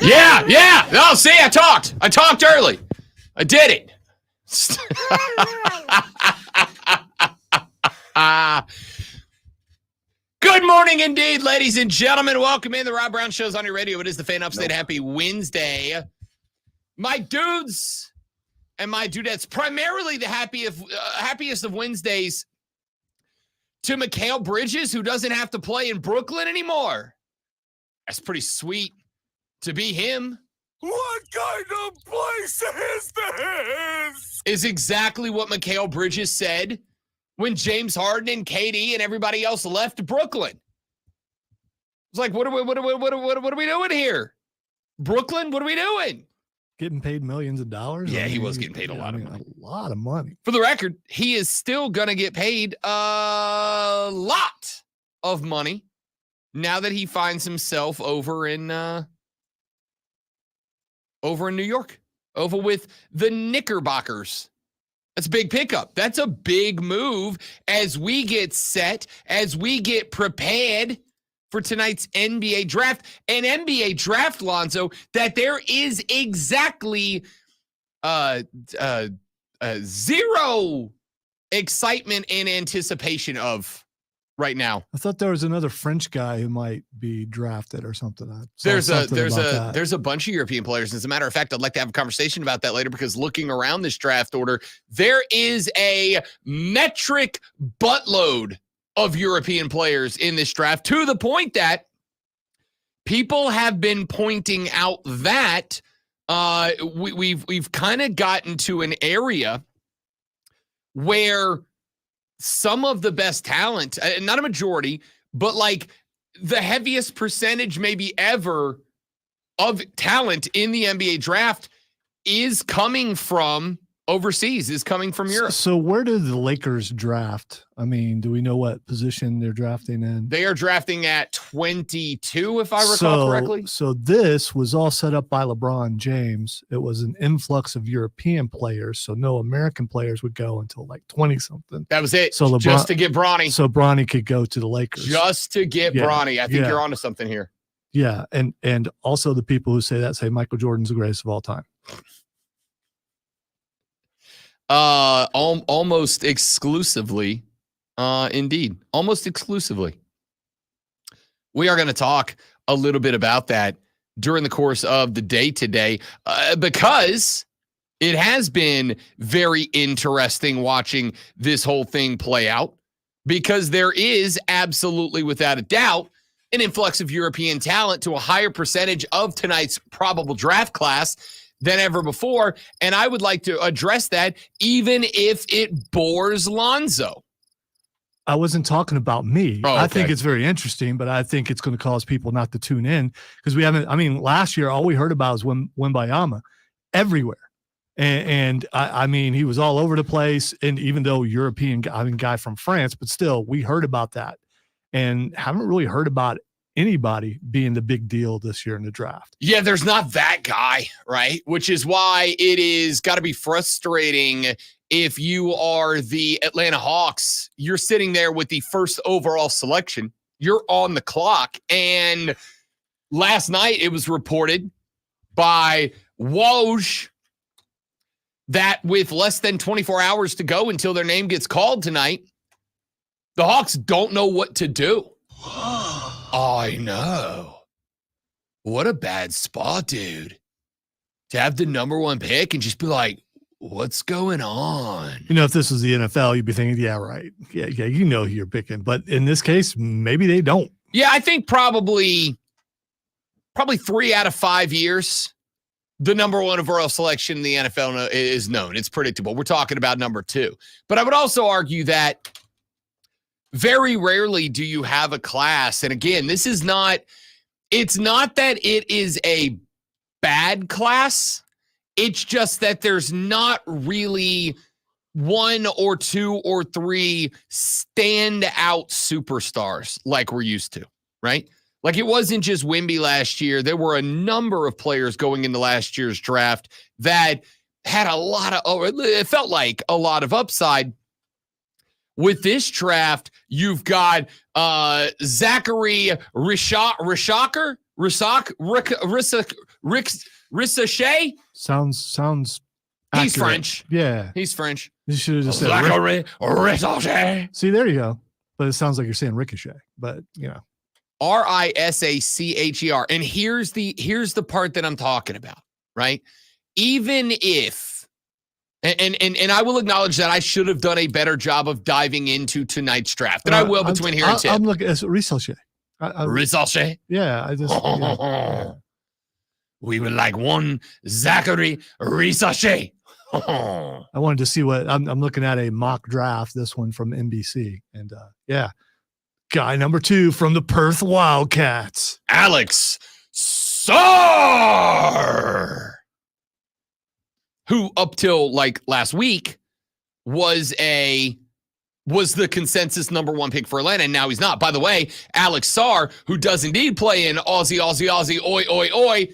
Yeah. No, see, I talked early. I did it. Good morning indeed, ladies and gentlemen. Welcome in. The Rob Brown Show's on your radio. It is the Fan Upstate. Happy Wednesday. My dudes and my dudettes, primarily the happiest of Wednesdays to Mikal Bridges, who doesn't have to play in Brooklyn anymore. That's pretty sweet to be him. What kind of place is this? Is exactly what Mikal Bridges said when James Harden and KD and everybody else left Brooklyn. It's like, what are we doing here? Brooklyn, what are we doing? Getting paid millions of dollars? Yeah, he was getting paid a lot of money. A lot of money. For the record, he is still going to get paid a lot of money now that he finds himself over in New York, over with the Knickerbockers. That's a big pickup. That's a big move as we get set, as we get prepared for tonight's NBA draft. An NBA draft, Lonzo, that there is exactly zero excitement and anticipation of right now. I thought there was another French guy who might be drafted or something. There's a bunch of European players. As a matter of fact, I'd like to have a conversation about that later, because looking around this draft order, there is a metric buttload of European players in this draft, to the point that people have been pointing out that we've kind of gotten to an area where some of the best talent, not a majority, but like the heaviest percentage maybe ever of talent in the NBA draft is coming from overseas, is coming from Europe. So where did the Lakers draft? I mean, do we know what position they're drafting in? They are drafting at 22, if I recall correctly. So this was all set up by LeBron James. It was an influx of European players, so no American players would go until like 20-something. That was it. So LeBron, just to get Bronny. So Bronny could go to the Lakers. Just to get Bronny. I think you're onto something here. Yeah, and also the people who say that say Michael Jordan's the greatest of all time. Almost exclusively, indeed, almost exclusively. We are going to talk a little bit about that during the course of the day today, because it has been very interesting watching this whole thing play out, because there is absolutely, without a doubt, an influx of European talent to a higher percentage of tonight's probable draft class than ever before. And I would like to address that, even if it bores Lonzo. I wasn't talking about me. Oh, okay. I think it's very interesting, but I think it's going to cause people not to tune in, because we haven't, I mean, last year, all we heard about was Wembanyama everywhere. And I mean, he was all over the place. And even though European, guy from France, but still we heard about that and haven't really heard about anybody being the big deal this year in the draft. Yeah, there's not that guy, right? Which is why it is got to be frustrating if you are the Atlanta Hawks. You're sitting there with the first overall selection. You're on the clock. And last night it was reported by Woj that with less than 24 hours to go until their name gets called tonight, the Hawks don't know what to do. I know. What a bad spot, dude. To have the number one pick and just be like, what's going on? You know, if this was the NFL, you'd be thinking, yeah, right. Yeah, you know who you're picking. But in this case, maybe they don't. Yeah, I think probably 3 out of 5 years, the number one overall selection in the NFL is known. It's predictable. We're talking about number 2. But I would also argue that very rarely do you have a class. And again, it's not that it is a bad class. It's just that there's not really 1 or 2 or 3 standout superstars like we're used to, right? Like it wasn't just Wemby last year. There were a number of players going into last year's draft that had it felt like a lot of upside. with this draft, you've got Zachary Rissachet. Sounds He's accurate. French. Yeah. He's French. You should have just said Zachary Rissachet. See, there you go. But it sounds like you're saying ricochet. But Rissacher. And here's the part that I'm talking about, right? Even if, and I will acknowledge that I should have done a better job of diving into tonight's draft, and I will between here and tip. I'm looking at Rissachet. Rissachet. Yeah, I just. Yeah. We would like one Zachary Rissachet. I wanted to see what I'm looking at a mock draft. This one from NBC, and guy number 2 from the Perth Wildcats, Alex Sarr, who up till like last week was the consensus number 1 pick for Atlanta, and now he's not. By the way, Alex Sarr, who does indeed play in Aussie, oi, oi, oi,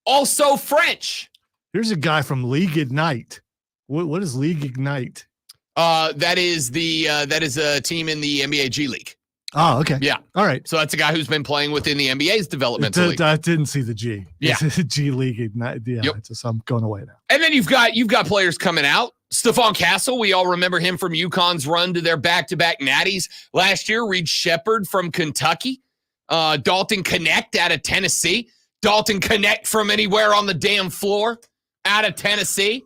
also French. Here's a guy from League Ignite. What is League Ignite? That is a team in the NBA G League. Oh, okay. Yeah. All right. So that's a guy who's been playing within the NBA's developmental league. I didn't see the G. Yeah. It's G League Ignite. Yeah. Yep. I'm going away now. And then you've got players coming out. Stephon Castle, we all remember him from UConn's run to their back-to-back natties last year. Reed Shepherd from Kentucky. Dalton Connect out of Tennessee. Dalton Connect from anywhere on the damn floor out of Tennessee.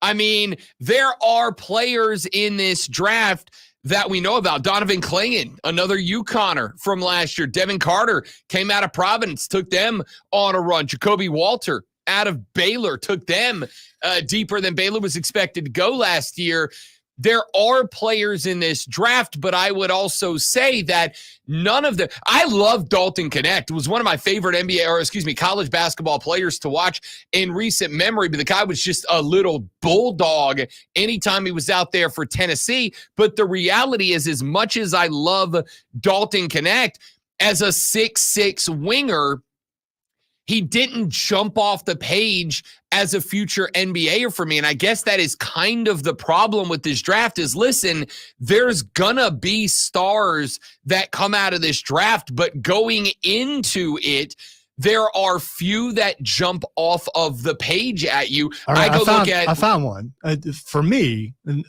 I mean, there are players in this draft that we know about. Donovan Clingan, another UConner from last year. Devin Carter came out of Providence, took them on a run. Jacoby Walter out of Baylor took them deeper than Baylor was expected to go last year. There are players in this draft, but I would also say that none of them. I love Dalton Connect. It was one of my favorite college basketball players to watch in recent memory, but the guy was just a little bulldog anytime he was out there for Tennessee. But the reality is, as much as I love Dalton Connect as a 6'6" winger, he didn't jump off the page as a future NBAer for me. And I guess that is kind of the problem with this draft is, listen, there's gonna be stars that come out of this draft, but going into it, there are few that jump off of the page at you. Right, I found one. For me, in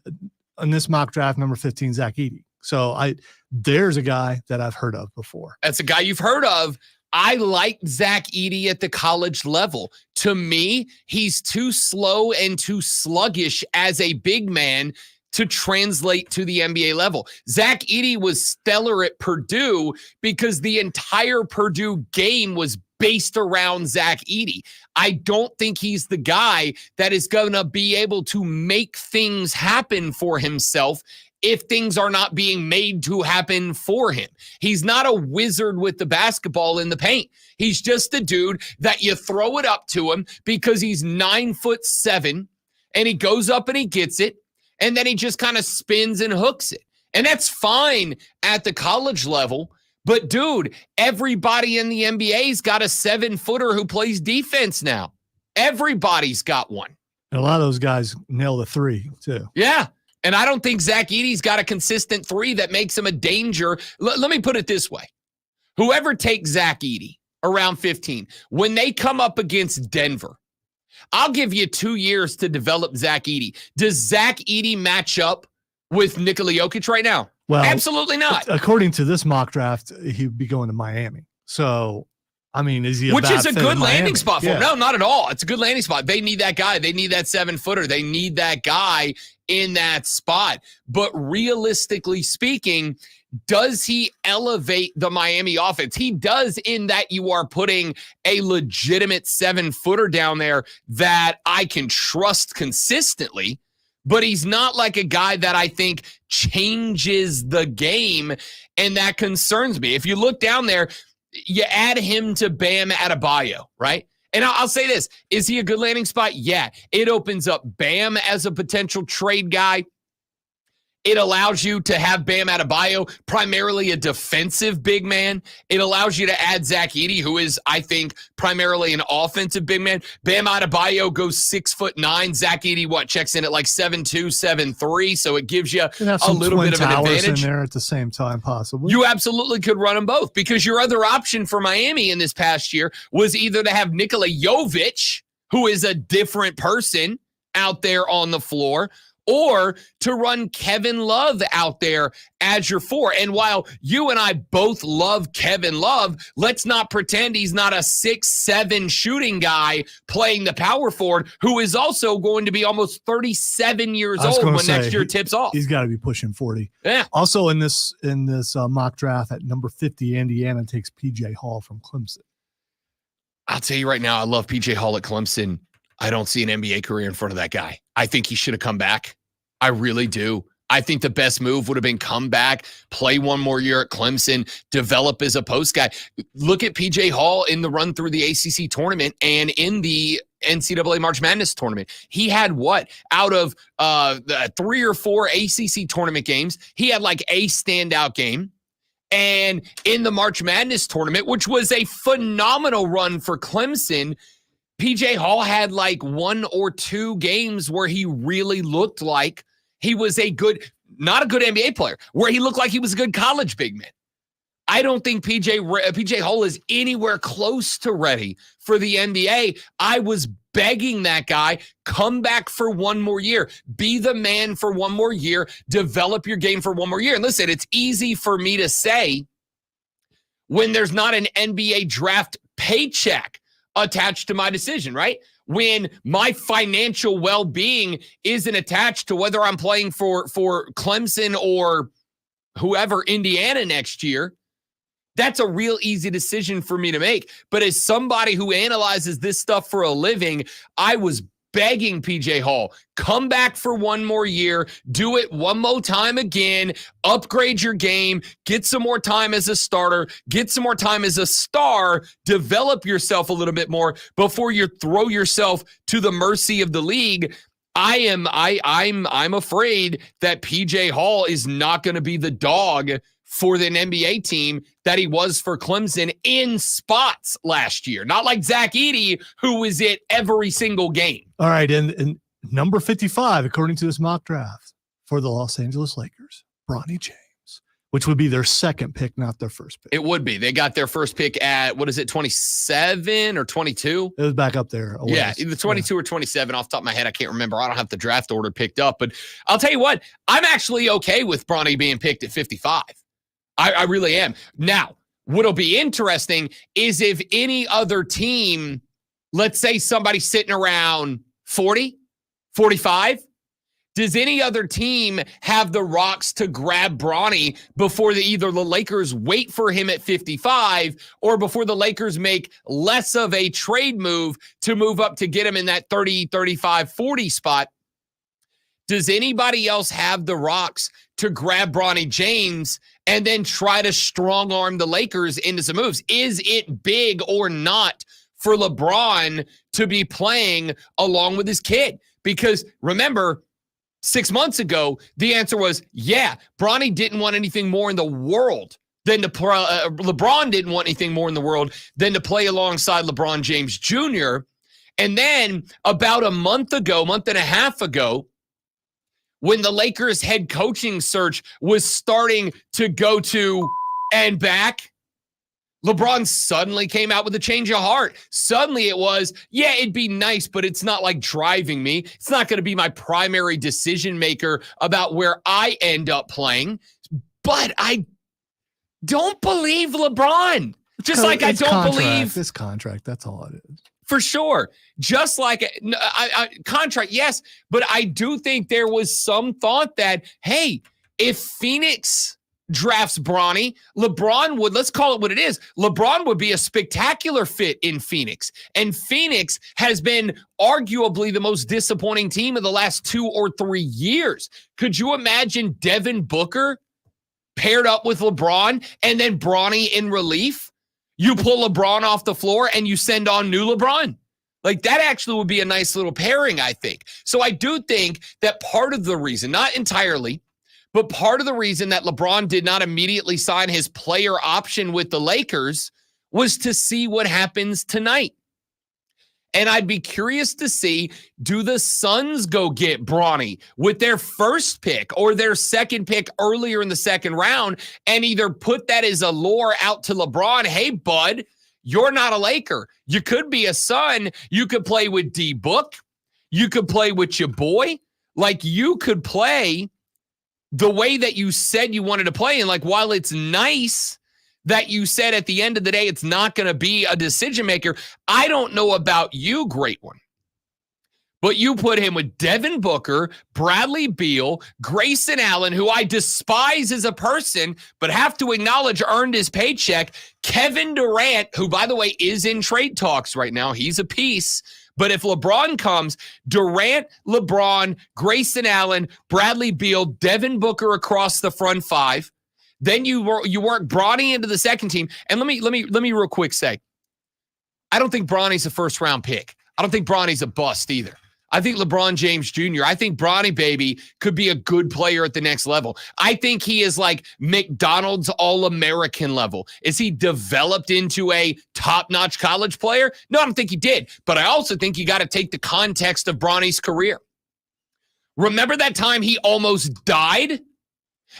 this mock draft, number 15, Zach Edey. So there's a guy that I've heard of before. That's a guy you've heard of. I like Zach Edey at the college level. To me, he's too slow and too sluggish as a big man to translate to the NBA level. Zach Edey was stellar at Purdue because the entire Purdue game was based around Zach Edey. I don't think he's the guy that is going to be able to make things happen for himself if things are not being made to happen for him. He's not a wizard with the basketball in the paint. He's just a dude that you throw it up to him because he's 9'7", and he goes up and he gets it, and then he just kind of spins and hooks it. And that's fine at the college level. But dude, everybody in the NBA's got a 7-footer who plays defense now. Everybody's got one. And a lot of those guys nail the 3 too. Yeah. And I don't think Zach Edey's got a consistent 3 that makes him a danger. Let me put it this way. Whoever takes Zach Edey around 15, when they come up against Denver, I'll give you 2 years to develop Zach Edey. Does Zach Edey match up with Nikola Jokic right now? Well, absolutely not. According to this mock draft, he'd be going to Miami. So, I mean, is he which is a good landing spot for him? Yeah. No, not at all. It's a good landing spot. They need that guy. They need that 7-footer. They need that guy in that spot. But realistically speaking, does he elevate the Miami offense? He does, in that you are putting a legitimate 7-footer down there that I can trust consistently. But he's not like a guy that I think changes the game, and that concerns me. If you look down there, you add him to Bam Adebayo, right? And I'll say this. Is he a good landing spot? Yeah. It opens up Bam as a potential trade guy. It allows you to have Bam Adebayo, primarily a defensive big man. It allows you to add Zach Edey, who is, I think, primarily an offensive big man. Bam Adebayo goes 6'9". Zach Edey, checks in at like 7'2", 7'3", so it gives you a little bit of an advantage in there at the same time, possibly. You absolutely could run them both, because your other option for Miami in this past year was either to have Nikola Jovic, who is a different person out there on the floor, or to run Kevin Love out there as your 4. And while you and I both love Kevin Love, let's not pretend he's not a 6'7" shooting guy playing the power forward, who is also going to be almost 37 years old when next year tips off. He's got to be pushing 40. Yeah. Also in this mock draft at number 50, Indiana takes PJ Hall from Clemson. I'll tell you right now, I love PJ Hall at Clemson. I don't see an NBA career in front of that guy. I think he should have come back. I really do. I think the best move would have been come back, play one more year at Clemson, develop as a post guy. Look at PJ Hall in the run through the ACC tournament and in the NCAA March Madness tournament. He had out of the 3 or 4 ACC tournament games, he had like a standout game. And in the March Madness tournament, which was a phenomenal run for Clemson, PJ Hall had like 1 or 2 games where he really looked like he was not a good NBA player, where he looked like he was a good college big man. I don't think PJ Hall is anywhere close to ready for the NBA. I was begging that guy, come back for 1 more year. Be the man for 1 more year. Develop your game for 1 more year. And listen, it's easy for me to say when there's not an NBA draft paycheck attached to my decision, right? When my financial well-being isn't attached to whether I'm playing for Clemson or whoever, Indiana next year, that's a real easy decision for me to make. But as somebody who analyzes this stuff for a living, I was begging PJ Hall, come back for 1 more year, do it 1 more time again, upgrade your game, get some more time as a starter, get some more time as a star, develop yourself a little bit more before you throw yourself to the mercy of the league. I'm afraid that PJ Hall is not going to be the dog for an NBA team that he was for Clemson in spots last year. Not like Zach Edey, who was at every single game. All right, and number 55, according to this mock draft, for the Los Angeles Lakers, Bronny James, which would be their second pick, not their first pick. It would be. They got their first pick at, 27 or 22? It was back up there. Yeah, either 22 or 27 off the top of my head. I can't remember. I don't have the draft order picked up. But I'll tell you what, I'm actually okay with Bronny being picked at 55. I really am. Now, what'll be interesting is if any other team, let's say somebody's sitting around 40, 45, does any other team have the rocks to grab Bronny before either the Lakers wait for him at 55 or before the Lakers make less of a trade move to move up to get him in that 30, 35, 40 spot? Does anybody else have the rocks to grab Bronny James and then try to strong arm the Lakers into some moves? Is it big or not for LeBron to be playing along with his kid? Because remember, 6 months ago, the answer was, yeah, Bronny didn't want anything more in the world than to LeBron didn't want anything more in the world than to play alongside LeBron James Jr. And then about a month and a half ago, when the Lakers head coaching search was starting to go to and back, LeBron suddenly came out with a change of heart. Suddenly it was, yeah, it'd be nice, but it's not like driving me. It's not going to be my primary decision maker about where I end up playing. But I don't believe LeBron. Just like I don't believe this contract. That's all it is. For sure. Just like contract, yes. But I do think there was some thought that, hey, if Phoenix drafts Bronny, LeBron would, let's call it what it is, LeBron would be a spectacular fit in Phoenix. And Phoenix has been arguably the most disappointing team of the last 2 or 3 years. Could you imagine Devin Booker paired up with LeBron and then Bronny in relief? You pull LeBron off the floor and you send on new LeBron. Like, that actually would be a nice little pairing, I think. So I do think that part of the reason, not entirely, But part of the reason that LeBron did not immediately sign his player option with the Lakers was to see what happens tonight. And I'd be curious to see, do the Suns go get Bronny with their first pick or their second pick earlier in the second round and either put that as a lure out to LeBron, hey, bud, you're not a Laker. You could be a Sun. You could play with D-Book. You could play with your boy. Like, you could play the way that you said you wanted to play. And, like, while it's nice that you said at the end of the day it's not going to be a decision maker, I don't know about you, great one. But you put him with Devin Booker, Bradley Beal, Grayson Allen, who I despise as a person, but have to acknowledge earned his paycheck, Kevin Durant, who, by the way, is in trade talks right now. He's a piece. But if LeBron comes, Durant, LeBron, Grayson Allen, Bradley Beal, Devin Booker across the front five. Then you work Bronny into the second team. And let me real quick say, I don't think Bronny's a first round pick. I don't think Bronny's a bust either. I think LeBron James Jr., I think Bronny, baby, could be a good player at the next level. I think he is like McDonald's All-American level. Is he developed into a top-notch college player? No, I don't think he did. But I also think you got to take the context of Bronny's career. Remember that time he almost died?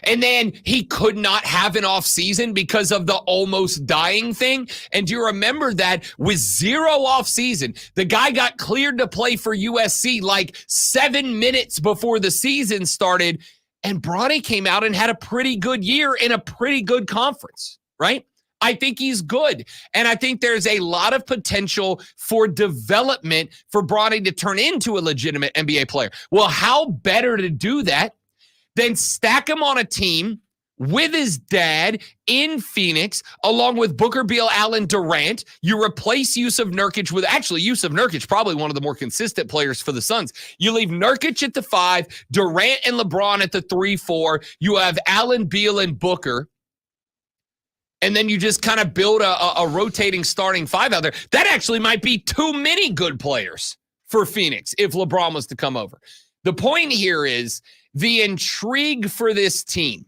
And then he could not have an off season because of the almost dying thing. And do you remember that with 0 off season, the guy got cleared to play for USC like 7 minutes before the season started. And Bronny came out and had a pretty good year in a pretty good conference, right? I think he's good. And I think there's a lot of potential for development for Bronny to turn into a legitimate NBA player. Well, how better to do that then stack him on a team with his dad in Phoenix, along with Booker, Beal, Allen, Durant. You replace Yusuf Nurkic with, actually, Yusuf Nurkic, probably one of the more consistent players for the Suns. You leave Nurkic at the 5, Durant and LeBron at the 3-4. You have Allen, Beal, and Booker. And then you just kind of build a rotating starting 5 out there. That actually might be too many good players for Phoenix if LeBron was to come over. The point here is, the intrigue for this team,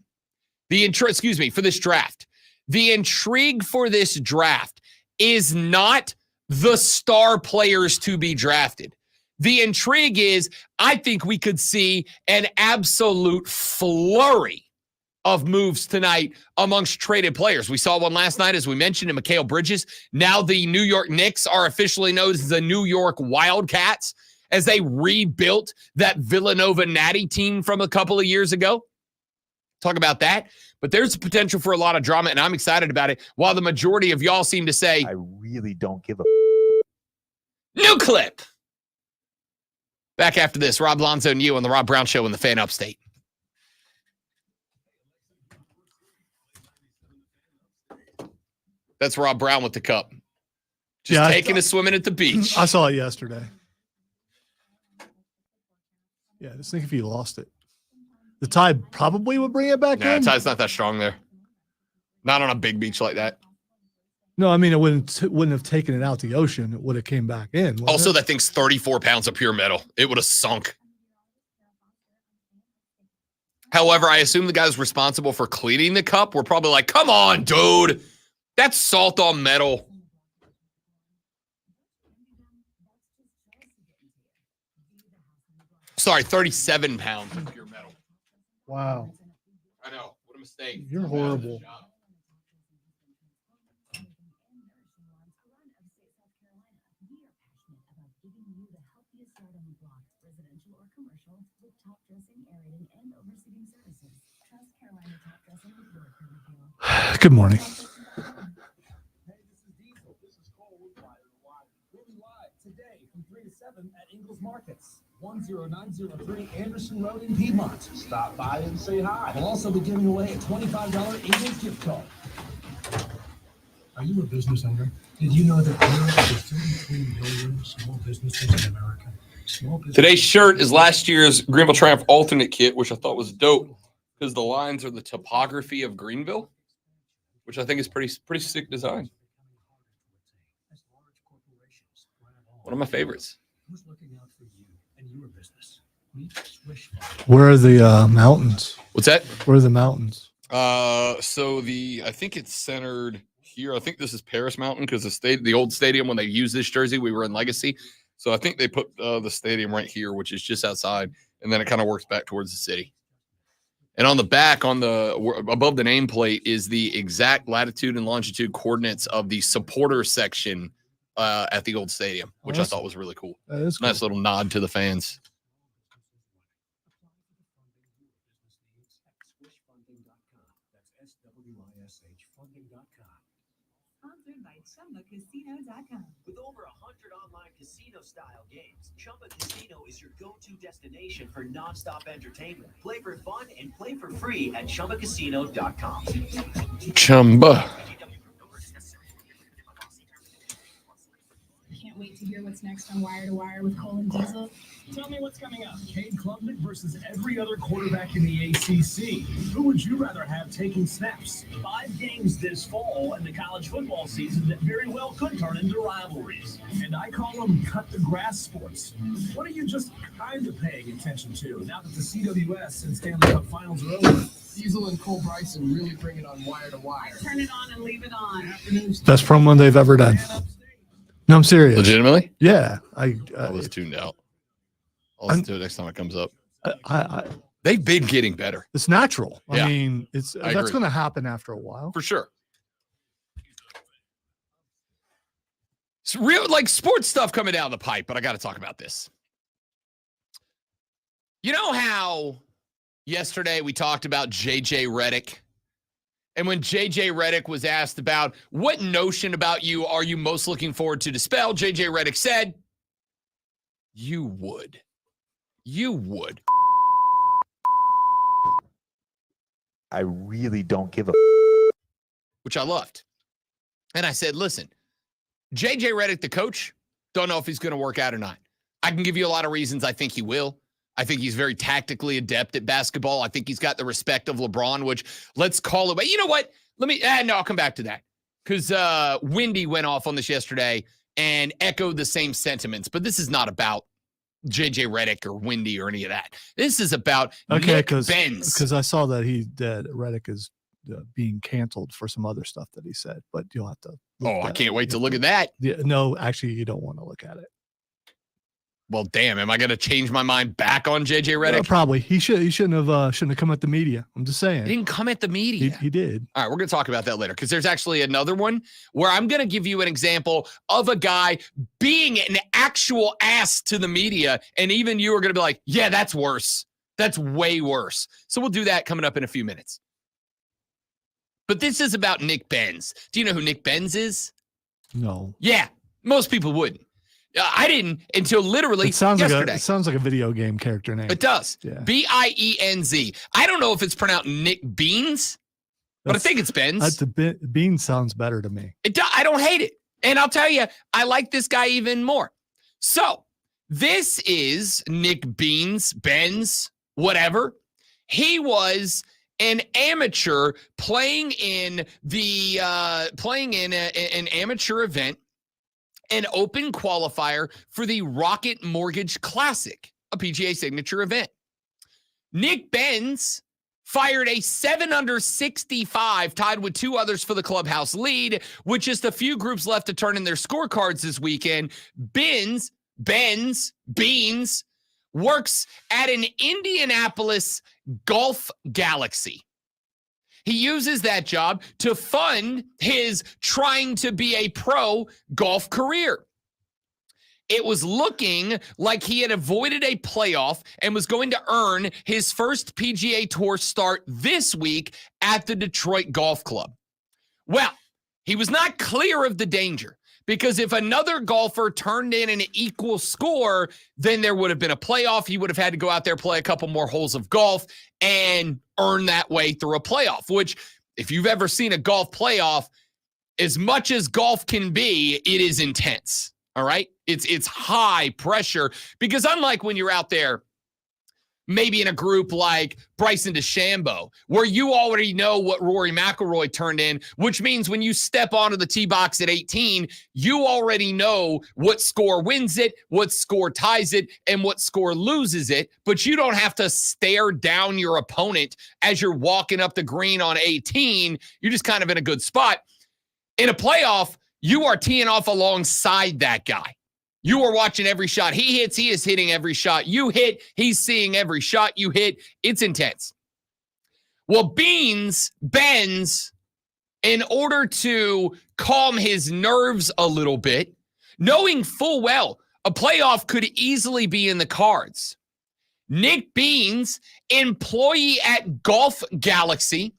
for this draft, the intrigue for this draft is not the star players to be drafted. The intrigue is, I think we could see an absolute flurry of moves tonight amongst traded players. We saw one last night, as we mentioned, in Mikal Bridges. Now the New York Knicks are officially known as the New York Wildcats, as they rebuilt that Villanova Natty team from a couple of years ago. Talk about that. But there's potential for a lot of drama, and I'm excited about it, while the majority of y'all seem to say, I really don't give a... New clip. Back after this, Rob Lonzo and you on the Rob Brown Show in the Fan Upstate. That's Rob Brown with the cup. Just taking a swimming at the beach. I saw it yesterday. Yeah, just think if he lost it. The tide probably would bring it back in. The tide's not that strong there. Not on a big beach like that. No, I mean, it wouldn't have taken it out the ocean. It would have came back in. Also, that thing's 34 pounds of pure metal. It would have sunk. However, I assume the guys responsible for cleaning the cup were probably like, come on, dude. That's salt on metal. Sorry, 37 pounds of pure metal. Wow. I know. What a mistake. You're horrible. Good morning. Today from 3 to 7 at Ingles Markets. 10903 Anderson Road in Piedmont. Stop by and say hi. We'll also be giving away a $25 Ingles gift card. Are you a business owner? Did you know that there are 33 million small businesses in America? Today's shirt is last year's Greenville Triumph alternate kit, which I thought was dope because the lines are the topography of Greenville, which I think is pretty sick design. One of my favorites. Who's looking out for you and your business? Meet Swish. Where are the mountains? What's that? Where are the mountains? So I think it's centered here. I think this is Paris Mountain because the old stadium when they used this jersey, we were in Legacy. So I think they put the stadium right here, which is just outside, and then it kind of works back towards the city. And on the back, above the nameplate, is the exact latitude and longitude coordinates of the supporter section at the old stadium, which I thought was really cool. That is cool. Nice little nod to the fans. Sponsored by ChumbaCasino.com. With over 100 online casino-style games, Chumba Casino is your go-to destination for nonstop entertainment. Play for fun and play for free at ChumbaCasino.com. Chumba. Can't wait to hear what's next on Wire to Wire with Cole and Diesel. Tell me what's coming up. Cade Klubnik versus every other quarterback in the ACC. Who would you rather have taking snaps? 5 games this fall in the college football season that very well could turn into rivalries. And I call them cut-the-grass sports. What are you just kind of paying attention to now that the CWS and Stanley Cup Finals are over? Diesel and Cole Bryson really bring it on Wire to Wire. Turn it on and leave it on. Best promo they've ever done. No, I'm serious. Legitimately? Yeah. I was tuned out. I'll listen to it next time it comes up. I They've been getting better. it's natural. Yeah. I mean, that's agree. going to happen after a while. For sure. It's real like sports stuff coming down the pipe, but I got to talk about this. You know how yesterday we talked about JJ Redick? And when JJ Redick was asked about what notion about you are you most looking forward to dispel, JJ Redick said, you would. You would. I really don't give a Which I loved. And I said, listen, JJ Redick, the coach, don't know if he's going to work out or not. I can give you a lot of reasons I think he will. I think he's very tactically adept at basketball. I think he's got the respect of LeBron, which let's call it. But you know what? I'll come back to that. Because Wendy went off on this yesterday and echoed the same sentiments. But this is not about JJ Redick or Wendy or any of that. This is about Nick Benz. Because I saw that Redick is being canceled for some other stuff that he said, but you'll have to. I can't wait to look at that. Yeah, no, actually, you don't want to look at it. Well, damn, am I going to change my mind back on JJ Redick? Probably. He shouldn't have come at the media. I'm just saying. He didn't come at the media. He did. All right, we're going to talk about that later because there's actually another one where I'm going to give you an example of a guy being an actual ass to the media, and even you are going to be like, yeah, that's worse. That's way worse. So we'll do that coming up in a few minutes. But this is about Nick Benz. Do you know who Nick Benz is? No. Yeah, most people wouldn't. I didn't until literally yesterday. It sounds like a video game character name. It does. Yeah. Bienz. I don't know if it's pronounced Nick Beans, but I think it's Benz. Beans sounds better to me. I don't hate it. And I'll tell you, I like this guy even more. So this is Nick Beans, Benz, whatever. He was an amateur playing in an amateur event, an open qualifier for the Rocket Mortgage Classic, a PGA signature event. Nick Benz fired a 7-under-65, tied with 2 others for the clubhouse lead, with just a few groups left to turn in their scorecards this weekend. Beans works at an Indianapolis Golf Galaxy. He uses that job to fund his trying to be a pro golf career. It was looking like he had avoided a playoff and was going to earn his first PGA Tour start this week at the Detroit Golf Club. Well, he was not clear of the danger because if another golfer turned in an equal score, then there would have been a playoff. He would have had to go out there, play a couple more holes of golf, and earn that way through a playoff, which if you've ever seen a golf playoff, as much as golf can be, it is intense. All right. It's high pressure because unlike when you're out there maybe in a group like Bryson DeChambeau, where you already know what Rory McIlroy turned in, which means when you step onto the tee box at 18, you already know what score wins it, what score ties it, and what score loses it, but you don't have to stare down your opponent as you're walking up the green on 18. You're just kind of in a good spot. In a playoff, you are teeing off alongside that guy. You are watching every shot he hits. He is hitting every shot you hit. He's seeing every shot you hit. It's intense. Well, Benz, in order to calm his nerves a little bit, knowing full well a playoff could easily be in the cards, Nick Beans, employee at Golf Galaxy,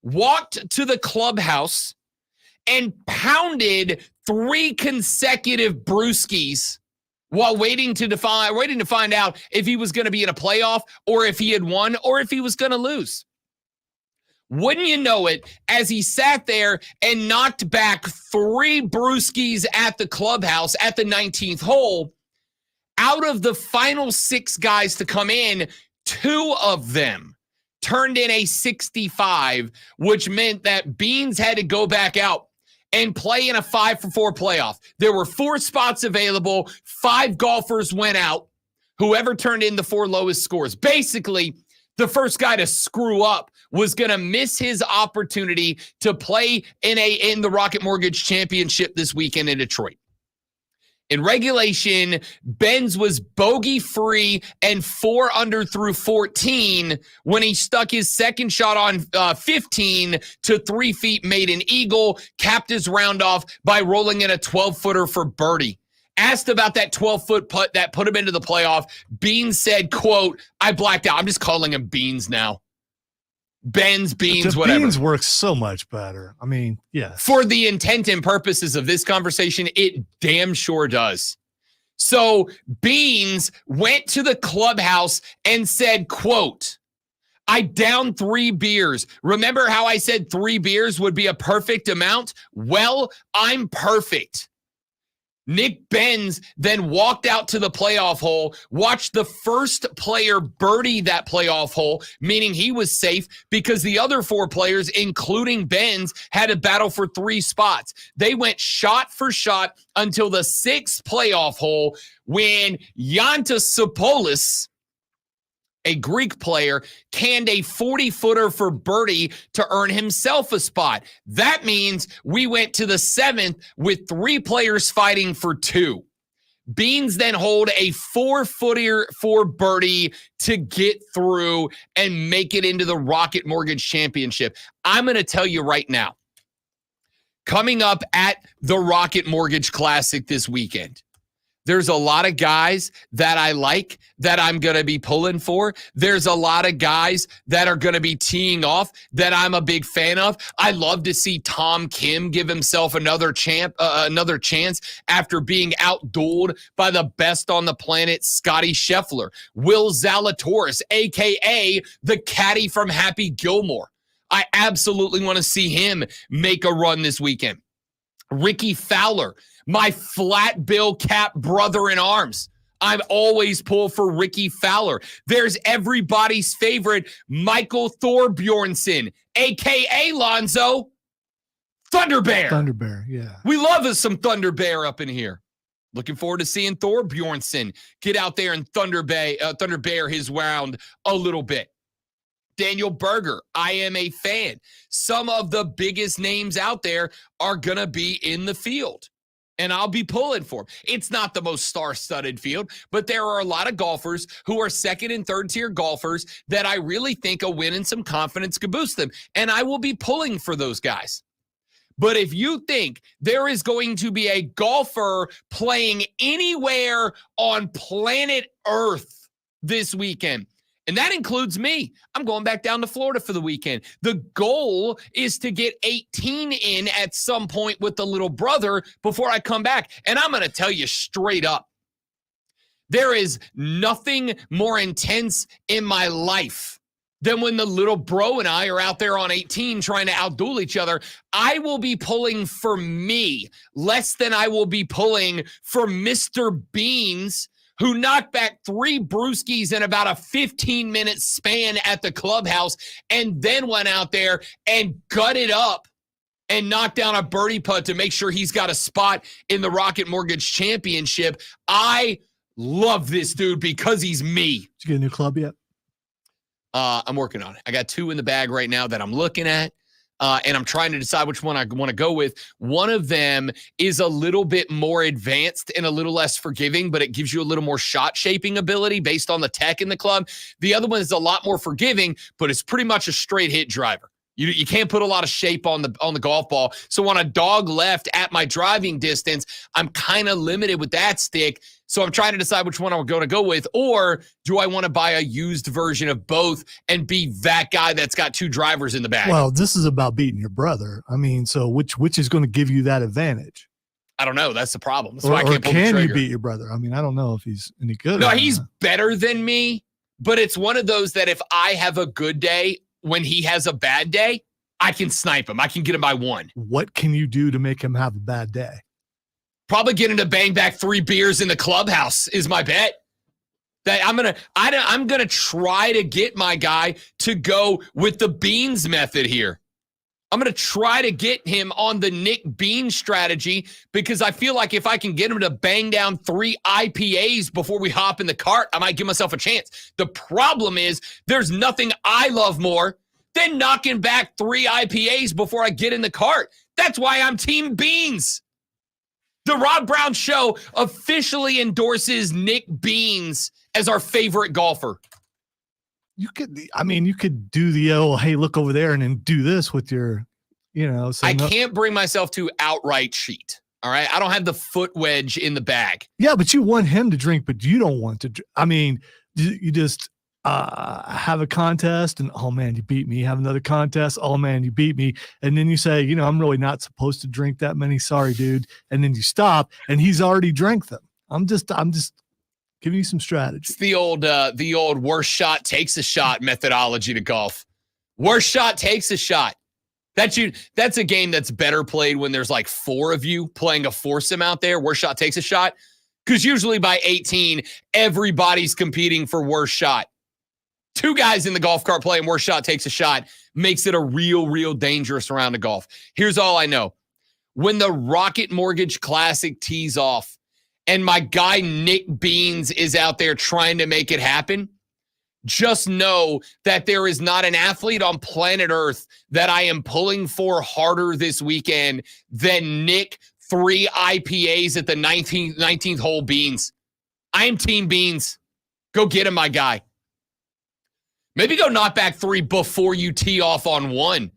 walked to the clubhouse and pounded 3 consecutive brewskis while waiting to find out if he was going to be in a playoff or if he had won or if he was going to lose. Wouldn't you know it, as he sat there and knocked back 3 brewskis at the clubhouse at the 19th hole, out of the final 6 guys to come in, 2 of them turned in a 65, which meant that Beans had to go back out and play in a 5-for-4 playoff. There were 4 spots available. 5 golfers went out. Whoever turned in the 4 lowest scores. Basically, the first guy to screw up was going to miss his opportunity to play in the Rocket Mortgage Championship this weekend in Detroit. In regulation, Benz was bogey-free and 4 under through 14 when he stuck his second shot on 15 to 3 feet, made an eagle, capped his round off by rolling in a 12-footer for birdie. Asked about that 12-foot putt that put him into the playoff, Beans said, quote, "I blacked out." I'm just calling him Beans now. Beans, whatever. Beans works so much better. I mean, yeah. For the intent and purposes of this conversation, it damn sure does. So Beans went to the clubhouse and said, quote, "I downed 3 beers. Remember how I said 3 beers would be a perfect amount? Well, I'm perfect." Nick Benz then walked out to the playoff hole, watched the first player birdie that playoff hole, meaning he was safe because the other 4 players, including Benz, had to battle for 3 spots. They went shot for shot until the 6th playoff hole when Yantas Sopolis, a Greek player, canned a 40-footer for birdie to earn himself a spot. That means we went to the 7th with 3 players fighting for 2. Beans then hold a 4-footer for birdie to get through and make it into the Rocket Mortgage Championship. I'm going to tell you right now, coming up at the Rocket Mortgage Classic this weekend, there's a lot of guys that I like that I'm going to be pulling for. There's a lot of guys that are going to be teeing off that I'm a big fan of. I love to see Tom Kim give himself another chance after being outdueled by the best on the planet, Scotty Scheffler. Will Zalatoris, a.k.a. the caddy from Happy Gilmore. I absolutely want to see him make a run this weekend. Ricky Fowler, my flat bill cap brother in arms. I'm always pull for Ricky Fowler. There's everybody's favorite Michael Thorbjornsen, a.k.a. Lonzo, Thunder Bear. Thunder Bear, yeah. We love us some Thunder Bear up in here. Looking forward to seeing Thorbjornsen get out there and Thunder Bear his round a little bit. Daniel Berger, I am a fan. Some of the biggest names out there are going to be in the field, and I'll be pulling for them. It's not the most star-studded field, but there are a lot of golfers who are 2nd and 3rd tier golfers that I really think a win and some confidence could boost them, and I will be pulling for those guys. But if you think there is going to be a golfer playing anywhere on planet Earth this weekend, and that includes me, I'm going back down to Florida for the weekend. The goal is to get 18 in at some point with the little brother before I come back. And I'm going to tell you straight up, there is nothing more intense in my life than when the little bro and I are out there on 18 trying to outduel each other. I will be pulling for me less than I will be pulling for Mr. Beans, who knocked back 3 brewskis in about a 15-minute span at the clubhouse and then went out there and gutted up and knocked down a birdie putt to make sure he's got a spot in the Rocket Mortgage Championship. I love this dude because he's me. Did you get a new club yet? I'm working on it. I got 2 in the bag right now that I'm looking at. And I'm trying to decide which one I want to go with. One of them is a little bit more advanced and a little less forgiving, but it gives you a little more shot shaping ability based on the tech in the club. The other one is a lot more forgiving, but it's pretty much a straight hit driver. You can't put a lot of shape on the golf ball. So on a dog left at my driving distance, I'm kind of limited with that stick. So I'm trying to decide which one I'm going to go with, or do I want to buy a used version of both and be that guy that's got 2 drivers in the bag? Well, this is about beating your brother. I mean, so which is going to give you that advantage? I don't know. That's the problem. That's Or, why I can't pull the can trigger. you beat your brother? I mean, I don't know if he's any good. No, or he's not. better than me, but it's one of those that if I have a good day when he has a bad day, I can snipe him. I can get him by 1. What can you do to make him have a bad day? Probably get him to bang back 3 beers in the clubhouse is my bet. That I'm gonna try to get my guy to go with the Beans method here. I'm gonna try to get him on the Nick Bean strategy because I feel like if I can get him to bang down 3 IPAs before we hop in the cart, I might give myself a chance. The problem is there's nothing I love more than knocking back 3 IPAs before I get in the cart. That's why I'm Team Beans. The Rob Brown Show officially endorses Nick Beans as our favorite golfer. You could do the hey, look over there, and then do this with your, So I can't bring myself to outright cheat. All right, I don't have the foot wedge in the bag. Yeah, but you want him to drink, but you don't want to. I mean, you just have a contest, and oh man, you beat me. Have another contest. Oh man, you beat me. And then you say, I'm really not supposed to drink that many. Sorry, dude. And then you stop, and he's already drank them. I'm just giving you some strategy. It's the old worst shot takes a shot methodology to golf. Worst shot takes a shot. That's a game that's better played when there's like 4 of you playing a foursome out there. Worst shot takes a shot. Because usually by 18, everybody's competing for worst shot. 2 guys in the golf cart playing worst shot takes a shot makes it a real dangerous round of golf. Here's all I know. When the Rocket Mortgage Classic tees off and my guy Nick Beans is out there trying to make it happen, just know that there is not an athlete on planet Earth that I am pulling for harder this weekend than Nick 3 IPAs at the 19th hole Beans. I am Team Beans. Go get him, my guy. Maybe go knock back 3 before you tee off on 1.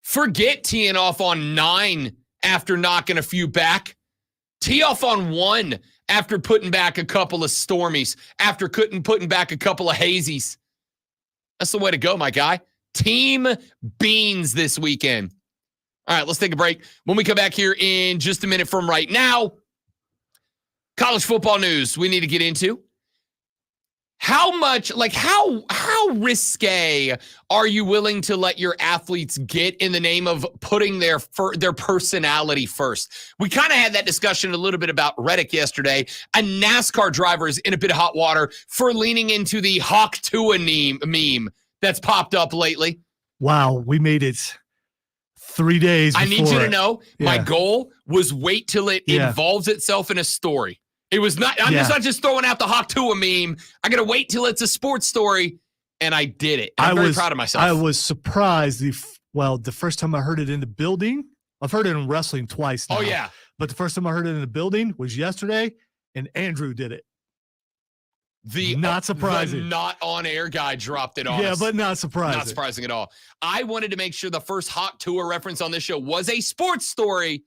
Forget teeing off on 9 after knocking a few back. Tee off on 1 after putting back a couple of stormies, after putting back a couple of hazies. That's the way to go, my guy. Team Beans this weekend. All right, let's take a break. When we come back here in just a minute from right now, college football news we need to get into. How much, how risque are you willing to let your athletes get in the name of putting their personality first? We kind of had that discussion a little bit about Reddick yesterday. A NASCAR driver is in a bit of hot water for leaning into the Hawk Tua meme that's popped up lately. Wow, we made it 3 days before. I need you to know, my goal was wait till it involves itself in a story. It was not, I'm just not just throwing out the Hawk Tua meme. I got to wait till it's a sports story. And I did it. I'm very proud of myself. I was surprised. The first time I heard it in the building, I've heard it in wrestling twice now. Oh, yeah. But the first time I heard it in the building was yesterday, and Andrew did it. Not surprising. The not on air guy dropped it on us. Yeah, but not surprising. Not surprising at all. I wanted to make sure the first Hawk Tua reference on this show was a sports story,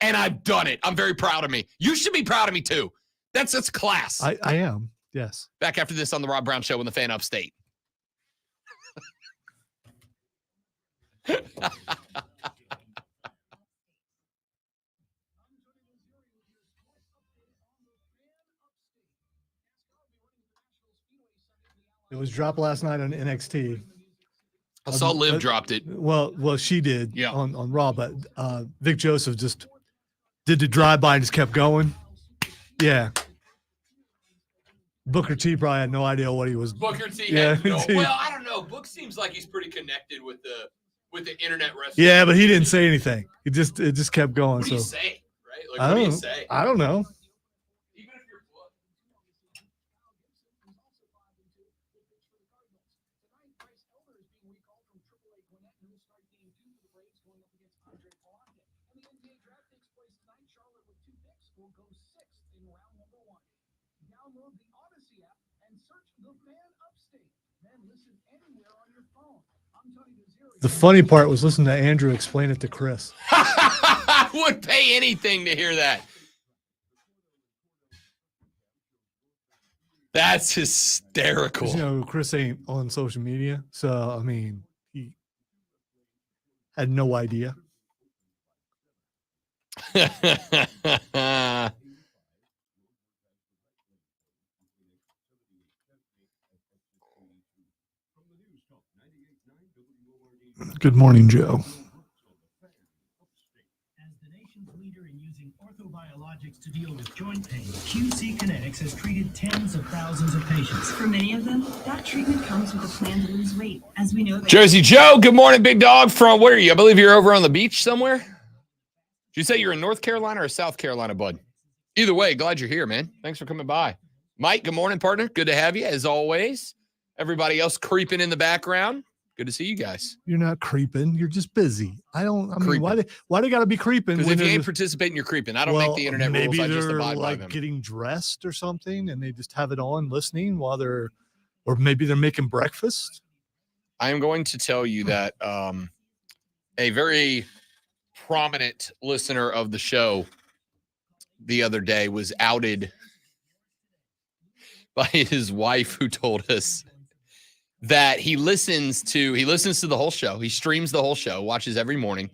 and I've done it. I'm very proud of me. You should be proud of me, too. That's class. I am, yes. Back after this on the Rob Brown Show in the Fan Upstate. It was dropped last night on NXT. I saw Liv dropped it. Well, she did on Raw, but Vic Joseph just did the drive-by and just kept going. Yeah. Booker T probably had no idea what he was. Booker T. Yeah, had no, T. well, I don't know. Book seems like he's pretty connected with the internet wrestling. Yeah, but he didn't say anything. It just kept going. What do you So say? Right? Like, I what do you don't. say? I don't know. Even if you're booked. Download the Odyssey app and search The Fan Upstate. Then listen anywhere on your phone. I'm Tony DeZero. The funny part was listening to Andrew explain it to Chris. I would pay anything to hear that. That's hysterical. 'Cause, you know, Chris ain't on social media, so I mean, he had no idea. Good morning, Joe. As the nation's leader in using orthobiologics to deal with joint pain, QC Kinetics has treated tens of thousands of patients. For many of them, that treatment comes with a plan to lose weight. As we know, that Jersey Joe, good morning, big dog. From where are you? I believe you're over on the beach somewhere. Did you say you're in North Carolina or South Carolina, bud? Either way, glad you're here, man. Thanks for coming by. Mike, good morning, partner. Good to have you, as always. Everybody else creeping in the background. Good to see you guys. You're not creeping. You're just busy. I mean, Creeping. why they got to be creeping? Because when if you they're ain't just- participating, you're creeping. I don't well, make the internet maybe rules. I just they're abide by like them. getting dressed or something, and they just have it on listening while they're, or maybe they're making breakfast. I am going to tell you that a very prominent listener of the show the other day was outed by his wife, who told us that he listens to the whole show. He streams the whole show, watches every morning,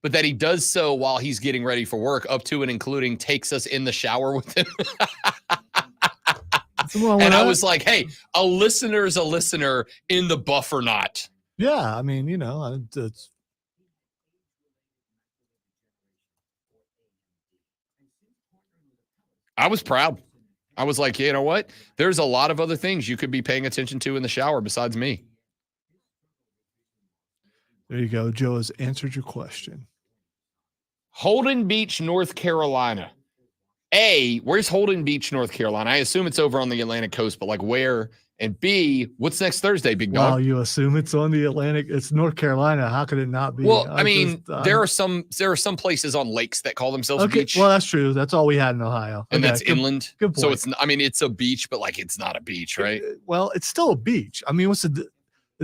but that he does so while he's getting ready for work, up to and including takes us in the shower with him. And I was like, hey, a listener is a listener in the buffer knot. Yeah, I mean, you know, it's I was proud. I was like, you know what? There's a lot of other things you could be paying attention to in the shower besides me. there you go. Joe has answered your question. Holden Beach, North Carolina. Where's Holden Beach, North Carolina? I assume it's over on the Atlantic coast, but like where? And B, what's next Thursday, big dog? Wow, you assume it's on the Atlantic? It's North Carolina. How could it not be? Well, I mean, there are some places on lakes that call themselves okay. beach. Well, that's true. That's all we had in Ohio, and okay, that's good- inland. good So point. it's a beach, but like it's not a beach, right? Well, it's still a beach. I mean, what's the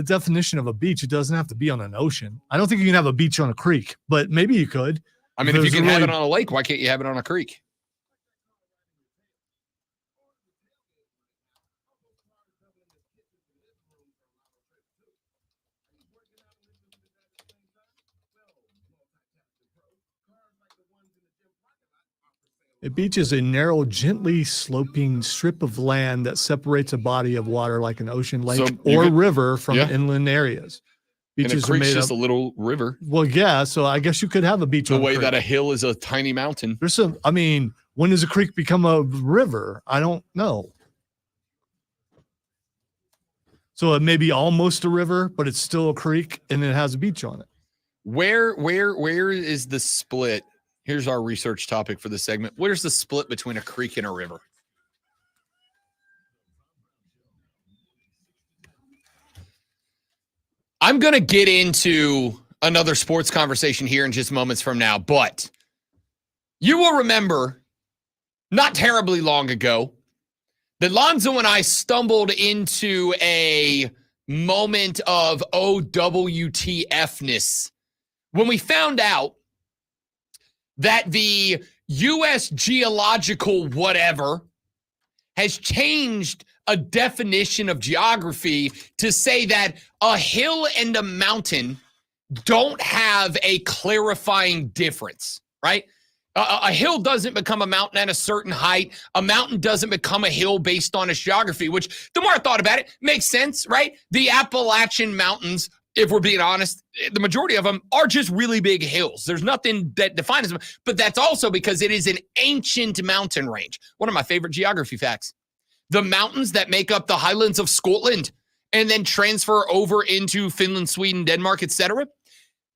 definition of a beach? It doesn't have to be on an ocean. I don't think you can have a beach on a creek, but maybe you could. I mean, if you There's can have it really- on a lake, why can't you have it on a creek? A beach is a narrow, gently sloping strip of land that separates a body of water like an ocean, lake, So you or could- river from yeah. inland areas. And a Beaches are creek's made just up. a little river. Well, yeah. So I guess you could have a beach The on a way creek. that a hill is a tiny mountain. There's some. I mean, when does a creek become a river? I don't know. So it may be almost a river, but it's still a creek, and it has a beach on it. Where is the split? Here's our research topic for the segment. Where's the split between a creek and a river? I'm going to get into another sports conversation here in just moments from now, but you will remember not terribly long ago that Lonzo and I stumbled into a moment of OWTF-ness when we found out that the U.S. geological whatever has changed a definition of geography to say that a hill and a mountain don't have a clarifying difference, right? A hill doesn't become a mountain at a certain height. A mountain doesn't become a hill based on its geography, which the more I thought about it, makes sense, right? The Appalachian Mountains, if we're being honest, the majority of them are just really big hills. There's nothing that defines them, but that's also because it is an ancient mountain range. One of my favorite geography facts. the mountains that make up the highlands of Scotland and then transfer over into Finland, Sweden, Denmark, etc.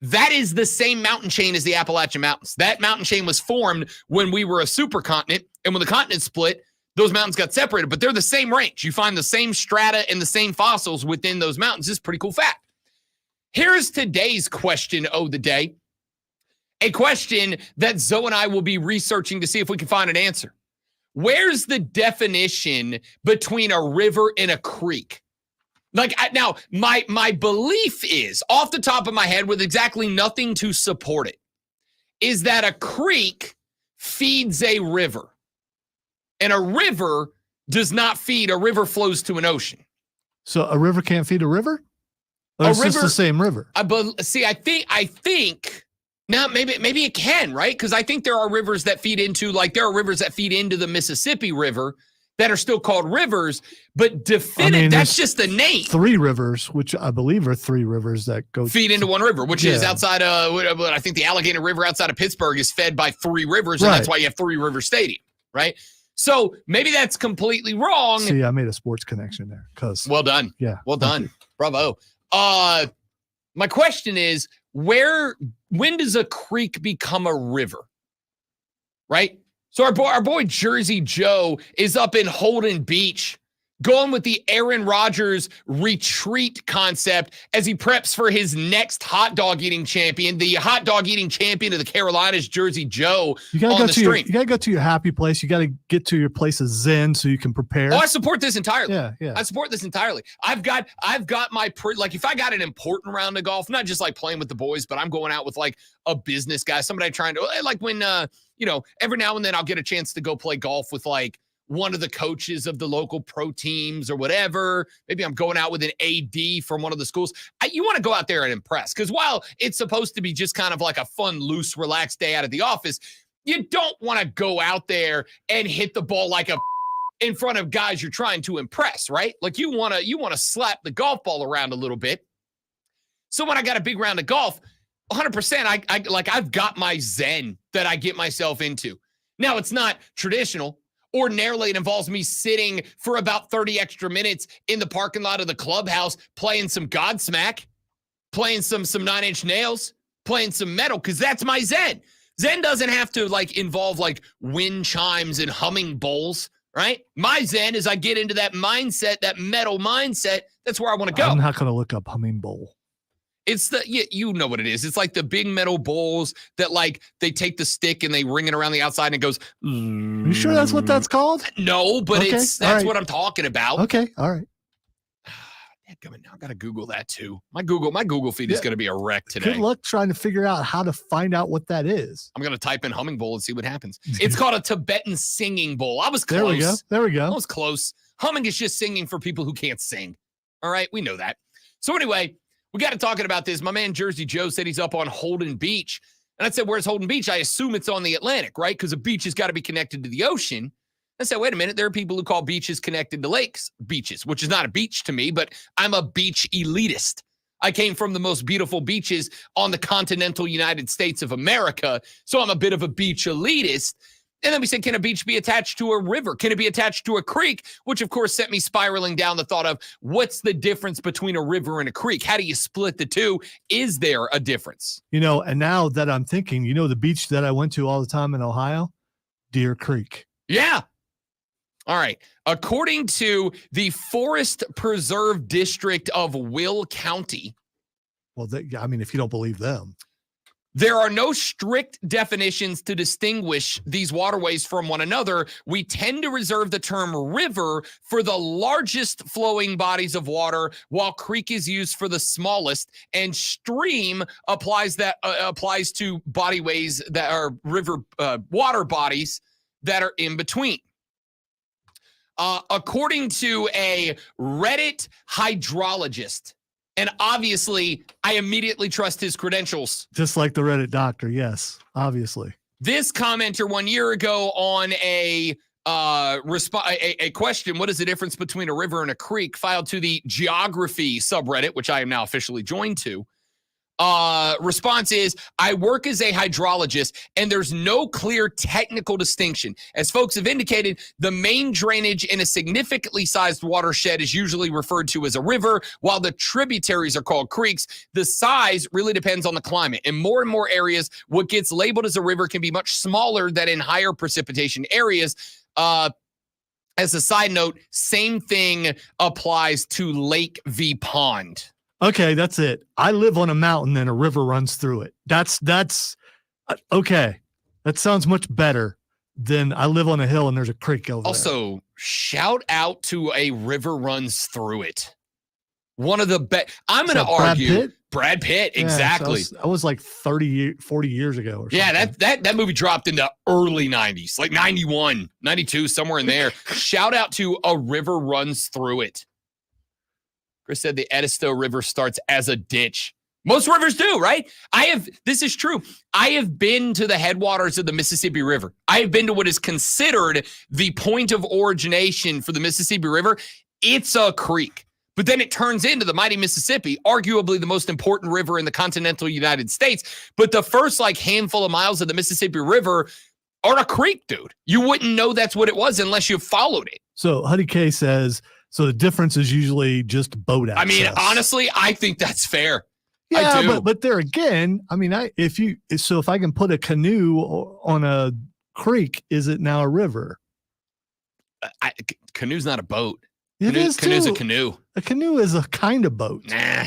That is the same mountain chain as the Appalachian Mountains. That mountain chain was formed when we were a supercontinent, and when the continent split, those mountains got separated, but they're the same range. You find the same strata and the same fossils within those mountains. This is a pretty cool fact. Here's today's question of the day, a question that Zoe and I will be researching to see if we can find an answer. Where's the definition between a river and a creek? Like, now, my belief is, off the top of my head, with exactly nothing to support it, is that a creek feeds a river. And a river does not feed. A river flows to an ocean. So a river can't feed a river? Or it's just the same river? I think now maybe it can, right? Because I think there are rivers that feed into, like, there are rivers that feed into the Mississippi River that are still called rivers, but that's just the name. 3 rivers, which I believe are 3 rivers that go feed into one river, which is outside of, I think the Allegheny River outside of Pittsburgh is fed by 3 rivers, and that's why you have 3 River Stadium, right? So maybe that's completely wrong. See, I made a sports connection there. Well done. Yeah. Well done. Bravo. My question is, when does a creek become a river? Right? So our boy Jersey Joe is up in Holden Beach, going with the Aaron Rodgers retreat concept as he preps for his next hot dog eating champion, the hot dog eating champion of the Carolinas, Jersey Joe. You gotta go to your happy place. You got to get to your place of zen so you can prepare. Oh, I support this entirely. Yeah. I support this entirely. I've got my like, if I got an important round of golf, not just like playing with the boys, but I'm going out with like a business guy, somebody trying to, like, when every now and then I'll get a chance to go play golf with like one of the coaches of the local pro teams or whatever. Maybe I'm going out with an AD from one of the schools. You want to go out there and impress, because while it's supposed to be just kind of like a fun, loose, relaxed day out of the office, you don't want to go out there and hit the ball like in front of guys you're trying to impress, right? Like, you want to slap the golf ball around a little bit. So when I got a big round of golf, 100%, I've got my zen that I get myself into. Now, it's not traditional. Ordinarily, it involves me sitting for about 30 extra minutes in the parking lot of the clubhouse, playing some Godsmack, playing some 9 Inch Nails, playing some metal, because that's my zen. Zen doesn't have to like involve like wind chimes and humming bowls, right? My zen is I get into that mindset, that metal mindset. That's where I want to go. I'm not going to look up humming bowl. It's you know what it is. It's like the big metal bowls that, like, they take the stick and they ring it around the outside and it goes. Are you sure that's what that's called? No, but okay, that's right. what I'm talking about. Okay, all right. Now I gotta Google that too. My Google feed is gonna be a wreck today. Good luck trying to figure out how to find out what that is. I'm gonna type in humming bowl and see what happens. It's called a Tibetan singing bowl. I was close. There we go. I was close. Humming is just singing for people who can't sing. All right, we know that. So anyway, we got to talking about this. My man Jersey Joe said he's up on Holden Beach. And I said, where's Holden Beach? I assume it's on the Atlantic, right? Because a beach has got to be connected to the ocean. I said, wait a minute. There are people who call beaches connected to lakes beaches, which is not a beach to me, but I'm a beach elitist. I came from the most beautiful beaches on the continental United States of America, so I'm a bit of a beach elitist. And then we said, can a beach be attached to a river? Can it be attached to a creek? Which, of course, sent me spiraling down the thought of, what's the difference between a river and a creek? How do you split the two? Is there a difference? And now that I'm thinking, the beach that I went to all the time in Ohio? Deer Creek. Yeah. All right. According to the Forest Preserve District of Will County. Well, if you don't believe them. There are no strict definitions to distinguish these waterways from one another. We tend to reserve the term river for the largest flowing bodies of water, while creek is used for the smallest, and stream applies to bodyways that are river water bodies that are in between. According to a Reddit hydrologist, and obviously, I immediately trust his credentials. Just like the Reddit doctor, yes, obviously. This commenter 1 year ago on a question, what is the difference between a river and a creek, filed to the geography subreddit, which I am now officially joined to, Response is, I work as a hydrologist, and there's no clear technical distinction. As folks have indicated, the main drainage in a significantly sized watershed is usually referred to as a river, while the tributaries are called creeks. The size really depends on the climate. In more and more areas, what gets labeled as a river can be much smaller than in higher precipitation areas. As a side note, same thing applies to lake v. pond. Okay, that's it. I live on a mountain and a river runs through it. That's okay. That sounds much better than I live on a hill and there's a creek over there. Also, shout out to a river runs through it. One of the best. I'm going to argue. Brad Pitt, exactly. So I was like 40 years ago or something. Yeah, that movie dropped in the early 90s, like 91, 92, somewhere in there. Shout out to A River Runs Through It. Chris said the Edisto River starts as a ditch. Most rivers do, right? This is true. I have been to the headwaters of the Mississippi River. I have been to what is considered the point of origination for the Mississippi River. It's a creek. But then it turns into the mighty Mississippi, arguably the most important river in the continental United States. But the first handful of miles of the Mississippi River are a creek, dude. You wouldn't know that's what it was unless you followed it. So Huddy K says, so the difference is usually just boat access. I mean, honestly, I think that's fair. Yeah, I do. but there again, I mean, if I can put a canoe on a creek, is it now a river? Canoe's not a boat. Canoe's a canoe. A canoe is a kind of boat. Nah.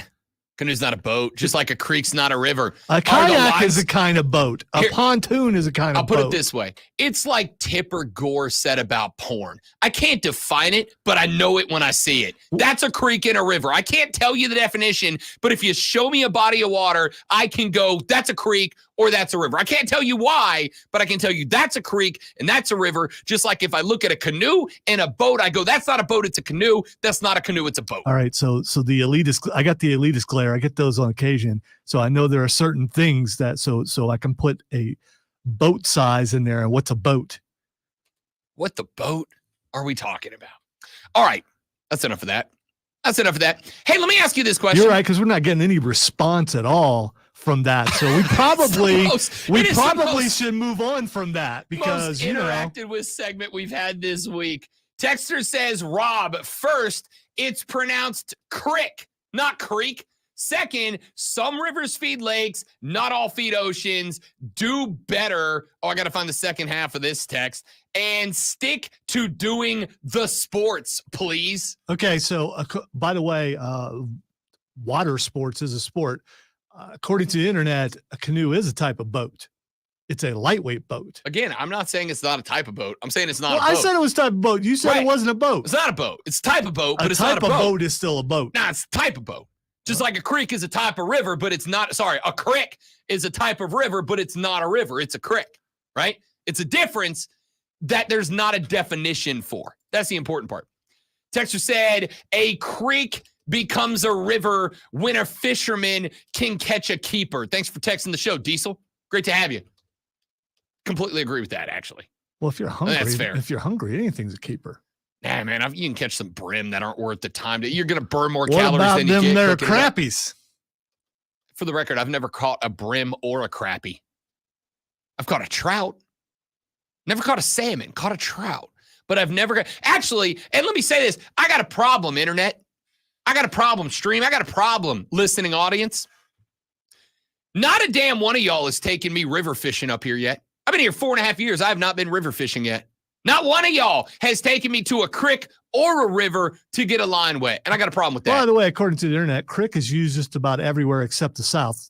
Canoe's not a boat, just like a creek's not a river. A kayak is a kind of boat. A pontoon is a kind of boat. I'll put it this way. It's like Tipper Gore said about porn. I can't define it, but I know it when I see it. That's a creek and a river. I can't tell you the definition, but if you show me a body of water, I can go, that's a creek or that's a river. I can't tell you why, but I can tell you that's a creek and that's a river. Just like if I look at a canoe and a boat, I go, that's not a boat, it's a canoe. That's not a canoe, it's a boat. All right, so the elitist, I got the elitist glare. I get those on occasion. So I know there are certain things that, so I can put a boat size in there. And what's a boat? What the boat are we talking about? All right, that's enough of that. Hey, let me ask you this question. You're right, because we're not getting any response at all from that. So we probably should move on from that because, most interacted with segment we've had this week. Texter says, Rob, first, it's pronounced crick, not creek. Second, some rivers feed lakes, not all feed oceans. Do better. Oh, I got to find the second half of this text. And stick to doing the sports, please. Okay, so by the way, water sports is a sport. According to the internet, a canoe is a type of boat. It's a lightweight boat. Again, I'm not saying it's not a type of boat. I'm saying it's not a boat. I said it was a type of boat. You said it wasn't a boat. It's not a boat. It's a type of boat, but it's not a boat. A type of boat is still a boat. Nah, it's a type of boat. Just like a creek is a type of river, but it's not, a creek is a type of river, but it's not a river. It's a creek, right? It's a difference that there's not a definition for. That's the important part. Texter said, a creek becomes a river when a fisherman can catch a keeper. Thanks for texting the show, Diesel. Great to have you. Completely agree with that, actually. Well, if you're hungry, that's fair. If you're hungry, anything's a keeper. Nah, man, you can catch some brim that aren't worth the time. You're going to burn more what calories about than you them get. They're crappies. For the record, I've never caught a brim or a crappie. I've caught a trout. Never caught a salmon. Caught a trout. But I've never got... Actually, and let me say this. I got a problem, internet. I got a problem, stream. I got a problem, listening audience. Not a damn one of y'all has taken me river fishing up here yet. I've been here 4.5 years. I have not been river fishing yet. Not one of y'all has taken me to a creek or a river to get a line wet. And I got a problem with that. By the way, according to the internet, creek is used just about everywhere except the South.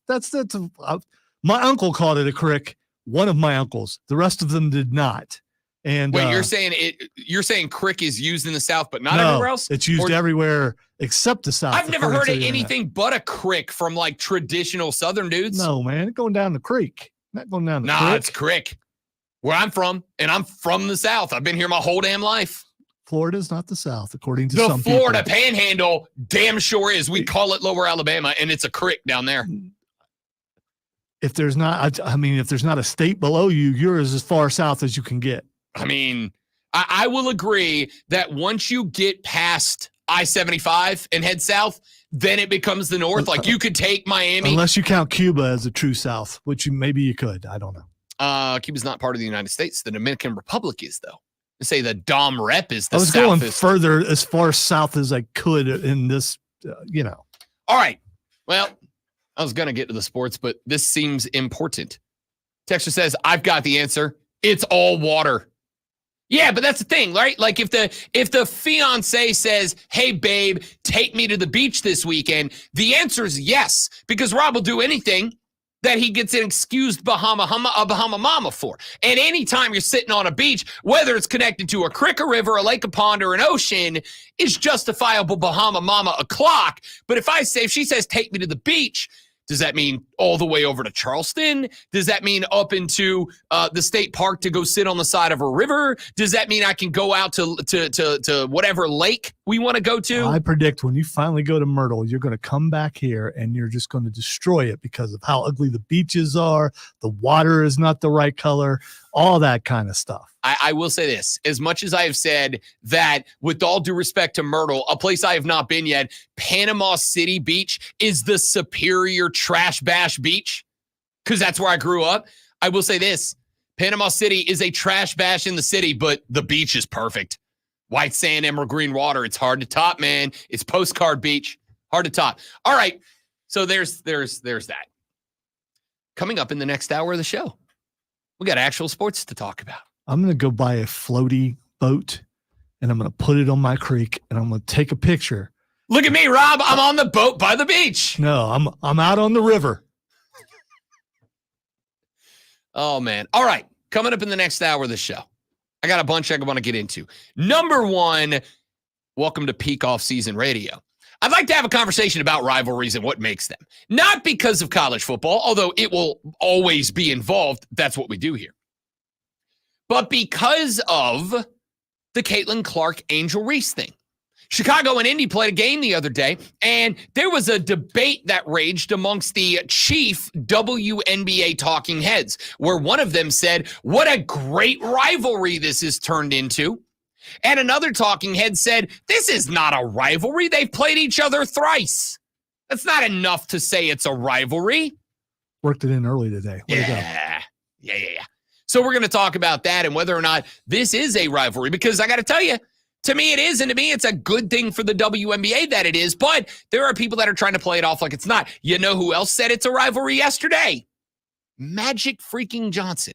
My uncle called it a creek. One of my uncles. The rest of them did not. And wait, you're saying creek is used in the South, but not everywhere else? It's used everywhere except the South. I've never heard of anything but a creek from like traditional Southern dudes. No, man. It's going down the creek. Not going down the creek. Nah, it's creek. Where I'm from, and I'm from the South. I've been here my whole damn life. Florida's not the South, according to some people. The Florida Panhandle damn sure is. We call it Lower Alabama, and it's a creek down there. If there's not, if there's not a state below you, you're as far south as you can get. I mean, I will agree that once you get past I-75 and head south, then it becomes the North. Like you could take Miami. Unless you count Cuba as a true South, which maybe you could. I don't know. Cuba's not part of the United States. The Dominican Republic is, though. They say the Dom Rep is the I was South. going further as far south as I could in this, All right. Well, I was going to get to the sports, but this seems important. Texter says, I've got the answer. It's all water. Yeah, but that's the thing, right? Like if the fiance says, hey, babe, take me to the beach this weekend, the answer is yes, because Rob will do anything that he gets an excused Bahama mama for. And anytime you're sitting on a beach, whether it's connected to a creek, a river, a lake, a pond, or an ocean, is justifiable Bahama mama o'clock. But if she says, take me to the beach, does that mean all the way over to Charleston? Does that mean up into the state park to go sit on the side of a river? Does that mean I can go out to whatever lake we want to go to? I predict when you finally go to Myrtle, you're going to come back here and you're just going to destroy it because of how ugly the beaches are. The water is not the right color, all that kind of stuff. I will say this, as much as I have said that with all due respect to Myrtle, a place I have not been yet, Panama City Beach is the superior trash bash beach because that's where I grew up. I will say this, Panama City is a trash bash in the city, but the beach is perfect. White sand, emerald green water. It's hard to top, man. It's postcard beach. Hard to top. All right. So there's that. Coming up in the next hour of the show, we got actual sports to talk about. I'm going to go buy a floaty boat and I'm going to put it on my creek and I'm going to take a picture. Look at me, Rob. I'm on the boat by the beach. No, I'm out on the river. Oh, man. All right. Coming up in the next hour of the show, I got a bunch I want to get into. Number one, welcome to peak off-season radio. I'd like to have a conversation about rivalries and what makes them. Not because of college football, although it will always be involved. That's what we do here. But because of the Caitlin Clark Angel Reese thing. Chicago and Indy played a game the other day, and there was a debate that raged amongst the chief WNBA talking heads, where one of them said, what a great rivalry this has turned into. And another talking head said, this is not a rivalry. They've played each other thrice. That's not enough to say it's a rivalry. Worked it in early today. Yeah. So we're going to talk about that and whether or not this is a rivalry, because I got to tell you, to me it is, and to me it's a good thing for the WNBA that it is, but there are people that are trying to play it off like it's not. You know who else said it's a rivalry yesterday? Magic freaking Johnson.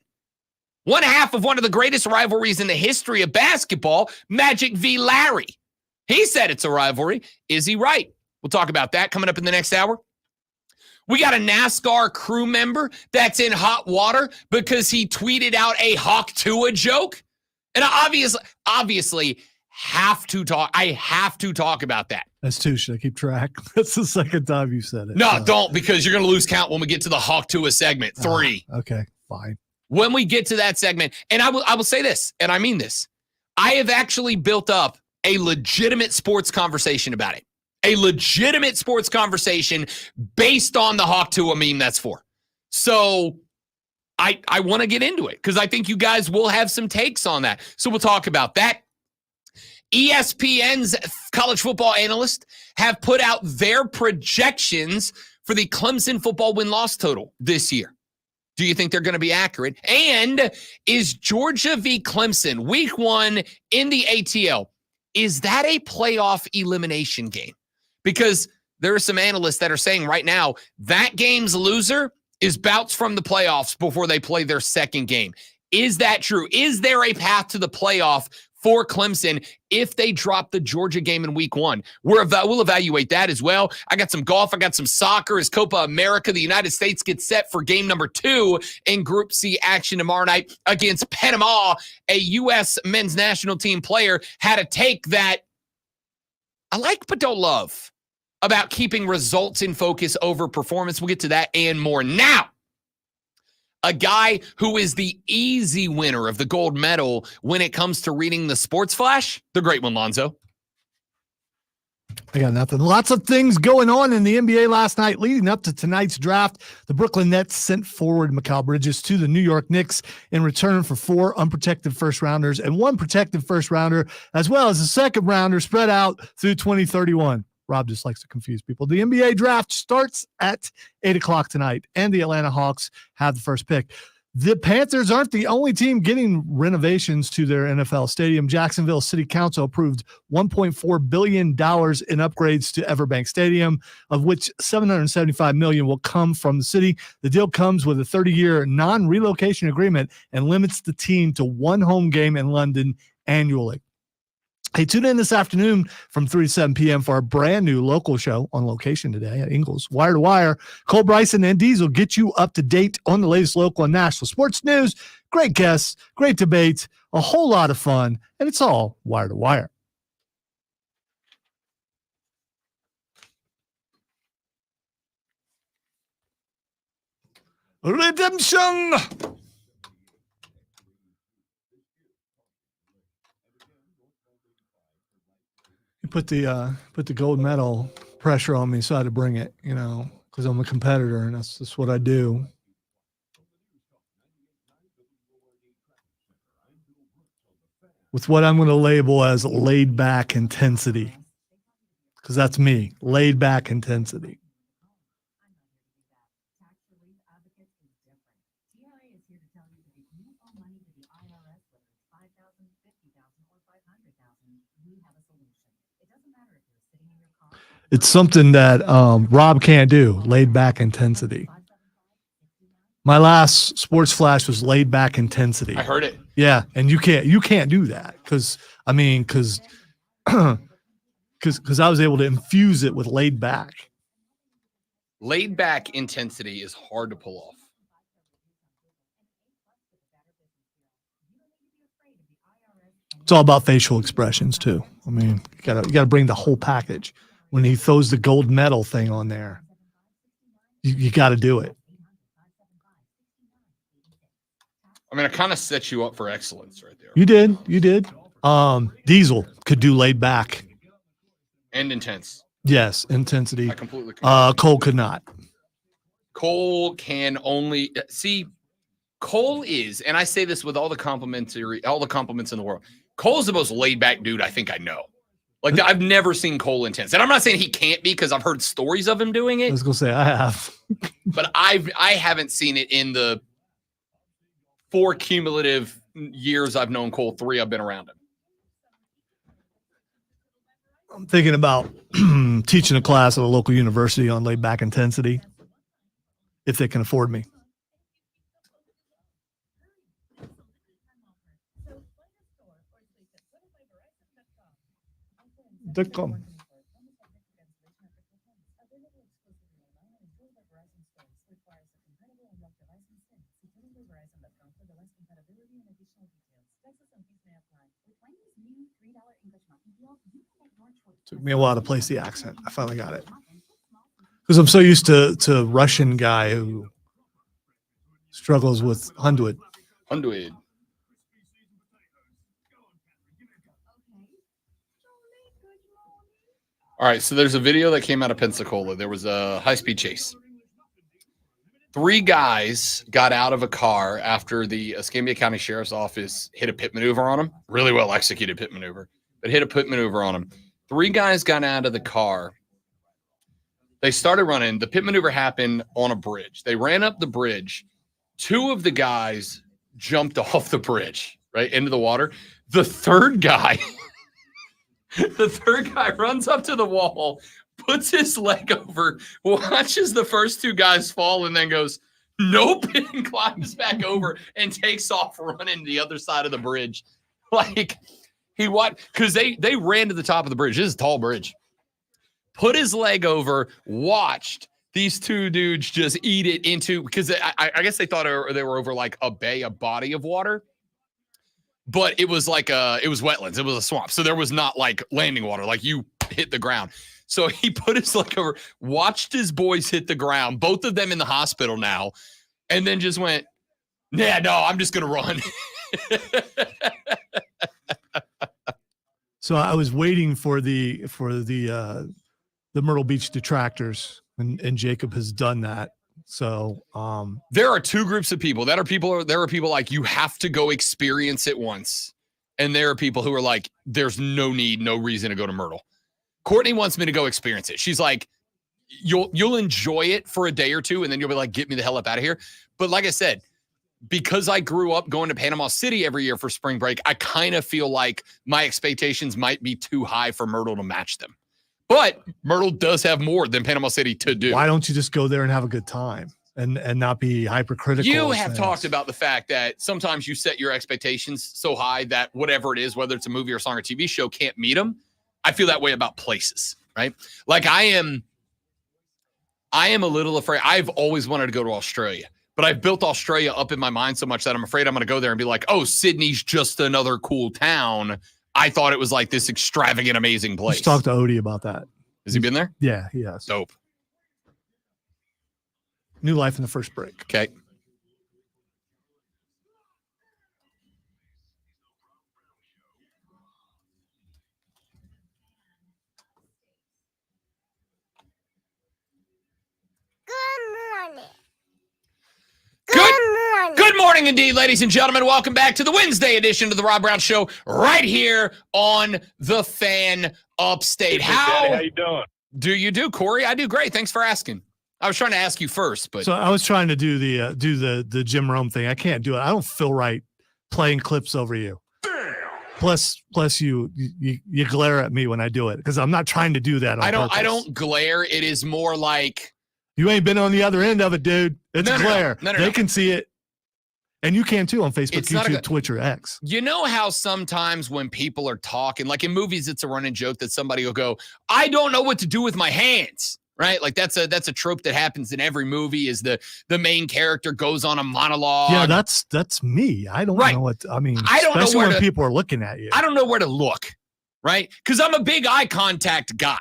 One half of one of the greatest rivalries in the history of basketball, Magic v. Larry. He said it's a rivalry. Is he right? We'll talk about that coming up in the next hour. We got a NASCAR crew member that's in hot water because he tweeted out a Hawk Tua joke. And I obviously have to talk. I have to talk about that. That's two. Should I keep track? That's the second time you said it. No, don't, because you're going to lose count when we get to the Hawk Tua segment. 3. Okay, fine. When we get to that segment, and I will say this, and I mean this, I have actually built up a legitimate sports conversation about it. A legitimate sports conversation based on the Hawk Tua meme that's for. So I want to get into it because I think you guys will have some takes on that. So we'll talk about that. ESPN's college football analysts have put out their projections for the Clemson football win-loss total this year. Do you think they're going to be accurate? And is Georgia v. Clemson, week 1 in the ATL, is that a playoff elimination game? Because there are some analysts that are saying right now that game's loser is bounced from the playoffs before they play their second game. Is that true? Is there a path to the playoff for Clemson if they drop the Georgia game in week 1? We'll evaluate that as well. I got some golf. I got some soccer as Copa America. The United States gets set for game number 2 in Group C action tomorrow night against Panama. A U.S. men's national team player had a take that I like but don't love about keeping results in focus over performance. We'll get to that and more. Now, a guy who is the easy winner of the gold medal when it comes to reading the sports flash, the great one, Lonzo. I got nothing. Lots of things going on in the NBA last night leading up to tonight's draft. The Brooklyn Nets sent forward Mikal Bridges to the New York Knicks in return for 4 unprotected first-rounders and 1 protected first-rounder, as well as a second-rounder spread out through 2031. Rob just likes to confuse people. The NBA draft starts at 8 o'clock tonight, and the Atlanta Hawks have the first pick. The Panthers aren't the only team getting renovations to their NFL stadium. Jacksonville City Council approved $1.4 billion in upgrades to Everbank Stadium, of which $775 million will come from the city. The deal comes with a 30-year non-relocation agreement and limits the team to one home game in London annually. Hey, tune in this afternoon from 3 to 7 p.m. for our brand new local show on location today at Ingles. Wire to Wire. Cole Bryson and Diesel get you up to date on the latest local and national sports news. Great guests, great debate, a whole lot of fun, and it's all Wire to Wire. Redemption! Put the gold medal pressure on me, so I had to bring it, because I'm a competitor, and that's just what I do. With what I'm going to label as laid back intensity, because that's me, laid back intensity. It's something that Rob can't do, laid back intensity. My last sports flash was laid back intensity. I heard it. Yeah, and you can't do that because I was able to infuse it with laid back. Laid back intensity is hard to pull off. It's all about facial expressions too. I mean, you gotta bring the whole package. When he throws the gold medal thing on there, you got to do it. I mean, I kind of set you up for excellence right there. You did. Diesel could do laid back and intense. Yes, intensity. I completely agree. Cole could not. Cole can only see. Cole is, and I say this with all the compliments in the world. Cole's the most laid back dude I think I know. Like, I've never seen Cole intense. And I'm not saying he can't be because I've heard stories of him doing it. I was going to say I have. But I haven't seen it in the 4 cumulative years I've known Cole, 3 I've been around him. I'm thinking about teaching a class at a local university on laid back intensity, if they can afford me. .com. Took me a while to place the accent. I finally got it. Because I'm so used to Russian guy who struggles with Hundwed. All right, so there's a video that came out of Pensacola. There was a high-speed chase. 3 guys got out of a car after the Escambia County Sheriff's Office hit a pit maneuver on them. Really well executed pit maneuver, but hit a pit maneuver on them. 3 guys got out of the car. They started running. The pit maneuver happened on a bridge. They ran up the bridge. 2 of the guys jumped off the bridge, right, into the water. The third guy... The third guy runs up to the wall, puts his leg over, watches the first 2 guys fall, and then goes, nope, and climbs back over and takes off running the other side of the bridge. Like, because they ran to the top of the bridge. This is a tall bridge. Put his leg over, watched these 2 dudes just eat it into, because I guess they thought they were over like a body of water. But it was like it was wetlands. It was a swamp. So there was not like landing water, like you hit the ground. So he put his leg over, watched his boys hit the ground, both of them in the hospital now, and then just went, yeah, no, I'm just going to run. So I was waiting for the Myrtle Beach detractors, and Jacob has done that. So there are 2 groups of people. There are people like, you have to go experience it once. And there are people who are like, there's no need, no reason to go to Myrtle. Courtney wants me to go experience it. She's like, you'll enjoy it for a day or two, and then you'll be like, get me the hell up out of here. But like I said, because I grew up going to Panama City every year for spring break, I kind of feel like my expectations might be too high for Myrtle to match them. But Myrtle does have more than Panama City to do. Why don't you just go there and have a good time and not be hypercritical? You have talked about the fact that sometimes you set your expectations so high that whatever it is, whether it's a movie or song or TV show, can't meet them. I feel that way about places, right? Like I am a little afraid. I've always wanted to go to Australia, but I've built Australia up in my mind so much that I'm afraid I'm going to go there and be like, oh, Sydney's just another cool town. I thought it was like this extravagant, amazing place. Let's talk to Odie about that. Has he been there? Yeah, he has. Dope. New life in the first break. Okay. Good morning indeed, ladies and gentlemen. Welcome back to the Wednesday edition of the Rob Brown Show right here on the Fan Upstate. How you doing? Do you do, Corey? I do great. Thanks for asking. I was trying to ask you first, but so I was trying to do the Jim Rome thing. I can't do it. I don't feel right playing clips over you. Plus you glare at me when I do it because I'm not trying to do that. On purpose. I don't glare. It is more like you ain't been on the other end of it, dude. It's glare. No. They can see it. And you can too on Facebook, YouTube, Twitch, or X. You know how sometimes when people are talking, like in movies, it's a running joke that somebody will go, I don't know what to do with my hands, right? Like that's a trope that happens in every movie is the main character goes on a monologue. Yeah, that's me. I don't know what, I mean, I don't especially know when people are looking at you. I don't know where to look, right? Because I'm a big eye contact guy.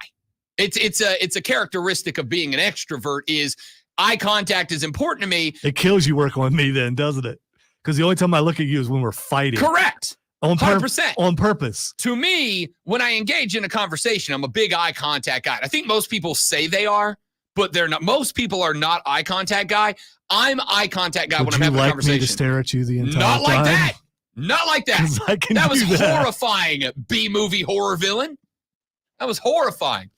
It's a characteristic of being an extrovert is eye contact is important to me. It kills you working with me then, doesn't it? Because the only time I look at you is when we're fighting. Correct. 100%. On purpose. To me, when I engage in a conversation, I'm a big eye contact guy. I think most people say they are, but they're not. Most people are not eye contact guy. I'm eye contact guy when I'm having a conversation. Would you like me to stare at you the entire time? Not like that. Not like that. That was that. horrifying, B-movie horror villain. That was horrifying.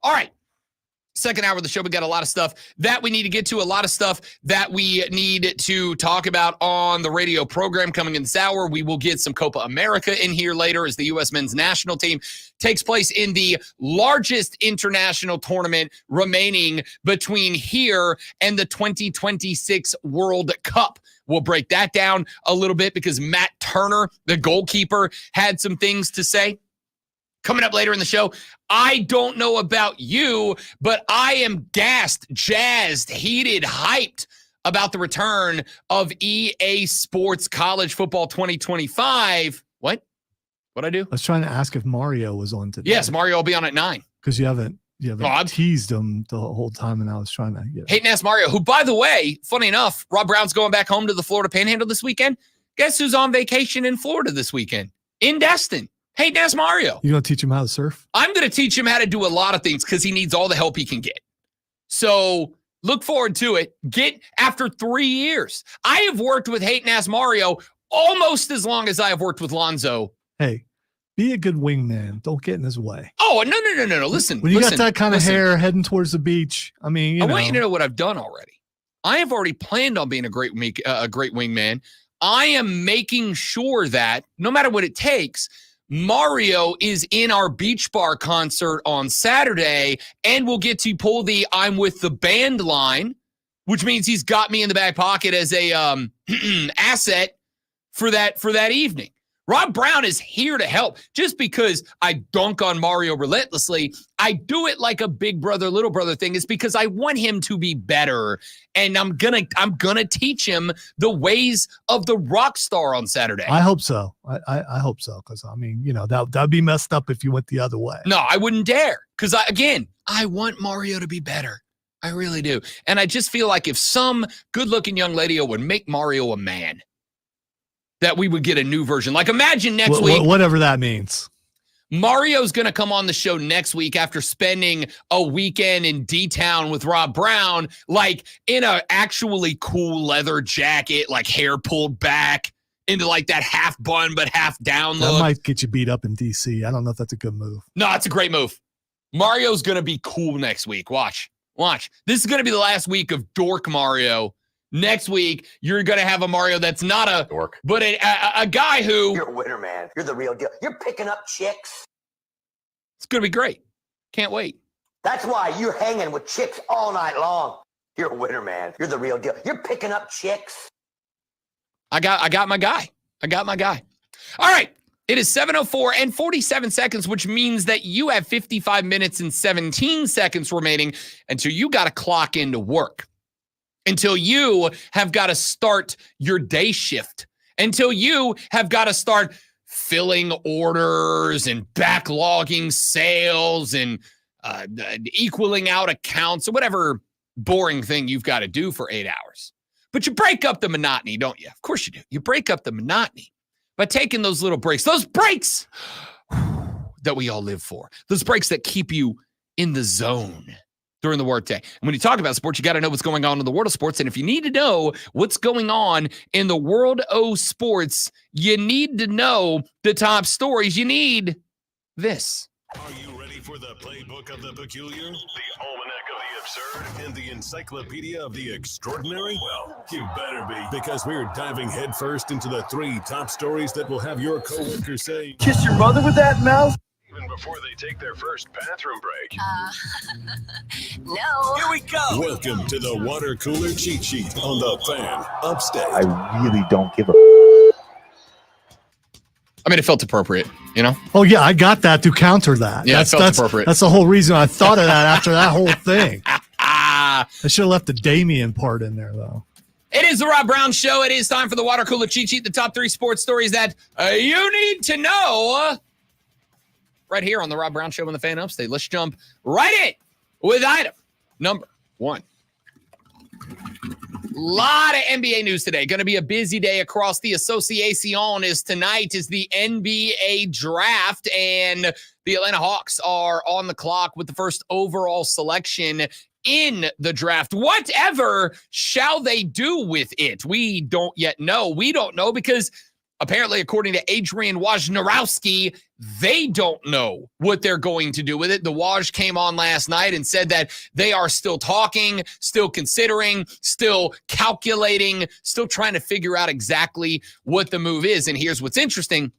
All right. Second hour of the show, we got a lot of stuff that we need to get to, a lot of stuff that we need to talk about on the radio program coming in this hour. We will get some Copa America in here later as the U.S. men's national team takes place in the largest international tournament remaining between here and the 2026 World Cup. We'll break that down a little bit because Matt Turner, the goalkeeper, had some things to say. Coming up later in the show, I don't know about you, but I am gassed, jazzed, heated, hyped about the return of EA Sports College Football 2025. What? What'd I do? I was trying to ask if Mario was on today. Yes, Mario will be on at 9. Because you haven't teased him the whole time, and I was trying to get Hayden asked Mario, who, by the way, funny enough, Rob Brown's going back home to the Florida Panhandle this weekend. Guess who's on vacation in Florida this weekend? In Destin. Hey, that's Mario. You going to teach him how to surf? I'm going to teach him how to do a lot of things because he needs all the help he can get. So look forward to it. After 3 years. I have worked with Hayden Ass Mario almost as long as I have worked with Lonzo. Hey, be a good wingman. Don't get in his way. Oh, no. Listen. When you got that kind of hair heading towards the beach, I mean, I want you to know what I've done already. I have already planned on being a great wingman. I am making sure that no matter what it takes, Mario is in our Beach Bar concert on Saturday, and we'll get to pull the I'm with the band line, which means he's got me in the back pocket as a asset for that evening. Rob Brown is here to help. Just because I dunk on Mario relentlessly, I do it like a big brother, little brother thing. Is because I want him to be better, and I'm gonna teach him the ways of the rock star on Saturday. I hope so. I hope so, because I mean, that'd be messed up if you went the other way. No, I wouldn't dare, because I want Mario to be better. I really do, and I just feel like if some good-looking young lady would make Mario a man, that we would get a new version. Like imagine next week. Whatever that means. Mario's going to come on the show next week after spending a weekend in D-Town with Rob Brown, like in a actually cool leather jacket, like hair pulled back into like that half bun but half down look. That might get you beat up in D.C. I don't know if that's a good move. No, it's a great move. Mario's going to be cool next week. Watch. This is going to be the last week of dork Mario. Next week, you're going to have a Mario that's not a dork, but a guy who... You're a winner, man. You're the real deal. You're picking up chicks. It's going to be great. Can't wait. That's why you're hanging with chicks all night long. You're a winner, man. You're the real deal. You're picking up chicks. I got my guy. All right. It is 7:04 and 47 seconds, which means that you have 55 minutes and 17 seconds remaining until you got to clock into work, until you have got to start your day shift, until you have got to start filling orders and backlogging sales and equaling out accounts or whatever boring thing you've got to do for 8 hours. But you break up the monotony, don't you? Of course you do. You break up the monotony by taking those little breaks, those breaks that we all live for, those breaks that keep you in the zone during the workday. And when you talk about sports, you got to know what's going on in the world of sports. And if you need to know what's going on in the world of sports, you need to know the top stories. You need this. Are you ready for the playbook of the peculiar, the almanac of the absurd, and the encyclopedia of the extraordinary? Well, you better be, because we're diving headfirst into the 3 top stories that will have your coworkers saying, Kiss your mother with that mouth? even before they take their first bathroom break. No. Here we go. Welcome to the water cooler cheat sheet on the Fan Upstate. I really don't give a. I mean, it felt appropriate, you know? Oh, yeah, I got that to counter that. Yeah, it felt appropriate. That's the whole reason I thought of that after that whole thing. I should have left the Damien part in there, though. It is the Rob Brown Show. It is time for the water cooler cheat sheet, the top 3 sports stories that you need to know right here on the Rob Brown Show on the Fan Upstate. Let's jump right in with item number 1. Lot of NBA news today. Going to be a busy day across the association, as tonight is the NBA draft, and the Atlanta Hawks are on the clock with the first overall selection in the draft. Whatever shall they do with it? We don't yet know. We don't know because apparently, according to Adrian Wojnarowski, they don't know what they're going to do with it. The Woj came on last night and said that they are still talking, still considering, still calculating, still trying to figure out exactly what the move is. And here's what's interesting.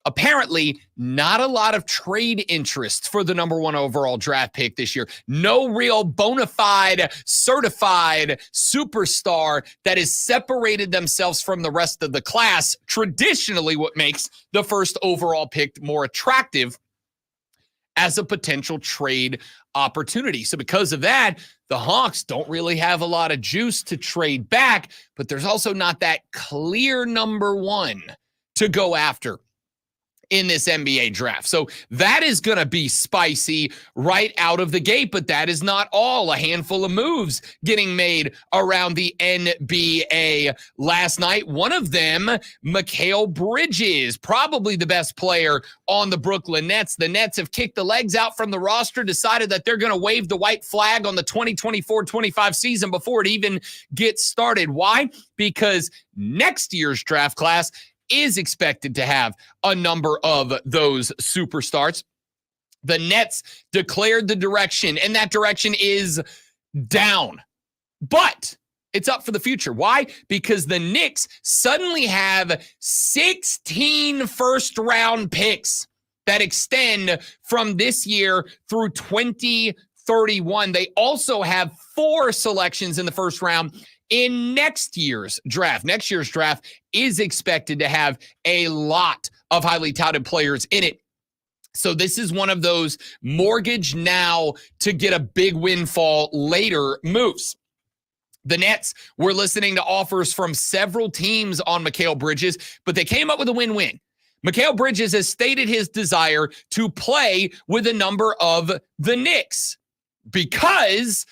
Apparently, not a lot of trade interest for the number 1 overall draft pick this year. No real bona fide, certified superstar that has separated themselves from the rest of the class. Traditionally, what makes the first overall pick more attractive as a potential trade opportunity. So because of that, the Hawks don't really have a lot of juice to trade back, but there's also not that clear number 1 to go after in this NBA draft. So that is going to be spicy right out of the gate, but that is not all. A handful of moves getting made around the NBA last night. One of them, Mikal Bridges, probably the best player on the Brooklyn Nets. The Nets have kicked the legs out from the roster, decided that they're going to wave the white flag on the 2024-25 season before it even gets started. Why? Because next year's draft class is expected to have a number of those superstars. The Nets declared the direction, and that direction is down. But it's up for the future. Why? Because the Knicks suddenly have 16 first-round picks that extend from this year through 2031. They also have 4 selections in the first round in next year's draft. Next year's draft is expected to have a lot of highly touted players in it. So this is one of those mortgage now to get a big windfall later moves. The Nets were listening to offers from several teams on Mikal Bridges, but they came up with a win-win. Mikal Bridges has stated his desire to play with a number of the Knicks because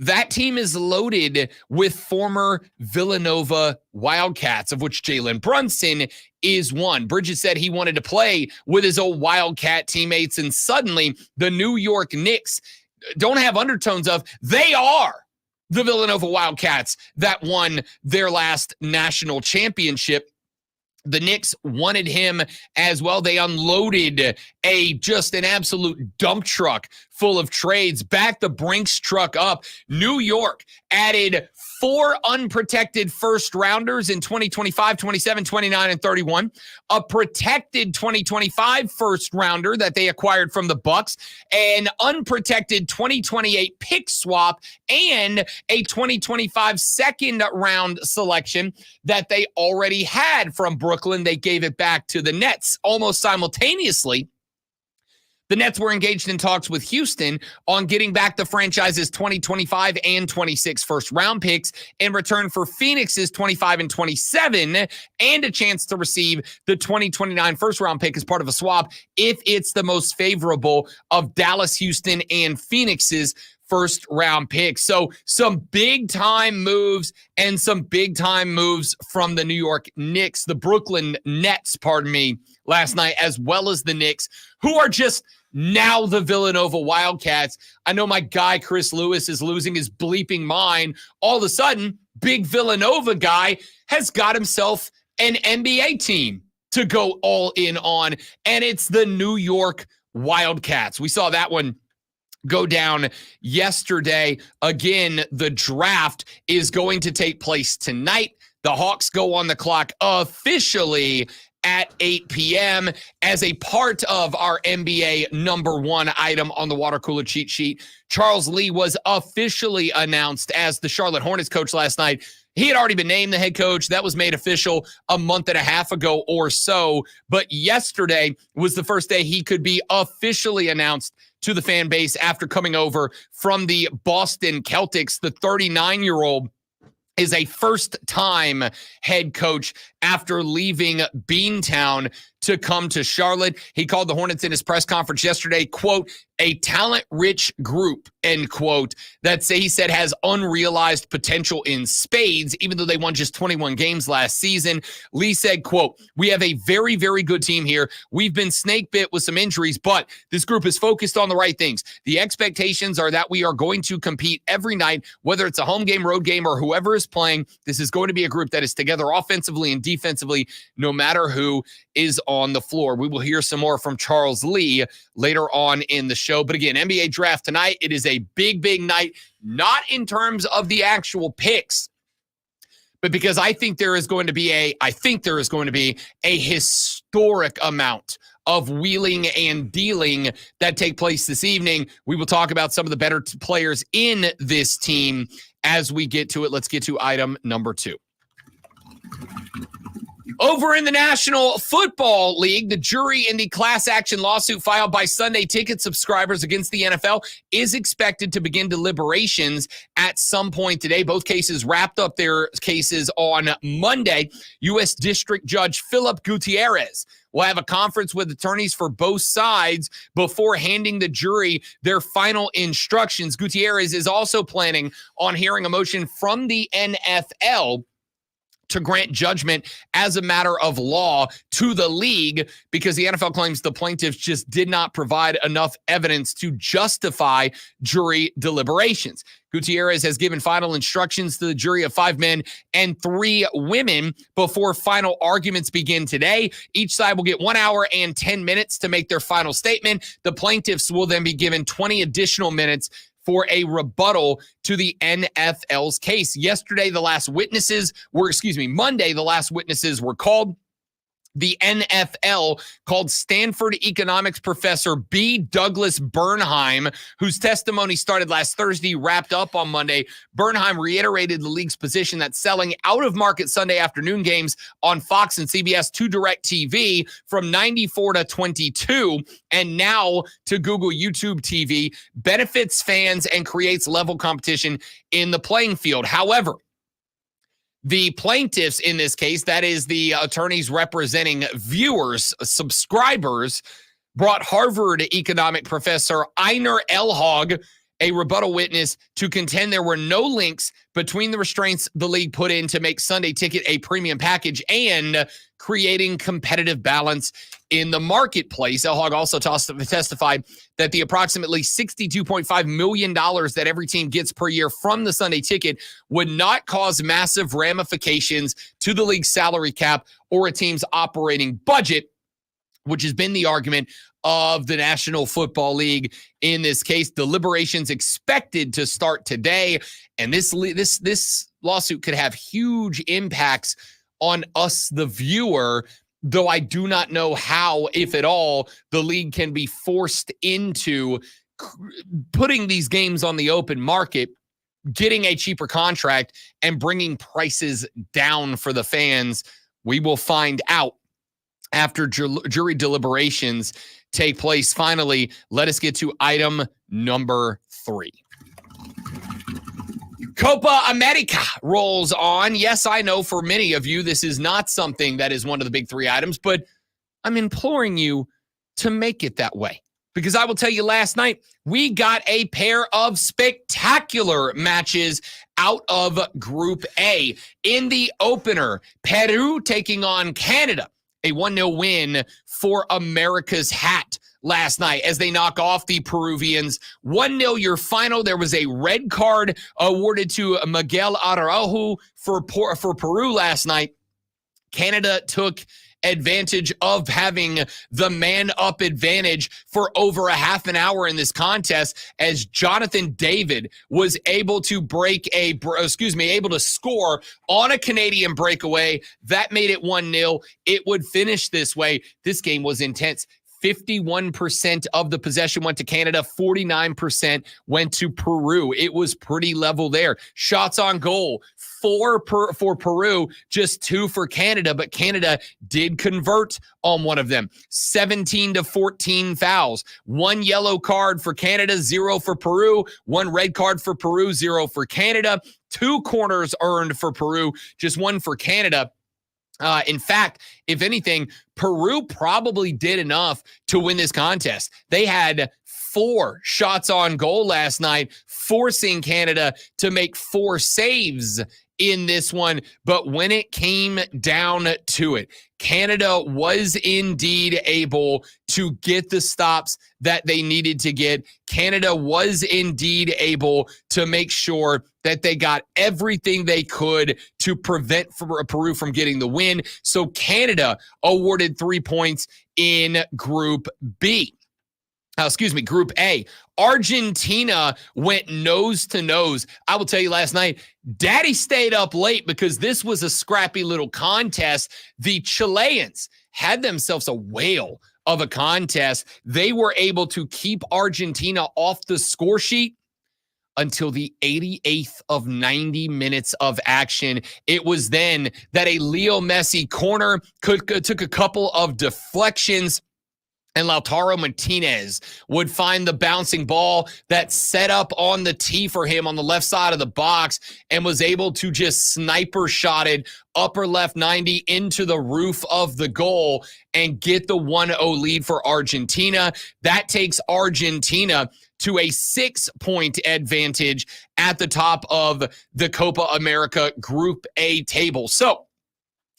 that team is loaded with former Villanova Wildcats, of which Jalen Brunson is one. Bridges said he wanted to play with his old Wildcat teammates, and suddenly the New York Knicks don't have undertones of, they are the Villanova Wildcats that won their last national championship. The Knicks wanted him as well. They unloaded just an absolute dump truck full of trades, backed the Brinks truck up. New York added 4 unprotected first rounders in 2025, 27, 29, and 31. A protected 2025 first rounder that they acquired from the Bucks, an unprotected 2028 pick swap, and a 2025 second round selection that they already had from Brooklyn. They gave it back to the Nets almost simultaneously. The Nets were engaged in talks with Houston on getting back the franchise's 2025 and 26 first-round picks in return for Phoenix's 25 and 27 and a chance to receive the 2029 first-round pick as part of a swap if it's the most favorable of Dallas, Houston, and Phoenix's first-round picks. So some big-time moves and some big-time moves from the New York Knicks, the Brooklyn Nets, last night, as well as the Knicks, who are just now the Villanova Wildcats. I know my guy Chris Lewis is losing his bleeping mind. All of a sudden, big Villanova guy has got himself an NBA team to go all in on, and it's the New York Wildcats. We saw that one go down yesterday. Again, the draft is going to take place tonight. The Hawks go on the clock officially at 8 p.m. as a part of our NBA number 1 item on the water cooler cheat sheet. Charles Lee was officially announced as the Charlotte Hornets coach last night. He had already been named the head coach. That was made official a month and a half ago or so. But yesterday was the first day he could be officially announced to the fan base after coming over from the Boston Celtics. The 39-year-old is a first-time head coach after leaving Beantown to come to Charlotte. He called the Hornets in his press conference yesterday, quote, a talent-rich group, end quote, that he said has unrealized potential in spades, even though they won just 21 games last season. Lee said, quote, we have a very, very good team here. We've been snake bit with some injuries, but this group is focused on the right things. The expectations are that we are going to compete every night, whether it's a home game, road game, or whoever is playing. This is going to be a group that is together offensively and defensively, no matter who is on the floor. We will hear some more from Charles Lee later on in the show. But again, NBA draft tonight. It is a big, big night, not in terms of the actual picks, but because I think there is going to be a historic amount of wheeling and dealing that take place this evening. We will talk about some of the better players in this team as we get to it. Let's get to item number 2. Over in the National Football League, the jury in the class action lawsuit filed by Sunday Ticket subscribers against the NFL is expected to begin deliberations at some point today. Both cases wrapped up their cases on Monday. U.S. District Judge Philip Gutierrez will have a conference with attorneys for both sides before handing the jury their final instructions. Gutierrez is also planning on hearing a motion from the NFL to grant judgment as a matter of law to the league because the NFL claims the plaintiffs just did not provide enough evidence to justify jury deliberations. Gutierrez has given final instructions to the jury of 5 men and 3 women before final arguments begin today. Each side will get 1 hour and 10 minutes to make their final statement. The plaintiffs will then be given 20 additional minutes for a rebuttal to the NFL's case. Monday, the last witnesses were called. The NFL called Stanford economics professor B. Douglas Bernheim, whose testimony started last Thursday, wrapped up on Monday. Bernheim reiterated the league's position that selling out-of-market Sunday afternoon games on Fox and CBS to DirecTV from 94 to 22 and now to Google YouTube TV benefits fans and creates level competition in the playing field. However, the plaintiffs in this case, that is the attorneys representing viewers, subscribers, brought Harvard economic professor Einar Elhag a rebuttal witness to contend there were no links between the restraints the league put in to make Sunday Ticket a premium package and creating competitive balance in the marketplace. El-Hag also testified that the approximately $62.5 million that every team gets per year from the Sunday Ticket would not cause massive ramifications to the league's salary cap or a team's operating budget, which has been the argument of the National Football League in this case. Deliberations expected to start today, and this lawsuit could have huge impacts on us, the viewer, though I do not know how, if at all, the league can be forced into putting these games on the open market, getting a cheaper contract, and bringing prices down for the fans. We will find out after jury deliberations take place. Finally, let us get to item number 3. Copa America rolls on. Yes, I know for many of you, this is not something that is one of the big 3 items, but I'm imploring you to make it that way. Because I will tell you, last night, we got a pair of spectacular matches out of Group A. In the opener, Peru taking on Canada. A 1-0 win for America's hat last night as they knock off the Peruvians. 1-0 your final. There was a red card awarded to Miguel Araujo for Peru last night. Canada took advantage of having the man-up advantage for over a half an hour in this contest as Jonathan David was able to able to score on a Canadian breakaway. That made it 1-0. It would finish this way. This game was intense. 51% of the possession went to Canada, 49% went to Peru. It was pretty level there. Shots on goal, 4 for Peru, just 2 for Canada, but Canada did convert on one of them. 17-14 fouls. 1 yellow card for Canada, 0 for Peru. 1 red card for Peru, 0 for Canada. 2 corners earned for Peru, just 1 for Canada. In fact, if anything, Peru probably did enough to win this contest. They had 4 shots on goal last night, forcing Canada to make 4 saves in this one. But when it came down to it, Canada was indeed able to get the stops that they needed to get. Canada was indeed able to make sure that they got everything they could to prevent Peru from getting the win. So Canada awarded 3 points in Group Group A. Argentina went nose to nose. I will tell you, last night, Daddy stayed up late because this was a scrappy little contest. The Chileans had themselves a whale of a contest. They were able to keep Argentina off the score sheet until the 88th of 90 minutes of action. It was then that a Leo Messi corner took a couple of deflections, and Lautaro Martinez would find the bouncing ball that set up on the tee for him on the left side of the box and was able to just sniper shot it upper left 90 into the roof of the goal and get the 1-0 lead for Argentina. That takes Argentina to a 6-point advantage at the top of the Copa America Group A table. So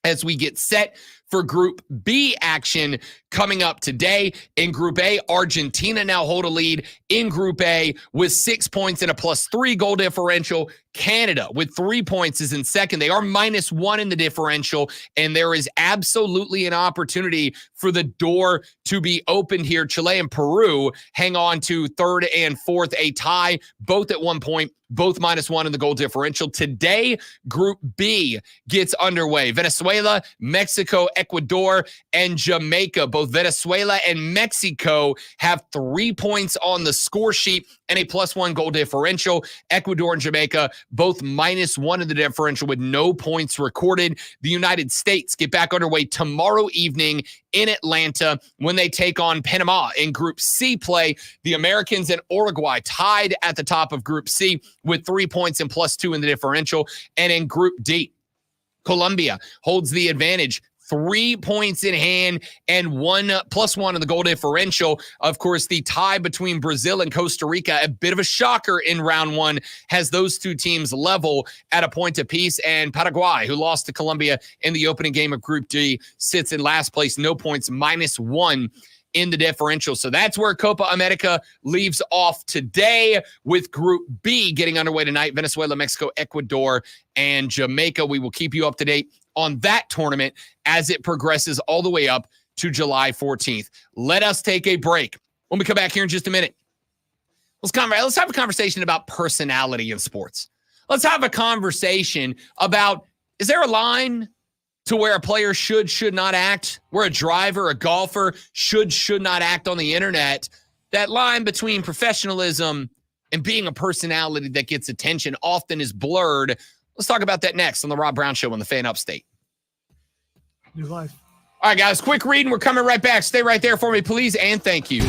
as we get set for Group B action coming up today. In Group A, Argentina now hold a lead in Group A with 6 points and a +3 goal differential. Canada with 3 points is in second. They are -1 in the differential, and there is absolutely an opportunity for the door to be opened here. Chile and Peru hang on to third and fourth, a tie, both at 1 point, both -1 in the goal differential. Today, Group B gets underway. Venezuela, Mexico, Ecuador, and Jamaica. Both Venezuela and Mexico have 3 points on the score sheet and a +1 goal differential. Ecuador and Jamaica, both -1 in the differential with no points recorded. The United States get back underway tomorrow evening in Atlanta when they take on Panama in Group C play. The Americans and Uruguay tied at the top of Group C with 3 points and +2 in the differential. And in Group D, Colombia holds the advantage, 3 points in hand and +1 in the goal differential. Of course, the tie between Brazil and Costa Rica, a bit of a shocker in round one, has those two teams level at a point apiece. And Paraguay, who lost to Colombia in the opening game of Group D, sits in last place, no points, -1 in the differential. So that's where Copa America leaves off today, with Group B getting underway tonight. Venezuela, Mexico, Ecuador, and Jamaica. We will keep you up to date on that tournament as it progresses all the way up to July 14th. Let us take a break. When we come back here in just a minute, let's have a conversation about personality in sports. Let's have a conversation about, is there a line to where a player should not act, where a driver, a golfer should not act on the internet? That line between professionalism and being a personality that gets attention often is blurred. Let's talk about that next on the Rob Brown Show on the Fan Upstate. New life. All right, guys, quick reading. We're coming right back. Stay right there for me, please, and thank you.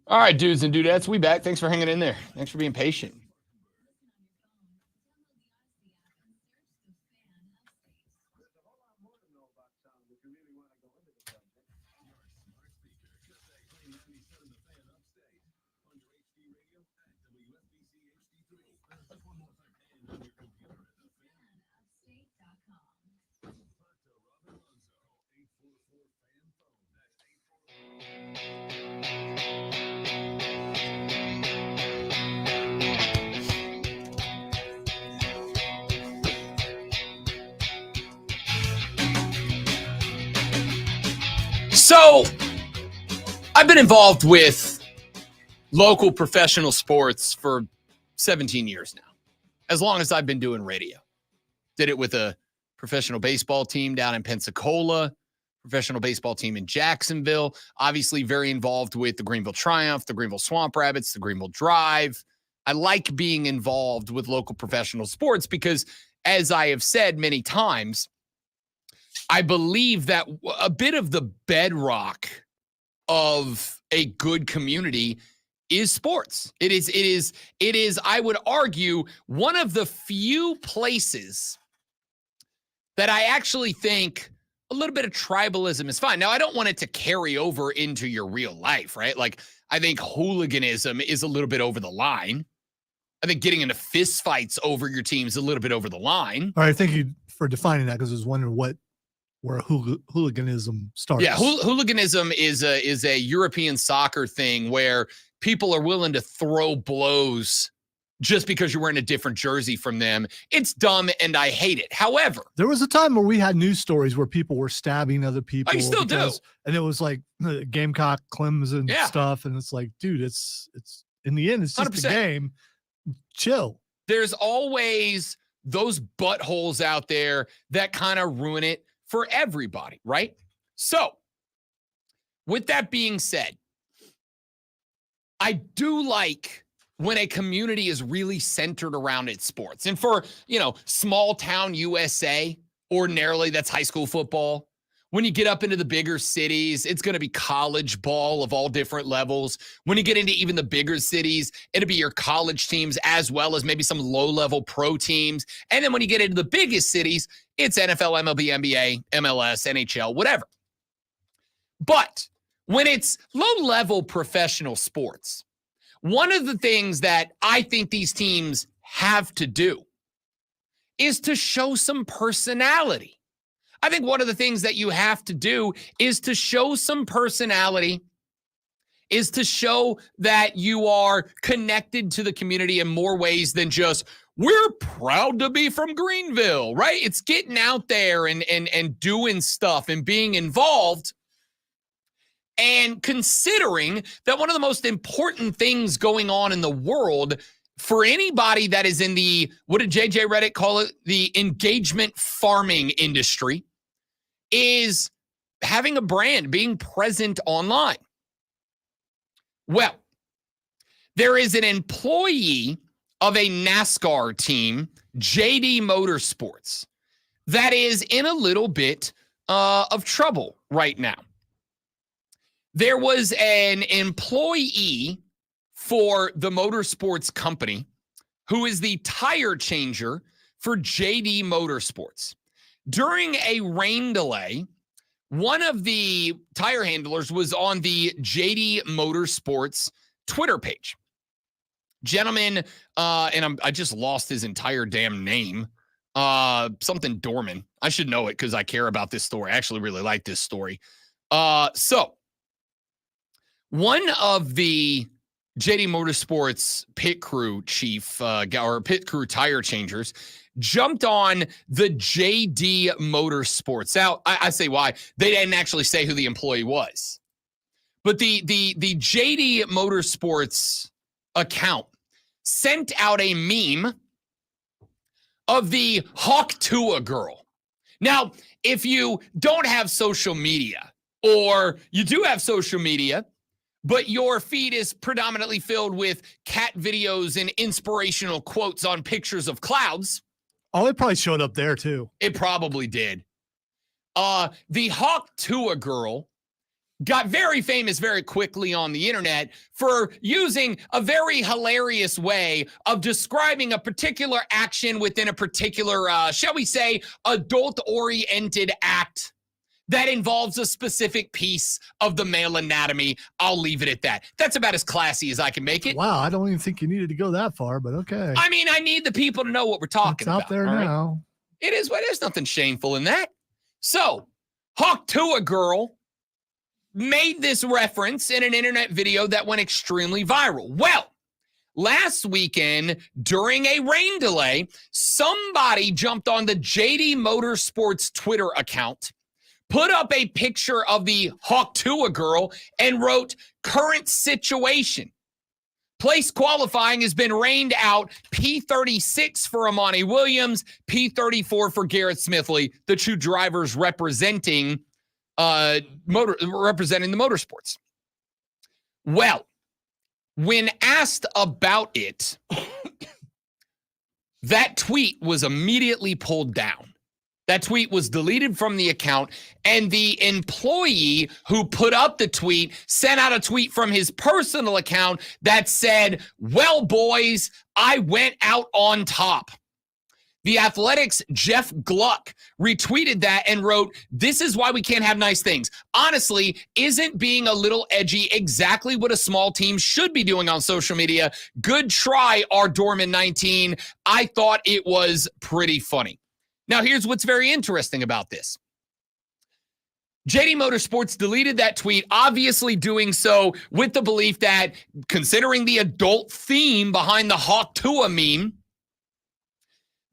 All right, dudes and dudettes, we back. Thanks for hanging in there. Thanks for being patient. So, I've been involved with local professional sports for 17 years now, as long as I've been doing radio. Did it with a professional baseball team down in Pensacola, professional baseball team in Jacksonville, obviously very involved with the Greenville Triumph, the Greenville Swamp Rabbits, the Greenville Drive. I like being involved with local professional sports because, as I have said many times, I believe that a bit of the bedrock of a good community is sports. It is, I would argue, one of the few places that I actually think a little bit of tribalism is fine. Now, I don't want it to carry over into your real life, right? Like, I think hooliganism is a little bit over the line. I think getting into fist fights over your team is a little bit over the line. All right, thank you for defining that, because I was wondering where hooliganism starts. Yeah, hooliganism is a European soccer thing where people are willing to throw blows just because you're wearing a different jersey from them. It's dumb, and I hate it. However, there was a time where we had news stories where people were stabbing other people. Oh, you still do. And it was like Gamecock, Clemson stuff, and it's like, dude, it's in the end, it's just 100%. a game. Chill. There's always those buttholes out there that kind of ruin it for everybody, right? So, with that being said, I do like when a community is really centered around its sports. And for, small town USA, ordinarily that's high school football. When you get up into the bigger cities, it's going to be college ball of all different levels. When you get into even the bigger cities, it'll be your college teams as well as maybe some low-level pro teams. And then when you get into the biggest cities, it's NFL, MLB, NBA, MLS, NHL, whatever. But when it's low-level professional sports, one of the things that I think these teams have to do is to show some personality. I think one of the things that you have to do is to show some personality, is to show that you are connected to the community in more ways than just, we're proud to be from Greenville, right? It's getting out there and doing stuff and being involved. And considering that one of the most important things going on in the world for anybody that is in the, what did JJ Redick call it? The engagement farming industry, is having a brand, being present online. Well, there is an employee of a NASCAR team, JD Motorsports, that is in a little bit of trouble right now. There was an employee for the motorsports company who is the tire changer for JD Motorsports. During a rain delay, one of the tire handlers was on the JD Motorsports Twitter page. Gentleman, and I just lost his entire damn name. Something Dorman. I should know it because I care about this story. I actually really like this story. So one of the JD Motorsports pit crew chief, or pit crew tire changers, jumped on the JD Motorsports. Now, I say why. They didn't actually say who the employee was. But the JD Motorsports account sent out a meme of the Hawk Tua girl. Now, if you don't have social media, or you do have social media, but your feed is predominantly filled with cat videos and inspirational quotes on pictures of clouds. Oh, it probably showed up there too. It probably did. The Hawk Tua girl got very famous very quickly on the internet for using a very hilarious way of describing a particular action within a particular, shall we say, adult-oriented act that involves a specific piece of the male anatomy. I'll leave it at that. That's about as classy as I can make it. Wow, I don't even think you needed to go that far, but okay. I mean, I need the people to know what we're talking It's about. out there all right? now. It is what there's nothing shameful in that. So, Hawk Tuah girl made this reference in an internet video that went extremely viral. Well, last weekend, during a rain delay, somebody jumped on the JD Motorsports Twitter account, put up a picture of the Hawk Tuah girl, and wrote, "Current situation. Place qualifying has been rained out. P36 for Amani Williams, P34 for Garrett Smithley, the two drivers representing the motorsports." Well, when asked about it, that tweet was immediately pulled down. That tweet was deleted from the account, and the employee who put up the tweet sent out a tweet from his personal account that said, "Well, boys, I went out on top." The Athletic's Jeff Gluck retweeted that and wrote, "This is why we can't have nice things. Honestly, isn't being a little edgy exactly what a small team should be doing on social media? Good try, R. Dorman 19. I thought it was pretty funny." Now, here's what's very interesting about this. JD Motorsports deleted that tweet, obviously doing so with the belief that, considering the adult theme behind the Hawk Tuah meme,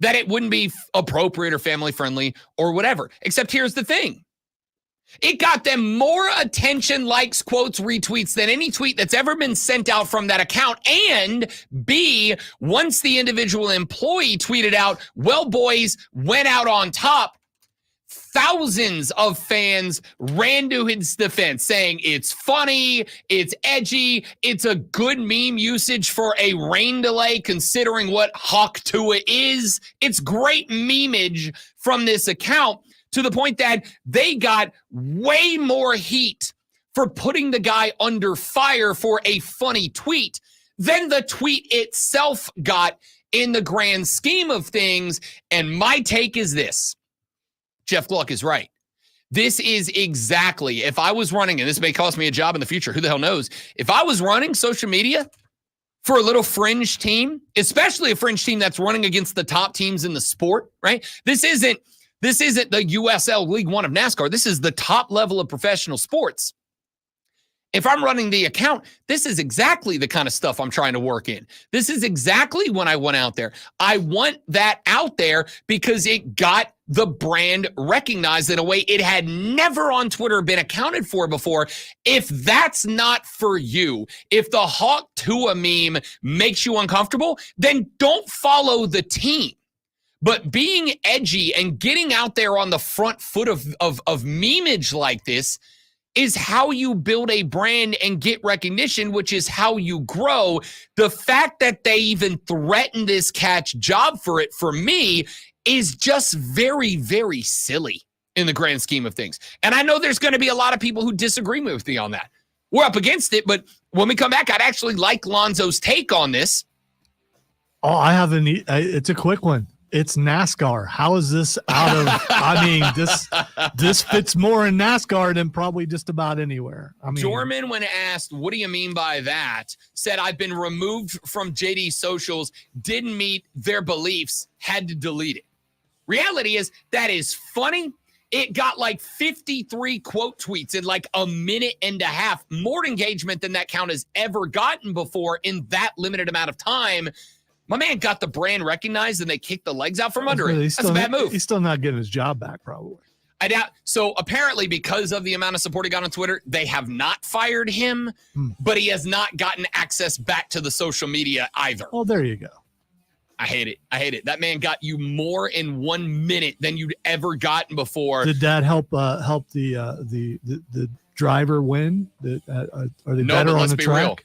that it wouldn't be appropriate or family friendly or whatever. Except here's the thing. It got them more attention, likes, quotes, retweets than any tweet that's ever been sent out from that account. And B, once the individual employee tweeted out, "Well, boys, went out on top," thousands of fans ran to his defense saying it's funny, it's edgy, it's a good meme usage for a rain delay considering what Hawk Tuah is. It's great memeage from this account, to the point that they got way more heat for putting the guy under fire for a funny tweet than the tweet itself got in the grand scheme of things. And my take is this. Jeff Gluck is right. This is exactly, if I was running, and this may cost me a job in the future, who the hell knows? If I was running social media for a little fringe team, especially a fringe team that's running against the top teams in the sport, right? This isn't the USL League One of NASCAR. This is the top level of professional sports. If I'm running the account, this is exactly the kind of stuff I'm trying to work in. This is exactly when I went out there. I want that out there because it got the brand recognized in a way it had never on Twitter been accounted for before. If that's not for you, if the Hawk Tuah meme makes you uncomfortable, then don't follow the team. But being edgy and getting out there on the front foot of memeage like this is how you build a brand and get recognition, which is how you grow. The fact that they even threatened this catch job for it, for me, is just very, very silly in the grand scheme of things. And I know there's going to be a lot of people who disagree with me on that. We're up against it, but when we come back, I'd actually like Lonzo's take on this. Oh, I have it's a quick one. It's NASCAR. How is this out of, I mean, this fits more in NASCAR than probably just about anywhere. I mean, Dorman, when asked, "What do you mean by that?" said, "I've been removed from JD socials, didn't meet their beliefs, had to delete it." Reality is that is funny. It got like 53 quote tweets in like a minute and a half, more engagement than that count has ever gotten before in that limited amount of time. My man got the brand recognized and they kicked the legs out from under it. That's a bad move. He's still not getting his job back, probably. I doubt. So apparently, because of the amount of support he got on Twitter, they have not fired him, but he has not gotten access back to the social media either. Oh, there you go. I hate it. I hate it. That man got you more in 1 minute than you'd ever gotten before. Did that help the driver win? Are they better on the track? Real.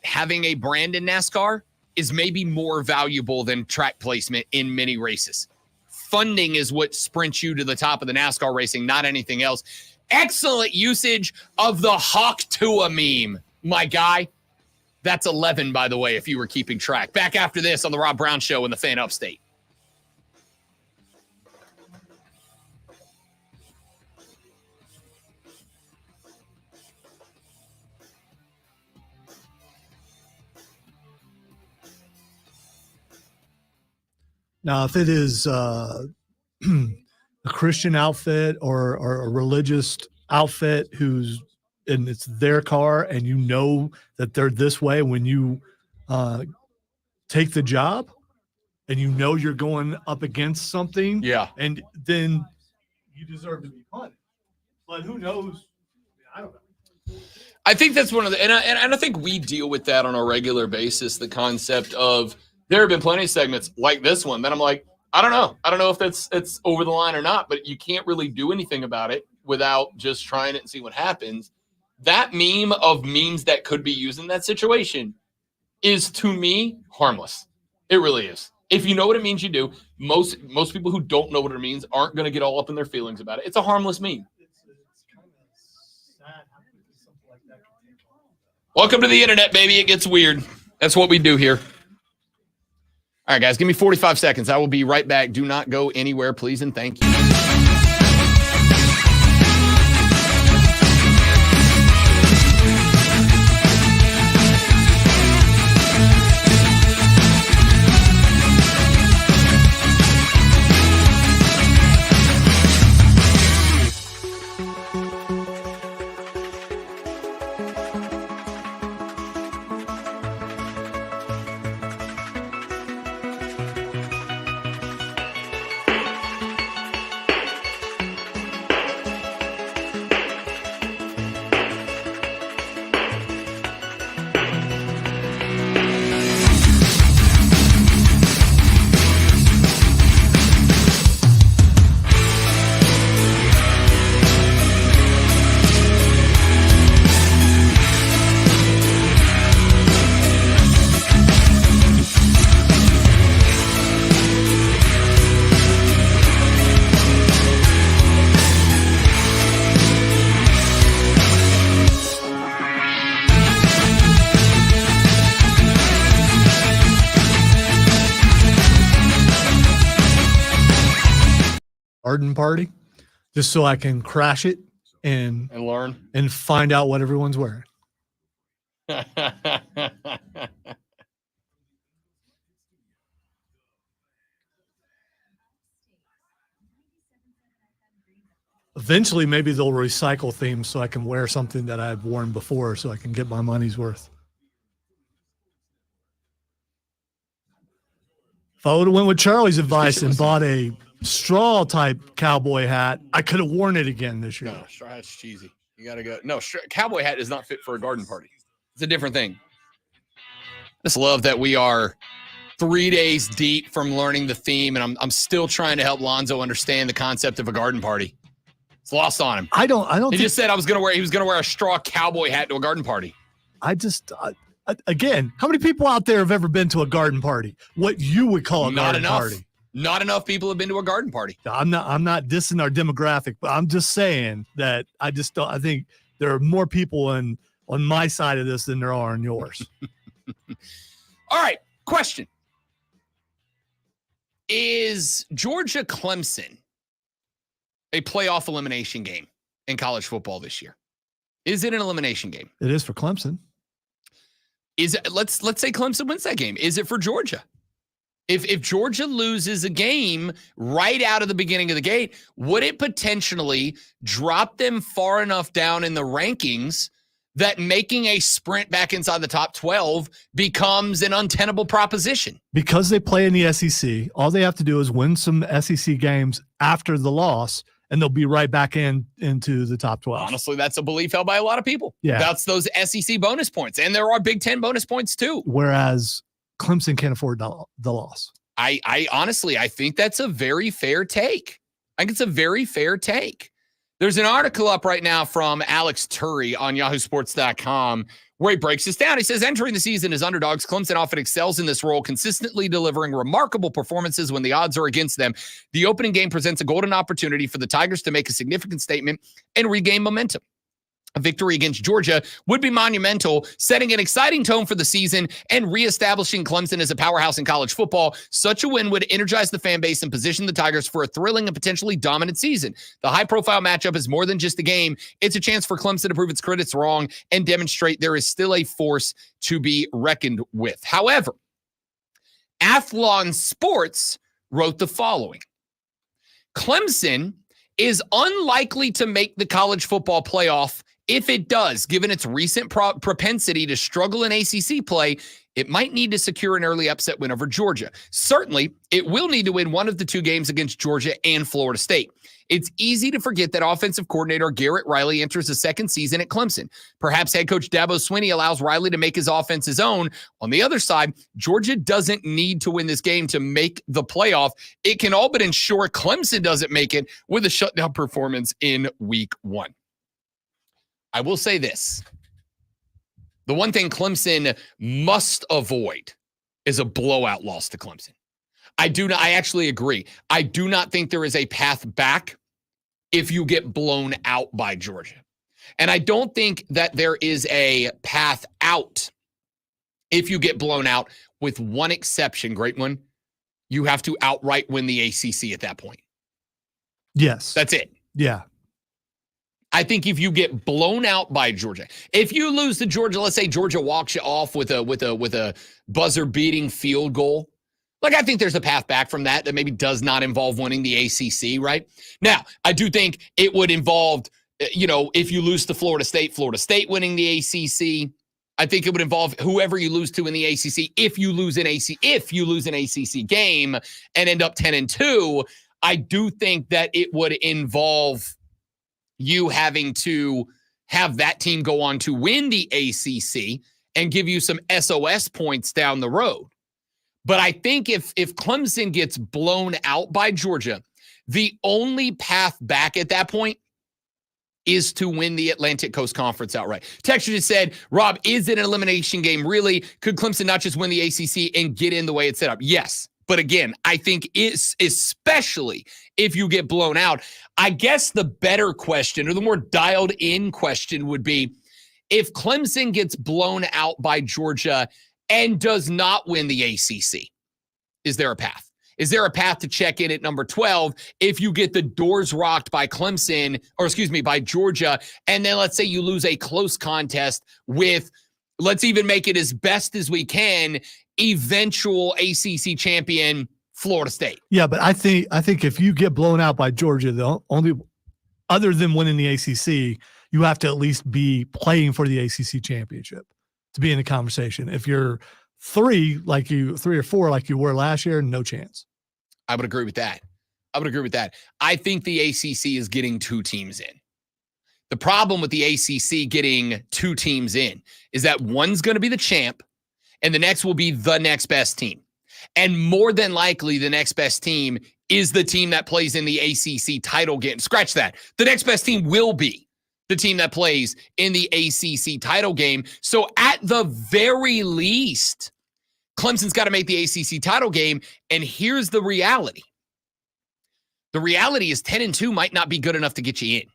Having a brand in NASCAR is maybe more valuable than track placement in many races. Funding is what sprints you to the top of the NASCAR racing, not anything else. Excellent usage of the Hawk Tua meme, my guy. That's 11, by the way, if you were keeping track. Back after this on the Rob Brown Show in the Fan Upstate. Now, if it is a Christian outfit or a religious outfit and it's their car and you know that they're this way when you take the job and you know you're going up against something, and then you deserve to be punished. But who knows? I don't know. I think that's one of the, and I think we deal with that on a regular basis, the concept of, there have been plenty of segments like this one that I'm like, I don't know. I don't know if it's over the line or not, but you can't really do anything about it without just trying it and see what happens. That meme of memes that could be used in that situation is, to me, harmless. It really is. If you know what it means, you do. Most people who don't know what it means aren't going to get all up in their feelings about it. It's a harmless meme. Welcome to the internet, baby. It gets weird. That's what we do here. All right, guys, give me 45 seconds. I will be right back. Do not go anywhere, please, and thank you. Garden party, just so I can crash it and learn and find out what everyone's wearing. Eventually, maybe they'll recycle themes so I can wear something that I've worn before so I can get my money's worth. If I would have went with Charlie's advice and bought a straw type cowboy hat, I could have worn it again this year. No, straw hat's cheesy. You got to go. No, cowboy hat is not fit for a garden party. It's a different thing. I just love that we are 3 days deep from learning the theme, and I'm still trying to help Lonzo understand the concept of a garden party. It's lost on him. I don't. He just said he was going to wear a straw cowboy hat to a garden party. Again, how many people out there have ever been to a garden party? What you would call a garden party? Not enough people have been to a garden party. I'm not dissing our demographic, but I'm just saying that I think there are more people on my side of this than there are on yours. All right, question. Is Georgia Clemson a playoff elimination game in college football this year? Is it an elimination game? It is for Clemson. Is it, let's say Clemson wins that game. Is it for Georgia? If Georgia loses a game right out of the beginning of the gate, would it potentially drop them far enough down in the rankings that making a sprint back inside the top 12 becomes an untenable proposition? Because they play in the SEC, all they have to do is win some SEC games after the loss, and they'll be right back into the top 12. Honestly, that's a belief held by a lot of people. Yeah. That's those SEC bonus points. And there are Big Ten bonus points too. Whereas Clemson can't afford the loss. I honestly, I think that's a very fair take. I think it's a very fair take. There's an article up right now from Alex Turry on yahoosports.com where he breaks this down. He says, entering the season as underdogs, Clemson often excels in this role, consistently delivering remarkable performances when the odds are against them. The opening game presents a golden opportunity for the Tigers to make a significant statement and regain momentum. A victory against Georgia would be monumental, setting an exciting tone for the season and reestablishing Clemson as a powerhouse in college football. Such a win would energize the fan base and position the Tigers for a thrilling and potentially dominant season. The high-profile matchup is more than just a game. It's a chance for Clemson to prove its critics wrong and demonstrate there is still a force to be reckoned with. However, Athlon Sports wrote the following. Clemson is unlikely to make the college football playoff. If it does, given its recent propensity to struggle in ACC play, it might need to secure an early upset win over Georgia. Certainly, it will need to win one of the two games against Georgia and Florida State. It's easy to forget that offensive coordinator Garrett Riley enters the second season at Clemson. Perhaps head coach Dabo Swinney allows Riley to make his offense his own. On the other side, Georgia doesn't need to win this game to make the playoff. It can all but ensure Clemson doesn't make it with a shutdown performance in week 1. I will say this. The one thing Clemson must avoid is a blowout loss to Clemson. I actually agree. I do not think there is a path back if you get blown out by Georgia. And I don't think that there is a path out if you get blown out, with one exception, great one. You have to outright win the ACC at that point. Yes. That's it. Yeah. I think if you get blown out by Georgia, if you lose to Georgia, let's say Georgia walks you off with a buzzer-beating field goal, like I think there's a path back from that maybe does not involve winning the ACC, right? Now, I do think it would involve, if you lose to Florida State winning the ACC. I think it would involve whoever you lose to in the ACC. If you lose an ACC game and end up 10-2, I do think that it would involve you having to have that team go on to win the ACC and give you some SOS points down the road. But I think if Clemson gets blown out by Georgia, the only path back at that point is to win the Atlantic Coast Conference outright. Texture just said, Rob, is it an elimination game? Really? Could Clemson not just win the ACC and get in the way it's set up? Yes. But again, I think it's especially if you get blown out. I guess the better question, or the more dialed in question, would be if Clemson gets blown out by Georgia and does not win the ACC, is there a path? Is there a path to check in at number 12 if you get the doors rocked by by Georgia, and then let's say you lose a close contest with, let's even make it as best as we can, eventual ACC champion Florida State. Yeah, but I think if you get blown out by Georgia, the only other than winning the ACC, you have to at least be playing for the ACC championship to be in the conversation. If you're 3 or 4 like you were last year, no chance. I would agree with that. I think the ACC is getting 2 teams in. The problem with the ACC getting 2 teams in is that one's going to be the champ and the next will be the next best team. And more than likely, the next best team is the team that plays in the ACC title game. Scratch that. The next best team will be the team that plays in the ACC title game. So at the very least, Clemson's got to make the ACC title game. And here's the reality. The reality is 10-2 might not be good enough to get you in.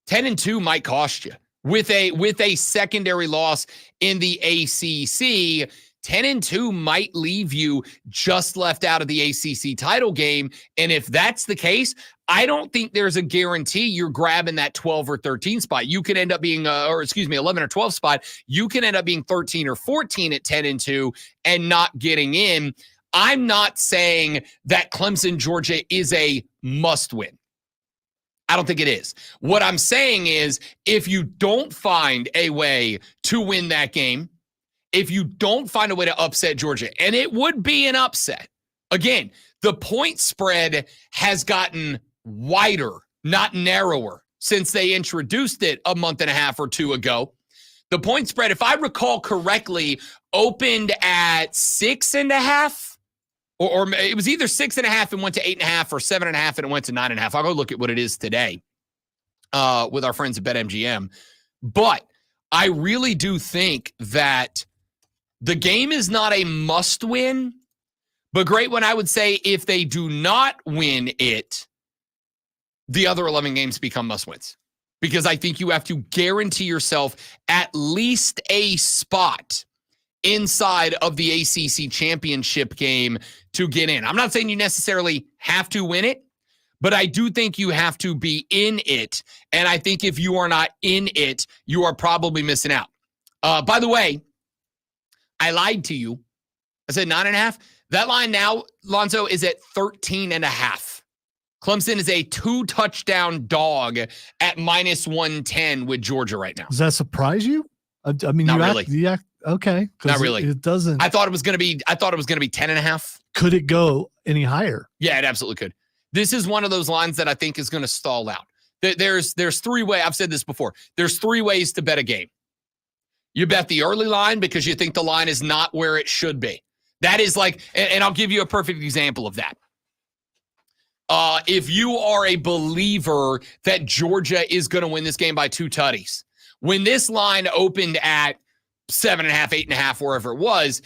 10-2 might cost you. With a secondary loss in the ACC, 10-2 might leave you just left out of the ACC title game. And if that's the case, I don't think there's a guarantee you're grabbing that 12 or 13 spot. You could end up being, 11 or 12 spot. You can end up being 13 or 14 at 10-2 and not getting in. I'm not saying that Clemson, Georgia is a must win. I don't think it is. What I'm saying is if you don't find a way to win that game, if you don't find a way to upset Georgia, and it would be an upset. Again, the point spread has gotten wider, not narrower, since they introduced it a month and a half or 2 ago. The point spread, if I recall correctly, opened at 6.5, or it was either 6.5 and went to 8.5 or 7.5 and it went to 9.5. I'll go look at what it is today with our friends at BetMGM. But I really do think that the game is not a must win, but great when I would say if they do not win it, the other 11 games become must wins. Because I think you have to guarantee yourself at least a spot inside of the ACC championship game to get in. I'm not saying you necessarily have to win it, but I do think you have to be in it. And I think if you are not in it, you are probably missing out. By the way, I lied to you. I said 9.5. That line now, Lonzo, is at 13.5. Clemson is a 2-touchdown dog at -110 with Georgia right now. Does that surprise you? I mean, not really. Okay. Not really. It doesn't. I thought it was going to be 10.5. Could it go any higher? Yeah, it absolutely could. This is one of those lines that I think is going to stall out. There's 3 ways. I've said this before. There's 3 ways to bet a game. You bet the early line because you think the line is not where it should be. That is like, and I'll give you a perfect example of that. If you are a believer that Georgia is going to win this game by 2 tutties, when this line opened at 7.5, 8.5, wherever it was,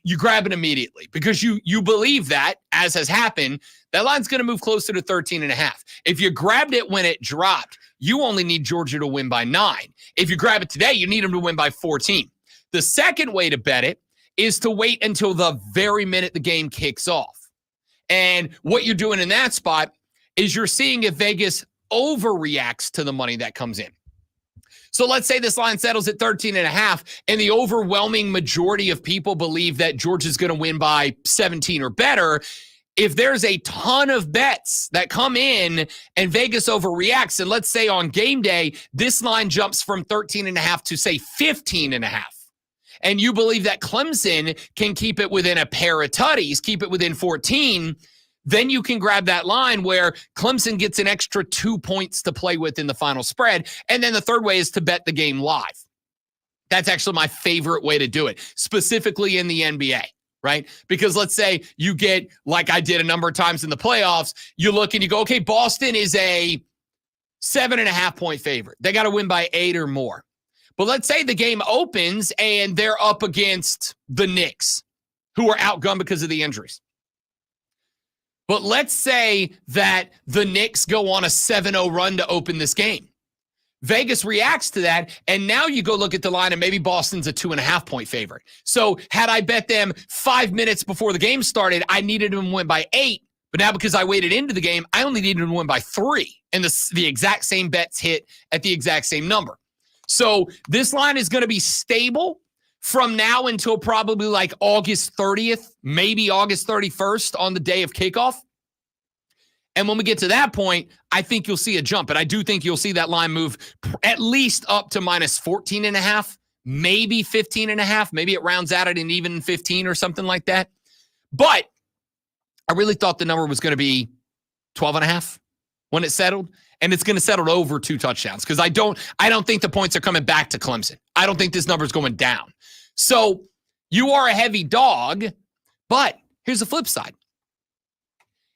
you grab it immediately because you believe that, as has happened, that line's going to move closer to 13.5. If you grabbed it when it dropped, you only need Georgia to win by 9. If you grab it today, you need them to win by 14. The second way to bet it is to wait until the very minute the game kicks off. And what you're doing in that spot is you're seeing if Vegas overreacts to the money that comes in. So let's say this line settles at 13.5, and the overwhelming majority of people believe that Georgia's going to win by 17 or better. If there's a ton of bets that come in and Vegas overreacts, and let's say on game day, this line jumps from 13.5 to say 15.5. And you believe that Clemson can keep it within a pair of tutties, keep it within 14, then you can grab that line where Clemson gets an extra 2 points to play with in the final spread. And then the third way is to bet the game live. That's actually my favorite way to do it, specifically in the NBA, right? Because let's say you get, like I did a number of times in the playoffs, you look and you go, okay, Boston is a 7.5 point favorite. They got to win by 8 or more. But let's say the game opens and they're up against the Knicks, who are outgunned because of the injuries. But let's say that the Knicks go on a 7-0 run to open this game. Vegas reacts to that, and now you go look at the line, and maybe Boston's a 2.5 point favorite. So had I bet them 5 minutes before the game started, I needed them to win by 8. But now because I waited into the game, I only needed them to win by 3. And the exact same bets hit at the exact same number. So this line is going to be stable from now until probably like August 30th, maybe August 31st on the day of kickoff. And when we get to that point, I think you'll see a jump. And I do think you'll see that line move at least up to -14.5, maybe 15.5. Maybe it rounds out at an even 15 or something like that. But I really thought the number was going to be 12.5 when it settled. And it's going to settle over 2 touchdowns because I don't think the points are coming back to Clemson. I don't think this number is going down. So you are a heavy dog, but here's the flip side.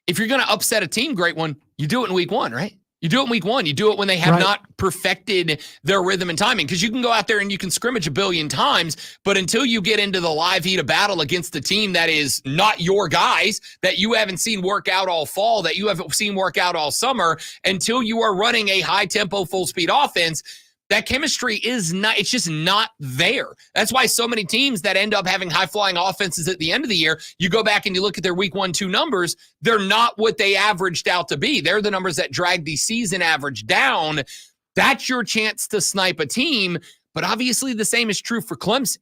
If you're going to upset a team, great one, you do it in week 1, right? You do it in week 1. You do it when they have not perfected their rhythm and timing because you can go out there and you can scrimmage a billion times, but until you get into the live heat of battle against the team that is not your guys, that you haven't seen work out all fall, that you haven't seen work out all summer, until you are running a high-tempo, full-speed offense, that chemistry is not, it's just not there. That's why so many teams that end up having high-flying offenses at the end of the year, you go back and you look at their week 1-2 numbers, they're not what they averaged out to be. They're the numbers that drag the season average down. That's your chance to snipe a team, but obviously the same is true for Clemson.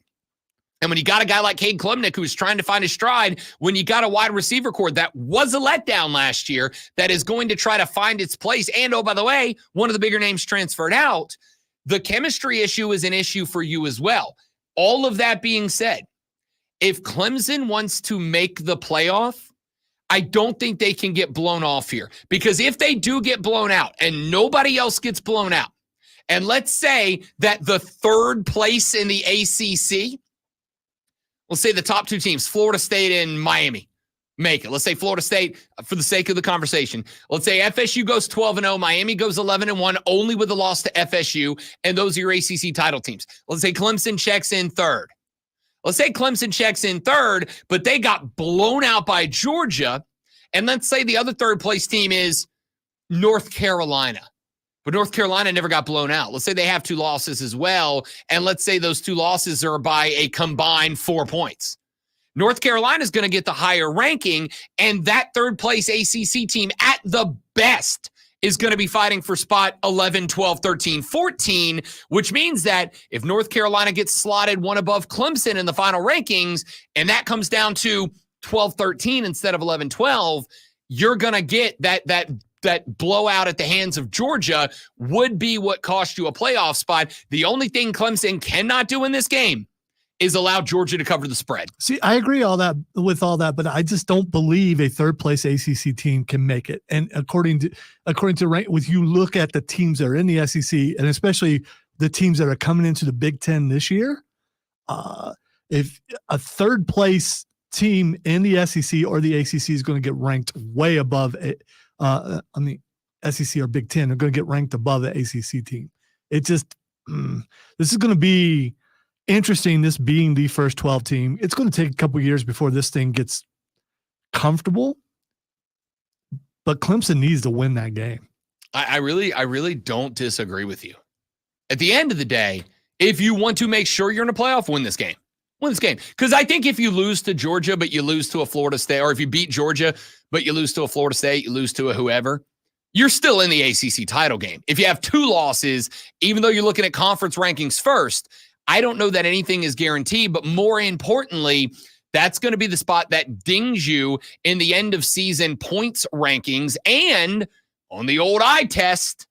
And when you got a guy like Cade Klubnik who's trying to find his stride, when you got a wide receiver core that was a letdown last year that is going to try to find its place, and oh, by the way, one of the bigger names transferred out, the chemistry issue is an issue for you as well. All of that being said, if Clemson wants to make the playoff, I don't think they can get blown off here. Because if they do get blown out and nobody else gets blown out, and let's say that the third place in the ACC, we'll say the top 2 teams, Florida State and Miami, make it. Let's say Florida State, for the sake of the conversation, let's say FSU goes 12-0, Miami goes 11-1, only with a loss to FSU, and those are your ACC title teams. Let's say Clemson checks in third. Let's say Clemson checks in third, but they got blown out by Georgia, and let's say the other third-place team is North Carolina. But North Carolina never got blown out. Let's say they have 2 losses as well, and let's say those 2 losses are by a combined 4 points. North Carolina is going to get the higher ranking, and that third-place ACC team at the best is going to be fighting for spot 11, 12, 13, 14, which means that if North Carolina gets slotted one above Clemson in the final rankings, and that comes down to 12, 13 instead of 11, 12, you're going to get that blowout at the hands of Georgia would be what cost you a playoff spot. The only thing Clemson cannot do in this game is allow Georgia to cover the spread. See, I agree with all that, but I just don't believe a third place ACC team can make it. And according to rank, with you look at the teams that are in the SEC, and especially the teams that are coming into the Big Ten this year, if a third place team in the SEC or the ACC is going to get ranked way above it, on the SEC or Big Ten, they're going to get ranked above the ACC team. It just this is going to be interesting, this being the first 12 team. It's going to take a couple years before this thing gets comfortable, but Clemson needs to win that game. I really don't disagree with you. At the end of the day, if you want to make sure you're in a playoff, win this game. Win this game. Because I think if you lose to Georgia, but you lose to a Florida State, or if you beat Georgia, but you lose to a Florida State, you lose to a whoever, you're still in the ACC title game. If you have 2 losses, even though you're looking at conference rankings first, I don't know that anything is guaranteed, but more importantly, that's going to be the spot that dings you in the end of season points rankings and on the old eye test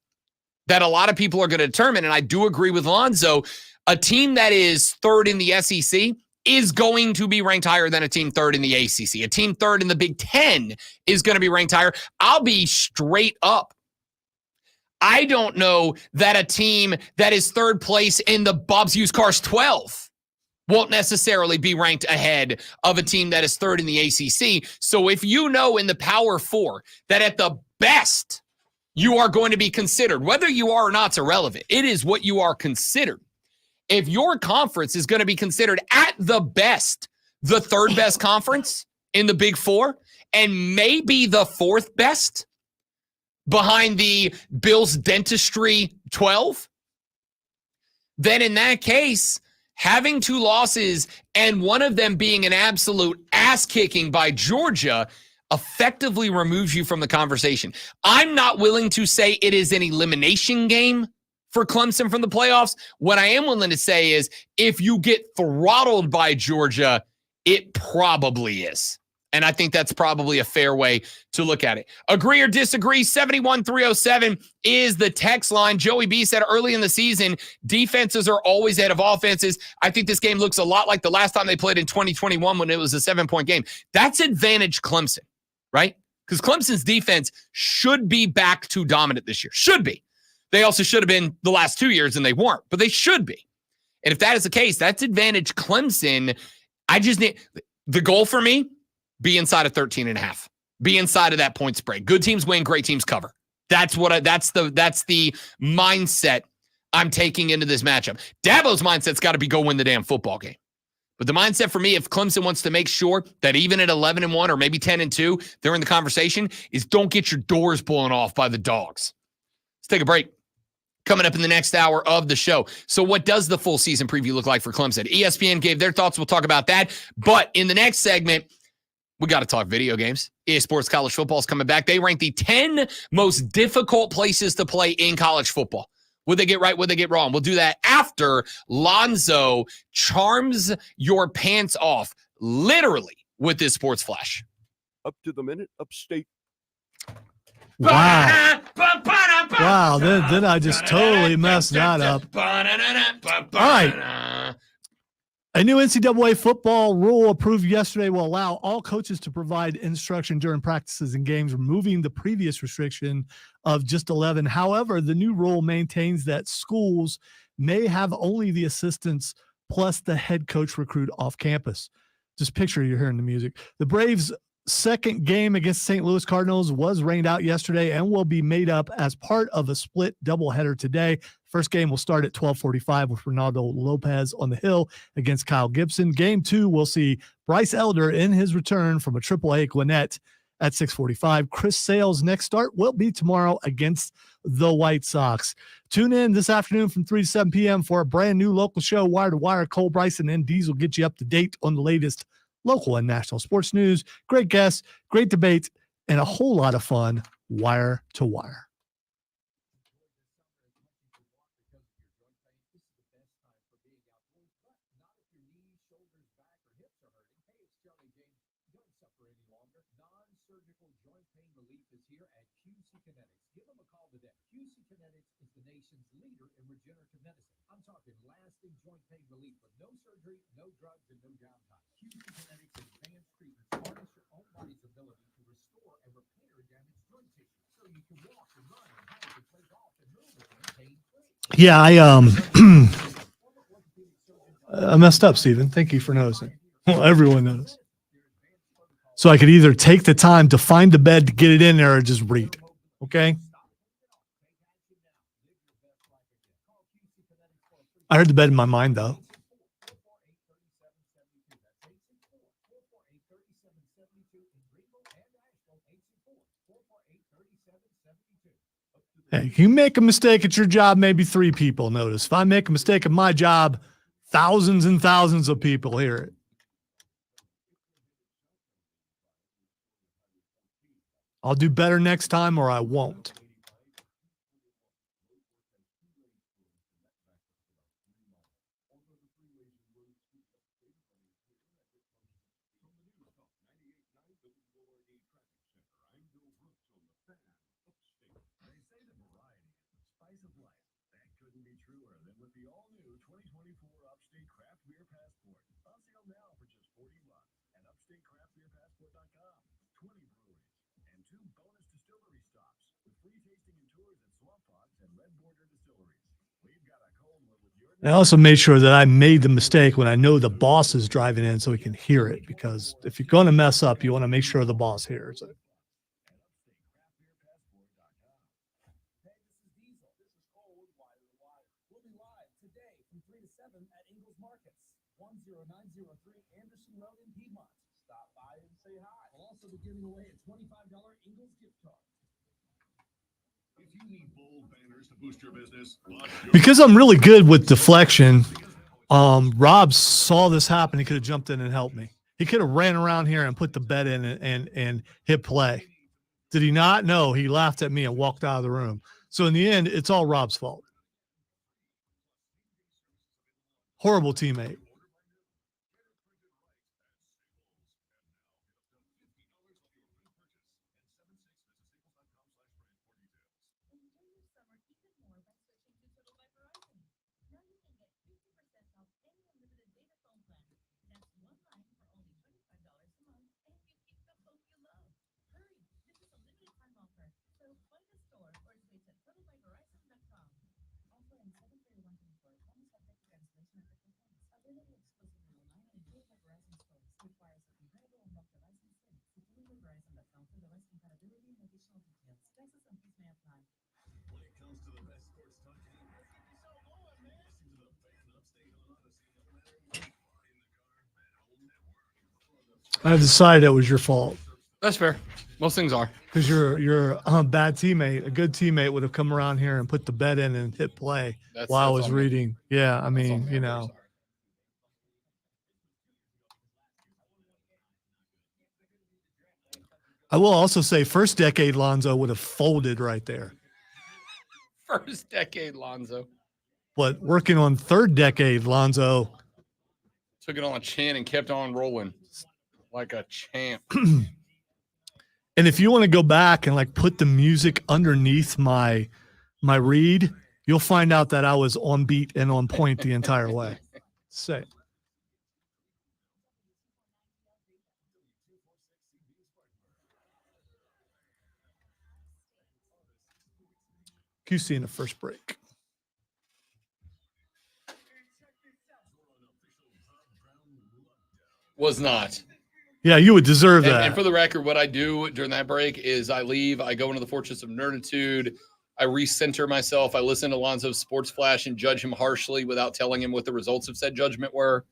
that a lot of people are going to determine. And I do agree with Lonzo, a team that is third in the SEC is going to be ranked higher than a team third in the ACC. A team third in the Big Ten is going to be ranked higher. I'll be straight up. I don't know that a team that is third place in the Bob's Used Cars 12 won't necessarily be ranked ahead of a team that is third in the ACC. So if you know in the Power 4 that at the best you are going to be considered, whether you are or not is irrelevant, it is what you are considered. If your conference is going to be considered at the best, the third best conference in the Big 4, and maybe the 4th best, behind the Bills Dentistry 12, then in that case, having 2 losses and one of them being an absolute ass-kicking by Georgia effectively removes you from the conversation. I'm not willing to say it is an elimination game for Clemson from the playoffs. What I am willing to say is if you get throttled by Georgia, it probably is. And I think that's probably a fair way to look at it. Agree or disagree? 71307 is the text line. Joey B said early in the season, defenses are always ahead of offenses. I think this game looks a lot like the last time they played in 2021 when it was a 7-point game. That's advantage Clemson, right? Because Clemson's defense should be back to dominant this year. Should be. They also should have been the last 2 years, and they weren't. But they should be. And if that is the case, that's advantage Clemson. I just need the goal for me, be inside of 13.5. Be inside of that point spread. Good teams win, great teams cover. That's the mindset I'm taking into this matchup. Dabo's mindset's got to be go win the damn football game. But the mindset for me, if Clemson wants to make sure that even at 11-1 or maybe 10-2, they're in the conversation, is don't get your doors blown off by the dogs. Let's take a break. Coming up in the next hour of the show. So what does the full season preview look like for Clemson? ESPN gave their thoughts. We'll talk about that. But in the next segment, we got to talk video games. EA Sports College Football is coming back. They rank the 10 most difficult places to play in college football. Would they get right? Would they get wrong? We'll do that after Lonzo charms your pants off, literally, with this sports flash. Up to the minute, upstate. Wow. Wow, then I just totally messed that up. All right. A new NCAA football rule approved yesterday will allow all coaches to provide instruction during practices and games, removing the previous restriction of just 11. However, the new rule maintains that schools may have only the assistants plus the head coach recruit off campus. Just picture you're hearing the music. The Braves second game against St. Louis Cardinals was rained out yesterday and will be made up as part of a split doubleheader today. First game will start at 12:45 with Ronaldo Lopez on the hill against Kyle Gibson. Game 2 will see Bryce Elder in his return from a AAA Gwinnett at 6:45. Chris Sale's next start will be tomorrow against the White Sox. Tune in this afternoon from 3 to 7 p.m. for a brand new local show, Wire to Wire. Cole Bryson and Dees will get you up to date on the latest local and national sports news. Great guests, great debate, and a whole lot of fun. Wire to Wire. I'm talking lasting joint pain relief with no surgery, no drugs, and no downtime. QC Kinetics advanced treatments harness your own body's ability to restore and repair damaged joint tissue, so you can walk and run and hike and play golf and move again pain-free. Yeah, I messed up, Steven. Thank you for noticing. Well, everyone knows. So I could either take the time to find the bed to get it in there or just read. Okay? I heard the bed in my mind, though. Hey, you make a mistake at your job, maybe 3 people notice. If I make a mistake at my job, thousands and thousands of people hear it. I'll do better next time or I won't. I also made sure that I made the mistake when I know the boss is driving in so he can hear it, because if you're going to mess up, you want to make sure the boss hears it. Because I'm really good with deflection, Rob saw this happen. He could have jumped in and helped me. He could have ran around here and put the bet in and hit play. Did he not? No, he laughed at me and walked out of the room. So in the end, it's all Rob's fault. Horrible teammate. I decided it was your fault. That's fair. Most things are. Because you're a bad teammate. A good teammate would have come around here and put the bet in and hit play while I was reading. Yeah, I mean, you know. I will also say first decade Lonzo would have folded right there. First decade Lonzo. But working on third decade Lonzo. Took it on a chin and kept on rolling like a champ. And if you want to go back and like put the music underneath my read, you'll find out that I was on beat and on point the entire way. Say. QC in the first break. Was not. Yeah, you would deserve that. And for the record, what I do during that break is I leave, I go into the Fortress of Nerditude, I recenter myself, I listen to Lonzo's Sports Flash and judge him harshly without telling him what the results of said judgment were.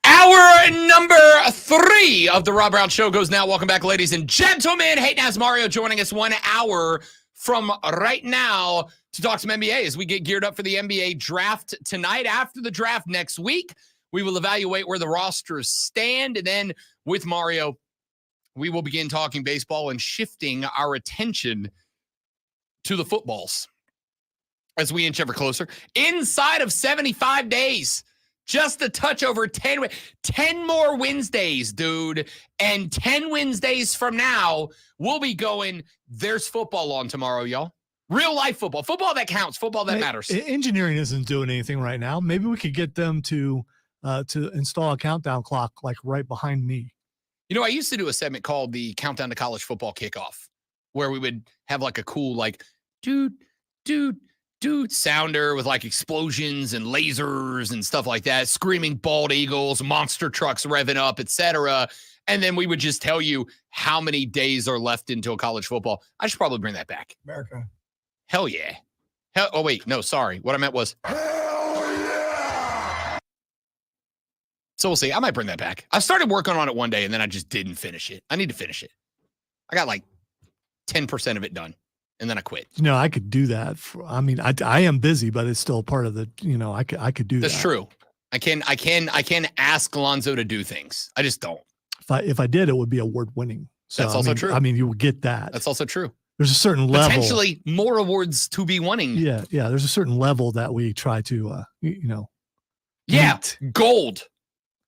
Hour number 3 of the Rob Brown Show goes now. Welcome back, ladies and gentlemen. Hey, Naz Mario joining us 1 hour from right now to talk some NBA as we get geared up for the NBA draft tonight. After the draft next week, we will evaluate where the rosters stand. And then with Mario, we will begin talking baseball and shifting our attention to the footballs as we inch ever closer. Inside of 75 days, just a touch over 10 more Wednesdays, dude. And 10 Wednesdays from now, we'll be going, there's football on tomorrow, y'all. Real life football. Football that counts. Football that matters. Engineering isn't doing anything right now. Maybe we could get them to install a countdown clock like right behind me. You know, I used to do a segment called the Countdown to College Football Kickoff, where we would have like a cool, like, dude sounder with like explosions and lasers and stuff like that, screaming bald eagles, monster trucks revving up, etc. And then we would just tell you how many days are left until college football. I should probably bring that back. America. Hell yeah. Oh, wait. No, sorry. What I meant was. Hell yeah. So we'll see. I might bring that back. I started working on it one day and then I just didn't finish it. I need to finish it. I got like 10% of it done. And then I quit. I could do that. I am busy, but it's still part of the, I could do that. That's true. I can ask Lonzo to do things. I just don't. If I did, it would be award winning. So, that's also true. You would get that. That's also true. There's a certain level. Potentially more awards to be winning. Yeah. There's a certain level that we try to, Yeah. meet. Gold,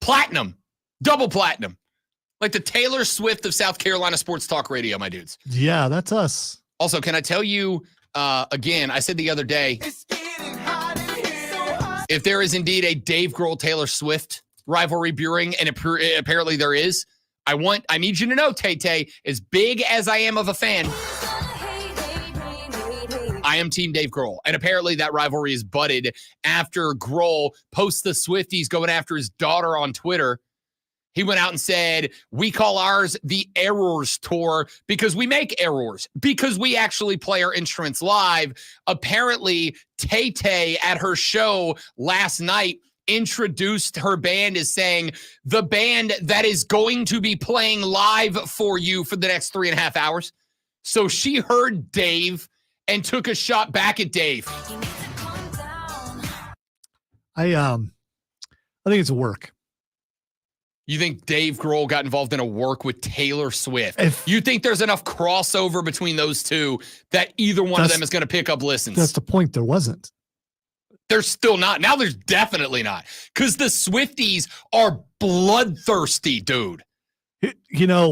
platinum, double platinum. Like the Taylor Swift of South Carolina sports talk radio, my dudes. Yeah, that's us. Also, can I tell you, again, I said the other day, if there is indeed a Dave Grohl Taylor Swift rivalry brewing, and apparently there is, I need you to know, Tay-Tay, as big as I am of a fan, I am Team Dave Grohl. And apparently that rivalry is budded after Grohl posts the Swifties going after his daughter on Twitter. He went out and said, we call ours the Errors Tour because we make errors, because we actually play our instruments live. Apparently, Tay-Tay at her show last night introduced her band as saying, the band that is going to be playing live for you for the next 3.5 hours. So she heard Dave and took a shot back at Dave. I think it's a work. You think Dave Grohl got involved in a work with Taylor Swift? You think there's enough crossover between those two that either one of them is going to pick up listens? That's the point. There wasn't. There's still not. Now there's definitely not. Because the Swifties are bloodthirsty, dude. The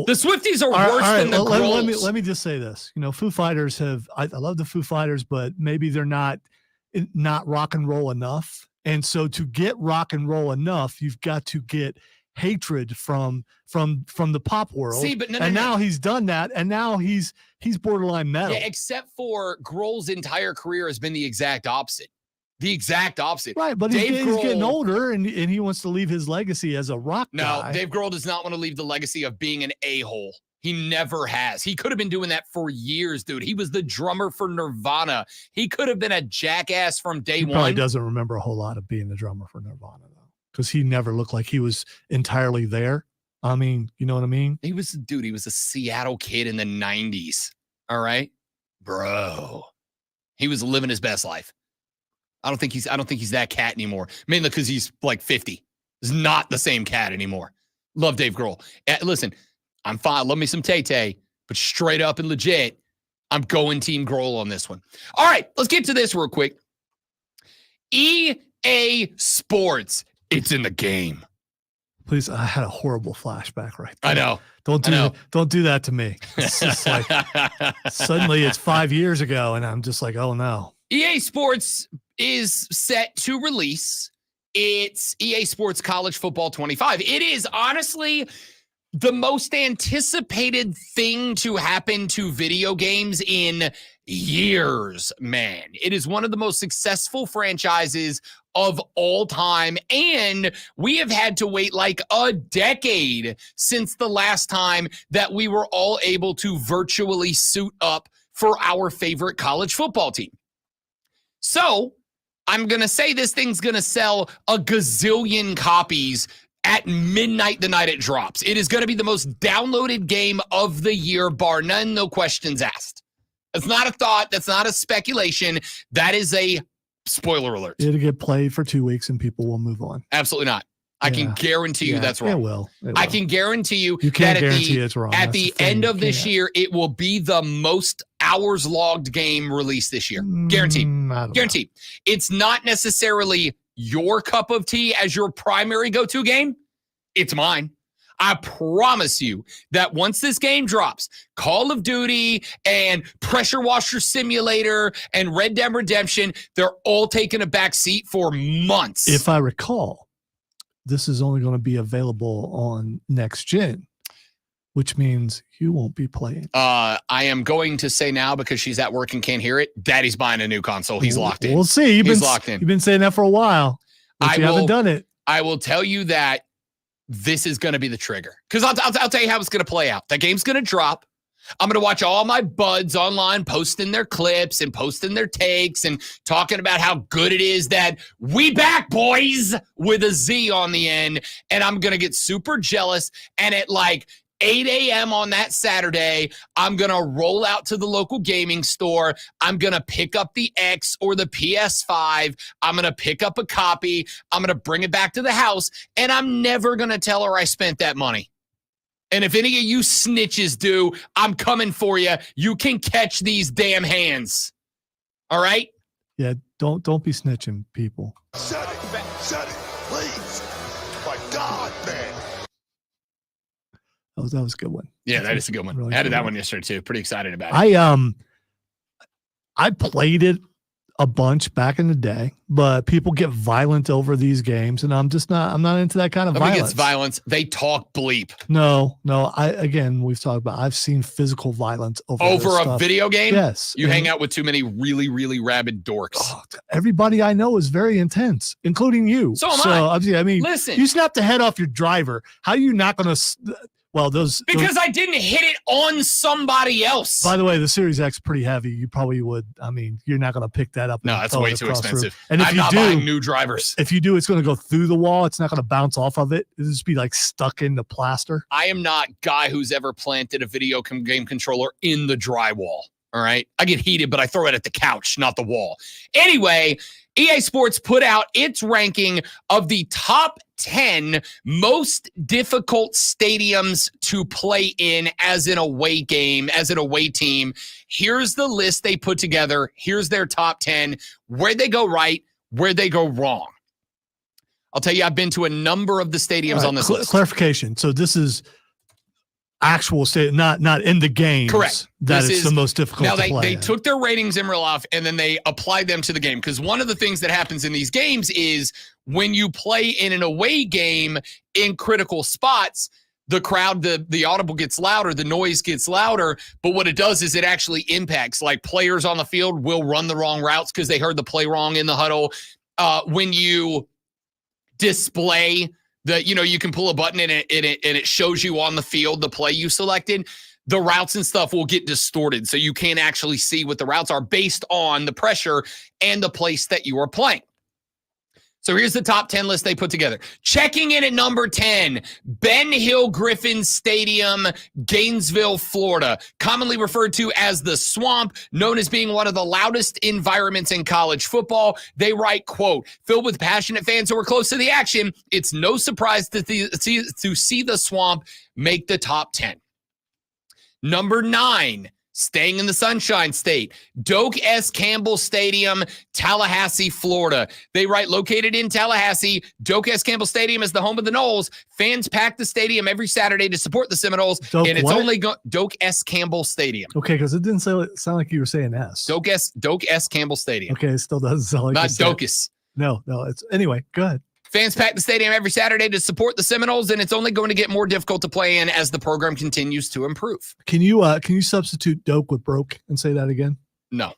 Swifties are worse than the Grohls. Let me just say this. Foo Fighters I love the Foo Fighters, but maybe they're not rock and roll enough. And so to get rock and roll enough, you've got to get hatred from the pop world. See, but now he's done that, and now he's borderline metal. Yeah, except for Grohl's entire career has been the exact opposite. The exact opposite. Right, but he's getting older, and he wants to leave his legacy as a rock guy. No, Dave Grohl does not want to leave the legacy of being an a-hole. He never has. He could have been doing that for years, dude. He was the drummer for Nirvana. He could have been a jackass from day one. He probably doesn't remember a whole lot of being the drummer for Nirvana, though, because he never looked like he was entirely there. I mean, you know what I mean? He was a Seattle kid in the 90s. All right? Bro. He was living his best life. I don't think he's that cat anymore. Mainly because he's like 50. He's not the same cat anymore. Love Dave Grohl. Listen, I'm fine. Love me some Tay-Tay, but straight up and legit, I'm going Team Grohl on this one. All right, let's get to this real quick. EA Sports, it's in the game. Please, I had a horrible flashback right there. I know. Don't do that to me. It's just like suddenly it's 5 years ago, and I'm just like, oh no. EA Sports is set to release its EA Sports College Football 25. It is honestly the most anticipated thing to happen to video games in years, man. It is one of the most successful franchises of all time. And we have had to wait like a decade since the last time that we were all able to virtually suit up for our favorite college football team. So I'm going to say this thing's going to sell a gazillion copies at midnight the night it drops. It is going to be the most downloaded game of the year, bar none, no questions asked. That's not a thought. That's not a speculation. That is a spoiler alert. It'll get played for 2 weeks and people will move on. Absolutely not. I can guarantee you that's wrong. It will. I can guarantee you can't that guarantee it's wrong. At the end of this year, it will be the most hours logged game released this year. Guaranteed. Guaranteed. It's not necessarily your cup of tea as your primary go-to game. It's mine. I promise you that once this game drops, Call of Duty and Pressure Washer Simulator and Red Dead Redemption, they're all taking a back seat for months. If I recall, this is only going to be available on next gen, which means you won't be playing. I am going to say now, because she's at work and can't hear it, Daddy's buying a new console. He's locked in. We'll see. He's locked in. You've been saying that for a while, but you haven't done it. I will tell you that this is going to be the trigger, because I'll tell you how it's going to play out. That game's going to drop. I'm going to watch all my buds online posting their clips and posting their takes and talking about how good it is that we back, boys, with a Z on the end. And I'm going to get super jealous. And at like 8 a.m. on that Saturday, I'm going to roll out to the local gaming store. I'm going to pick up the X or the PS5. I'm going to pick up a copy. I'm going to bring it back to the house. And I'm never going to tell her I spent that money. And if any of you snitches do, I'm coming for you. You can catch these damn hands. All right? Yeah, don't be snitching, people. Shut it, please. My God, man. That was a good one. Yeah, that is a good one. Really I added good that one. one yesterday too. Pretty excited about it. I played it a bunch back in the day, but people get violent over these games, and I'm not into that kind of Nobody violence. gets violence. They talk bleep. No. We've talked about, I've seen physical violence over a stuff. video game? Yes. You hang out with too many really, really rabid dorks. Everybody I know is very intense, including you. So am I. I mean, listen, you snapped the head off your driver. How are you not going to? Well, because I didn't hit it on somebody else. By the way, the Series X is pretty heavy. You probably would. I mean, you're not going to pick that up. No, that's way too expensive. And if I'm you not buying new drivers. If you do, it's going to go through the wall. It's not going to bounce off of it. It'll just be like stuck in the plaster. I am not guy who's ever planted a video game controller in the drywall. All right. I get heated, but I throw it at the couch, not the wall. Anyway, EA Sports put out its ranking of the top 10 most difficult stadiums to play in as an away game, as an away team. Here's the list they put together. Here's their top 10, where they go right, where they go wrong. I'll tell you, I've been to a number of the stadiums on this list. Clarification. So this is actual stadium, not in the games. Correct. That is the most difficult to play. Now, they took their ratings in real life and then they applied them to the game, because one of the things that happens in these games is when you play in an away game in critical spots, the crowd, the audible gets louder, the noise gets louder, but what it does is it actually impacts, like, players on the field will run the wrong routes because they heard the play wrong in the huddle. When you display you can pull a button and it shows you on the field the play you selected, the routes and stuff will get distorted. So you can't actually see what the routes are based on the pressure and the place that you are playing. So here's the top 10 list they put together. Checking in at number 10, Ben Hill Griffin Stadium, Gainesville, Florida, commonly referred to as the Swamp, known as being one of the loudest environments in college football. They write, quote, filled with passionate fans who are close to the action, it's no surprise to see the Swamp make the top 10. Number 9, staying in the Sunshine State, Doak S. Campbell Stadium, Tallahassee, Florida. They write, located in Tallahassee, Doak S. Campbell Stadium is the home of the Noles. Fans pack the stadium every Saturday to support the Seminoles, and it's only Doak S. Campbell Stadium. Okay, because it didn't sound like you were saying S. Doak S. Campbell Stadium. Okay, it still doesn't sound like not Docus. No, it's anyway. Go ahead. Fans pack the stadium every Saturday to support the Seminoles, and it's only going to get more difficult to play in as the program continues to improve. Can you substitute doke with broke and say that again? No.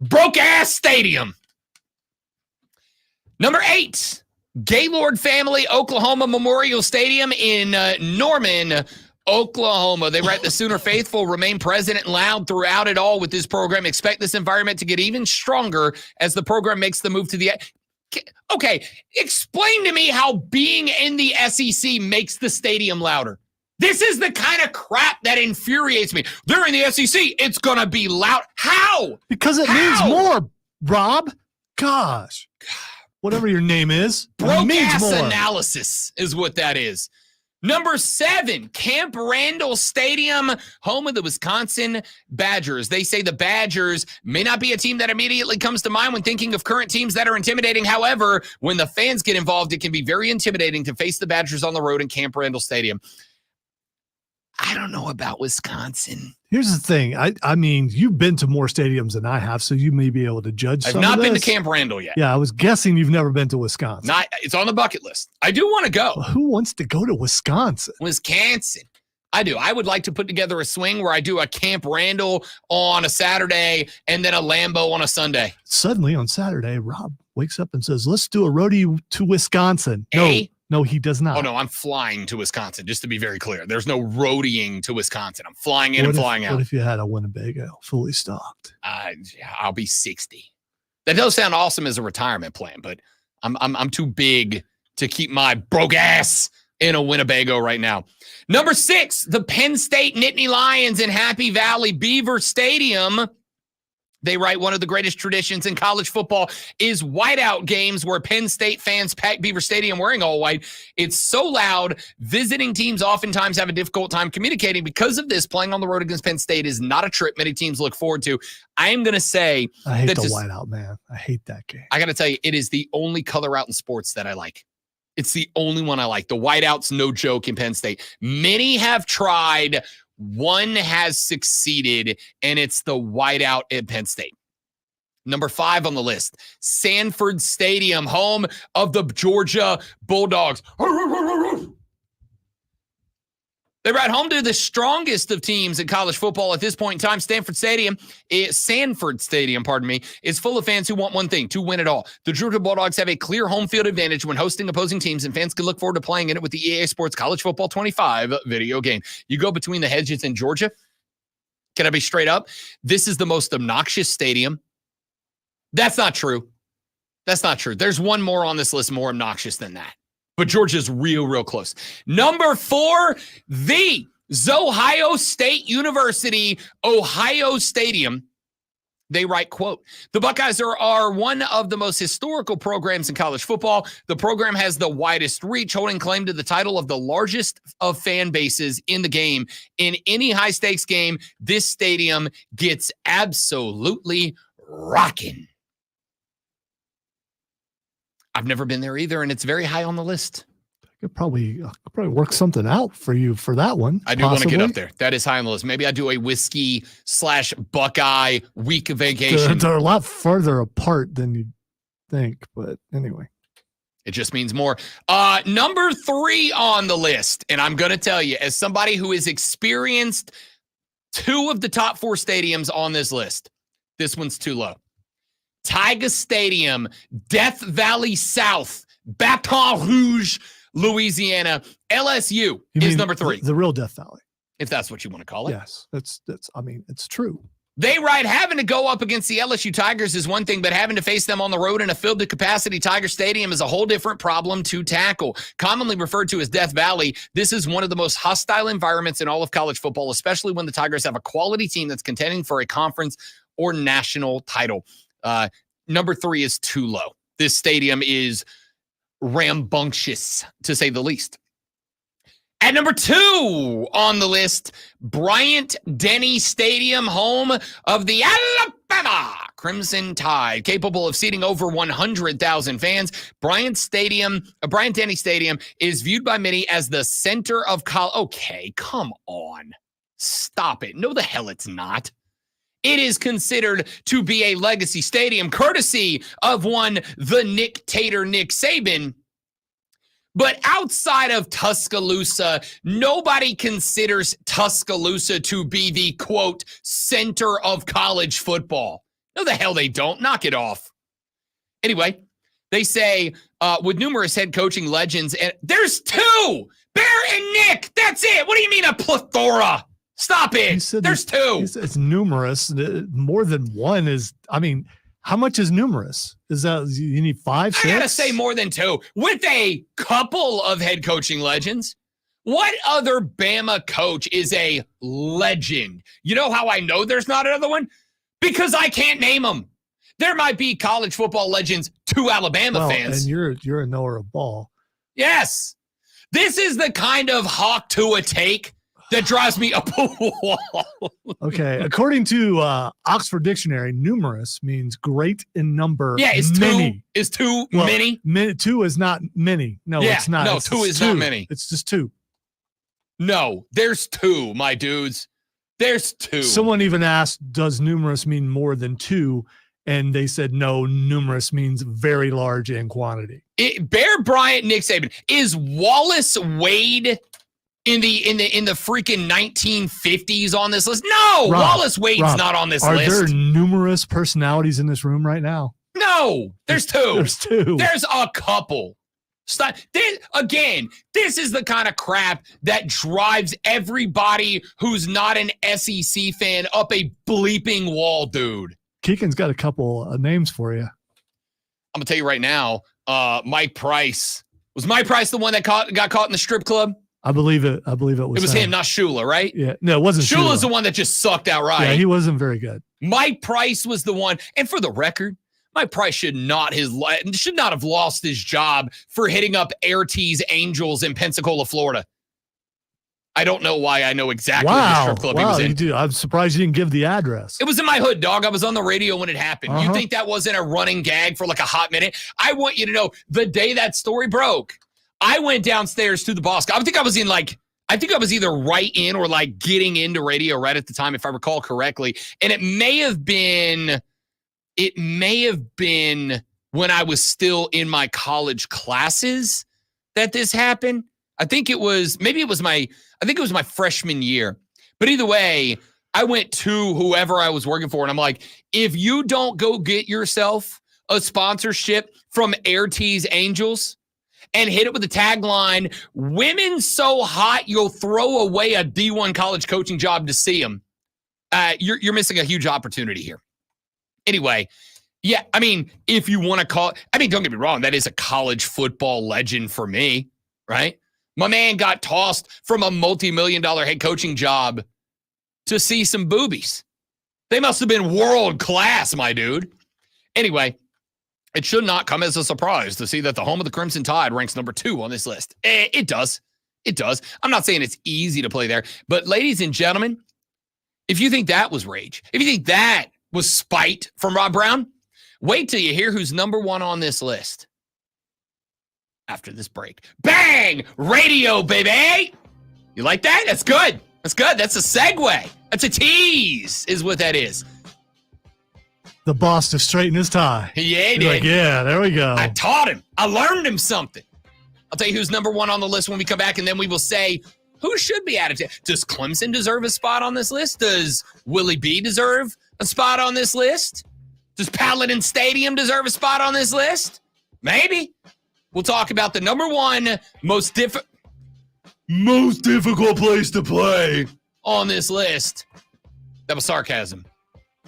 Broke-ass stadium. Number 8, Gaylord Family Oklahoma Memorial Stadium in Norman, Oklahoma. They write, the Sooner faithful remain present and loud throughout it all with this program. Expect this environment to get even stronger as the program makes the move to the... Okay, explain to me how being in the SEC makes the stadium louder. This is the kind of crap that infuriates me. They're in the SEC. It's going to be loud. How? Because it means more, Rob. Gosh. Whatever your name is. Broke-ass analysis is what that is. Number 7, Camp Randall Stadium, home of the Wisconsin Badgers. They say the Badgers may not be a team that immediately comes to mind when thinking of current teams that are intimidating. However, when the fans get involved, it can be very intimidating to face the Badgers on the road in Camp Randall Stadium. I don't know about Wisconsin. Here's the thing. I mean, you've been to more stadiums than I have, so you may be able to judge I've some not of been to this. Camp Randall yet. Yeah, I was guessing you've never been to Wisconsin. It's on the bucket list. I do want to go. Well, who wants to go to Wisconsin? Wisconsin. I do. I would like to put together a swing where I do a Camp Randall on a Saturday and then a Lambeau on a Sunday. Suddenly on Saturday, Rob wakes up and says, let's do a roadie to Wisconsin. No, he does not. Oh, no, I'm flying to Wisconsin, just to be very clear. There's no roadieing to Wisconsin. I'm flying in and flying out. What if you had a Winnebago fully stocked? Yeah, I'll be 60. That does sound awesome as a retirement plan, but I'm too big to keep my broke ass in a Winnebago right now. Number 6, the Penn State Nittany Lions in Happy Valley Beaver Stadium. They write, one of the greatest traditions in college football is whiteout games where Penn State fans pack Beaver Stadium wearing all white. It's so loud, visiting teams oftentimes have a difficult time communicating. Because of this, playing on the road against Penn State is not a trip many teams look forward to. I am going to say... I hate the whiteout, man. I hate that game. I got to tell you, it is the only color out in sports that I like. It's the only one I like. The whiteout's no joke in Penn State. Many have tried... One has succeeded, and it's the whiteout at Penn State. Number 5 on the list, Sanford Stadium, home of the Georgia Bulldogs. They ride home to the strongest of teams in college football at this point in time. Sanford Stadium, is full of fans who want one thing, to win it all. The Georgia Bulldogs have a clear home field advantage when hosting opposing teams, and fans can look forward to playing in it with the EA Sports College Football 25 video game. You go between the hedges in Georgia. Can I be straight up? This is the most obnoxious stadium. That's not true. That's not true. There's one more on this list more obnoxious than that. But Georgia's real close. Number 4, the Ohio State University, Ohio Stadium. They write, quote, the Buckeyes are one of the most historical programs in college football. The program has the widest reach, holding claim to the title of the largest of fan bases in the game. In any high-stakes game, this stadium gets absolutely rocking. I've never been there either, and it's very high on the list. I could probably work something out for you for that one. I do want to get up there. That is high on the list. Maybe I do a whiskey/Buckeye week vacation. They're a lot further apart than you think, but anyway. It just means more. Number 3 on the list, and I'm going to tell you, as somebody who has experienced 2 of the top 4 stadiums on this list, this one's too low. Tiger Stadium, Death Valley South, Baton Rouge, Louisiana. LSU is number 3. The real Death Valley. If that's what you want to call it. Yes, that's. I mean, it's true. They write, having to go up against the LSU Tigers is one thing, but having to face them on the road in a filled to capacity Tiger Stadium is a whole different problem to tackle. Commonly referred to as Death Valley, this is one of the most hostile environments in all of college football, especially when the Tigers have a quality team that's contending for a conference or national title. Number 3 is too low. This stadium is rambunctious, to say the least. At number 2 on the list, Bryant-Denny Stadium, home of the Alabama Crimson Tide, capable of seating over 100,000 fans. Bryant-Denny Stadium is viewed by many as the center of college. Okay, come on. Stop it. No, the hell it's not. It is considered to be a legacy stadium, courtesy of one, the Nick Tater, Nick Saban. But outside of Tuscaloosa, nobody considers Tuscaloosa to be the, quote, center of college football. No, the hell they don't. Knock it off. Anyway, they say with numerous head coaching legends, and there's two, Bear and Nick. That's it. What do you mean a plethora? Stop it. There's two. It's numerous. More than one is, I mean, how much is numerous? Is that you need 5, 6? I gotta say more than two. With a couple of head coaching legends. What other Bama coach is a legend? You know how I know there's not another one? Because I can't name them. There might be college football legends to Alabama fans. And you're a knower of ball. Yes. This is the kind of hawk to a take that drives me up a wall. Okay. According to Oxford Dictionary, numerous means great in number. Yeah, is many. two is two many? Two is not many. No, yeah, it's not. No, it's two is not many. It's just two. No, there's two, my dudes. There's two. Someone even asked, does numerous mean more than two? And they said, no, numerous means very large in quantity. Bear Bryant, Nick Saban. Is Wallace Wade in the freaking 1950s on this list? No, Rob, Wallace Wade's not on this list. Are there numerous personalities in this room right now? No, there's two. There's two. There's a couple. Stop. This is the kind of crap that drives everybody who's not an SEC fan up a bleeping wall, dude. Keegan's got a couple of names for you. I'm gonna tell you right now. Mike Price. Was Mike Price the one that got caught in the strip club? I believe it. I believe it was. It was him, not Shula, right? Yeah. No, it wasn't. Shula's the one that just sucked outright. Yeah, he wasn't very good. Mike Price was the one. And for the record, Mike Price should not have lost his job for hitting up Air Tees Angels in Pensacola, Florida. I don't know why I know exactly the strip club he was in. You do. I'm surprised you didn't give the address. It was in my hood, dog. I was on the radio when it happened. You think that wasn't a running gag for like a hot minute? I want you to know the day that story broke, I went downstairs to the boss. I think I was either right in or like getting into radio right at the time, if I recall correctly. And it may have been when I was still in my college classes that this happened. I think it was my freshman year. But either way, I went to whoever I was working for, and I'm like, if you don't go get yourself a sponsorship from Air Tees Angels and hit it with the tagline, women so hot you'll throw away a D1 college coaching job to see them, you're missing a huge opportunity here. Anyway, yeah, I mean, if you want to call – I mean, don't get me wrong. That is a college football legend for me, right? My man got tossed from a multi-million-dollar head coaching job to see some boobies. They must have been world class, my dude. Anyway, it should not come as a surprise to see that the home of the Crimson Tide ranks number 2 on this list. It does. It does. I'm not saying it's easy to play there, but ladies and gentlemen, if you think that was rage, if you think that was spite from Rob Brown, wait till you hear who's number 1 on this list. After this break. Bang! Radio, baby! You like that? That's good. That's good. That's a segue. That's a tease, is what that is. The boss to straighten his tie. Yeah, he did. Like, yeah, there we go. I taught him. I learned him something. I'll tell you who's number 1 on the list when we come back, and then we will say who should be added to. Does Clemson deserve a spot on this list? Does Willie B deserve a spot on this list? Does Paladin Stadium deserve a spot on this list? Maybe. We'll talk about the number 1 most difficult place to play on this list. That was sarcasm.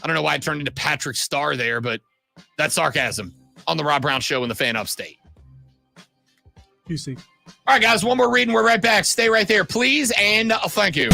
I don't know why I turned into Patrick Starr there, but that's sarcasm on the Rob Brown Show in the Fan Upstate. You see. All right, guys, one more reading. We're right back. Stay right there, please, and thank you.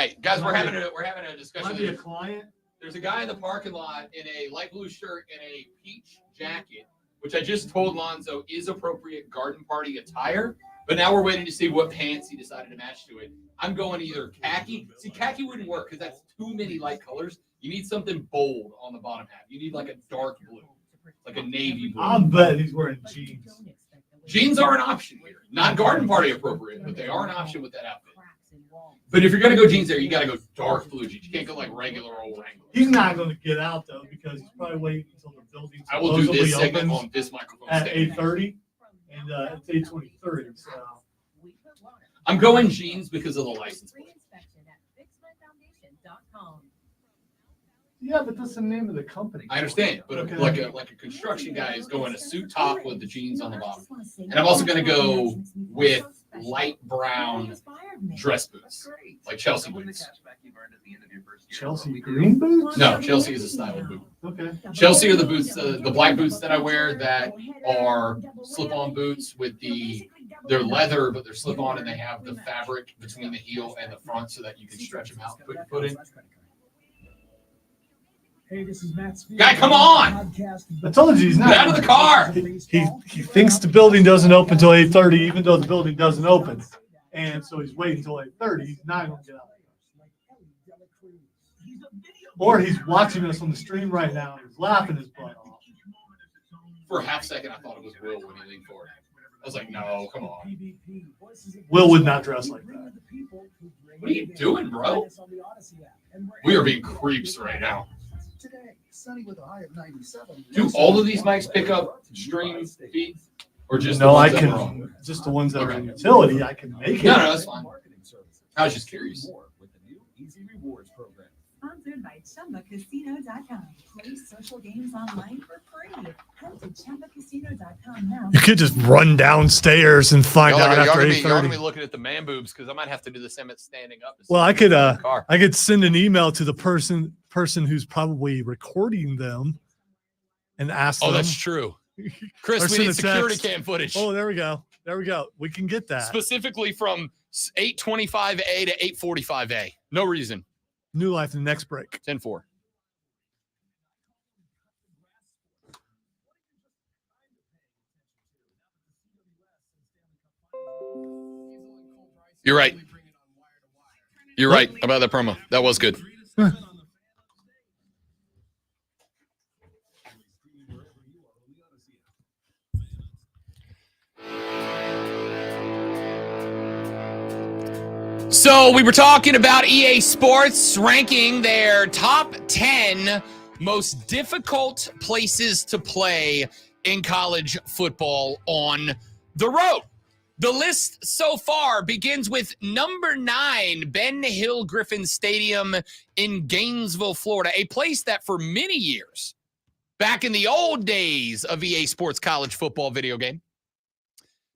right, guys, we're having a Might discussion. be a client. There's a guy in the parking lot in a light blue shirt and a peach jacket, which I just told Lonzo is appropriate garden party attire. But now we're waiting to see what pants he decided to match to it. I'm going either khaki. See, khaki wouldn't work because that's too many light colors. You need something bold on the bottom half. You need like a dark blue, like a navy blue. I'll bet he's wearing jeans. Jeans are an option here. Not garden party appropriate, but they are an option with that outfit. But if you're going to go jeans there, you got to go dark blue jeans. You can't go like regular old Wrangler. He's not going to get out though because he's probably waiting until the building I will do this supposedly segment opens on this microphone. at stand. 8:30, and it's 8:23. So I'm going jeans because of the license plate. yeah, but that's the name of the company. I understand, but Okay. like a construction guy is going a suit top with the jeans on the bottom. And I'm also going to go with light brown dress boots, like Chelsea boots. Chelsea green boots? No, Chelsea is a style of boot. Okay. Chelsea are the boots, the black boots that I wear that are slip-on boots with they're leather, but they're slip-on and they have the fabric between the heel and the front so that you can stretch them out and put your foot in. Hey, this is Matt Spears. Guy, come on! I told you he's not. Get out of the car! He thinks the building doesn't open until 8:30, even though the building doesn't open. And so he's waiting until 8:30. He's not going to get out. Or he's watching us on the stream right now and he's laughing his butt off. For a half second, I thought it was Will when he leaned forward. I was like, no, come on. Will would not dress like that. What are you doing, bro? We are being creeps right now. Today, sunny with a high of 97. Do all of these mics pick up stream feed? Or just No, the I ones that we're on? can, just the ones that are in utility, I can make it. No, that's fine. I was just curious. Sponsored by ChumbaCasino.com. Play social games online for free. Head to ChumbaCasino.com now. You could just run downstairs and find out after Y'all gonna be 8:30. looking at the man boobs because I might have to do the same at standing up. Well, I could send an email to the person who's probably recording them and ask Oh, them. that's true. Chris, Or we send need a security text. cam footage. Oh, there we go. We can get that. Specifically from 8:25A to 8:45A. No reason. New Life in the next break. 10-4. You're right. You're right about that promo. That was good. So we were talking about EA Sports ranking their top 10 most difficult places to play in college football on the road. The list so far begins with number 9, Ben Hill Griffin Stadium in Gainesville, Florida, a place that for many years, back in the old days of EA Sports college football video game,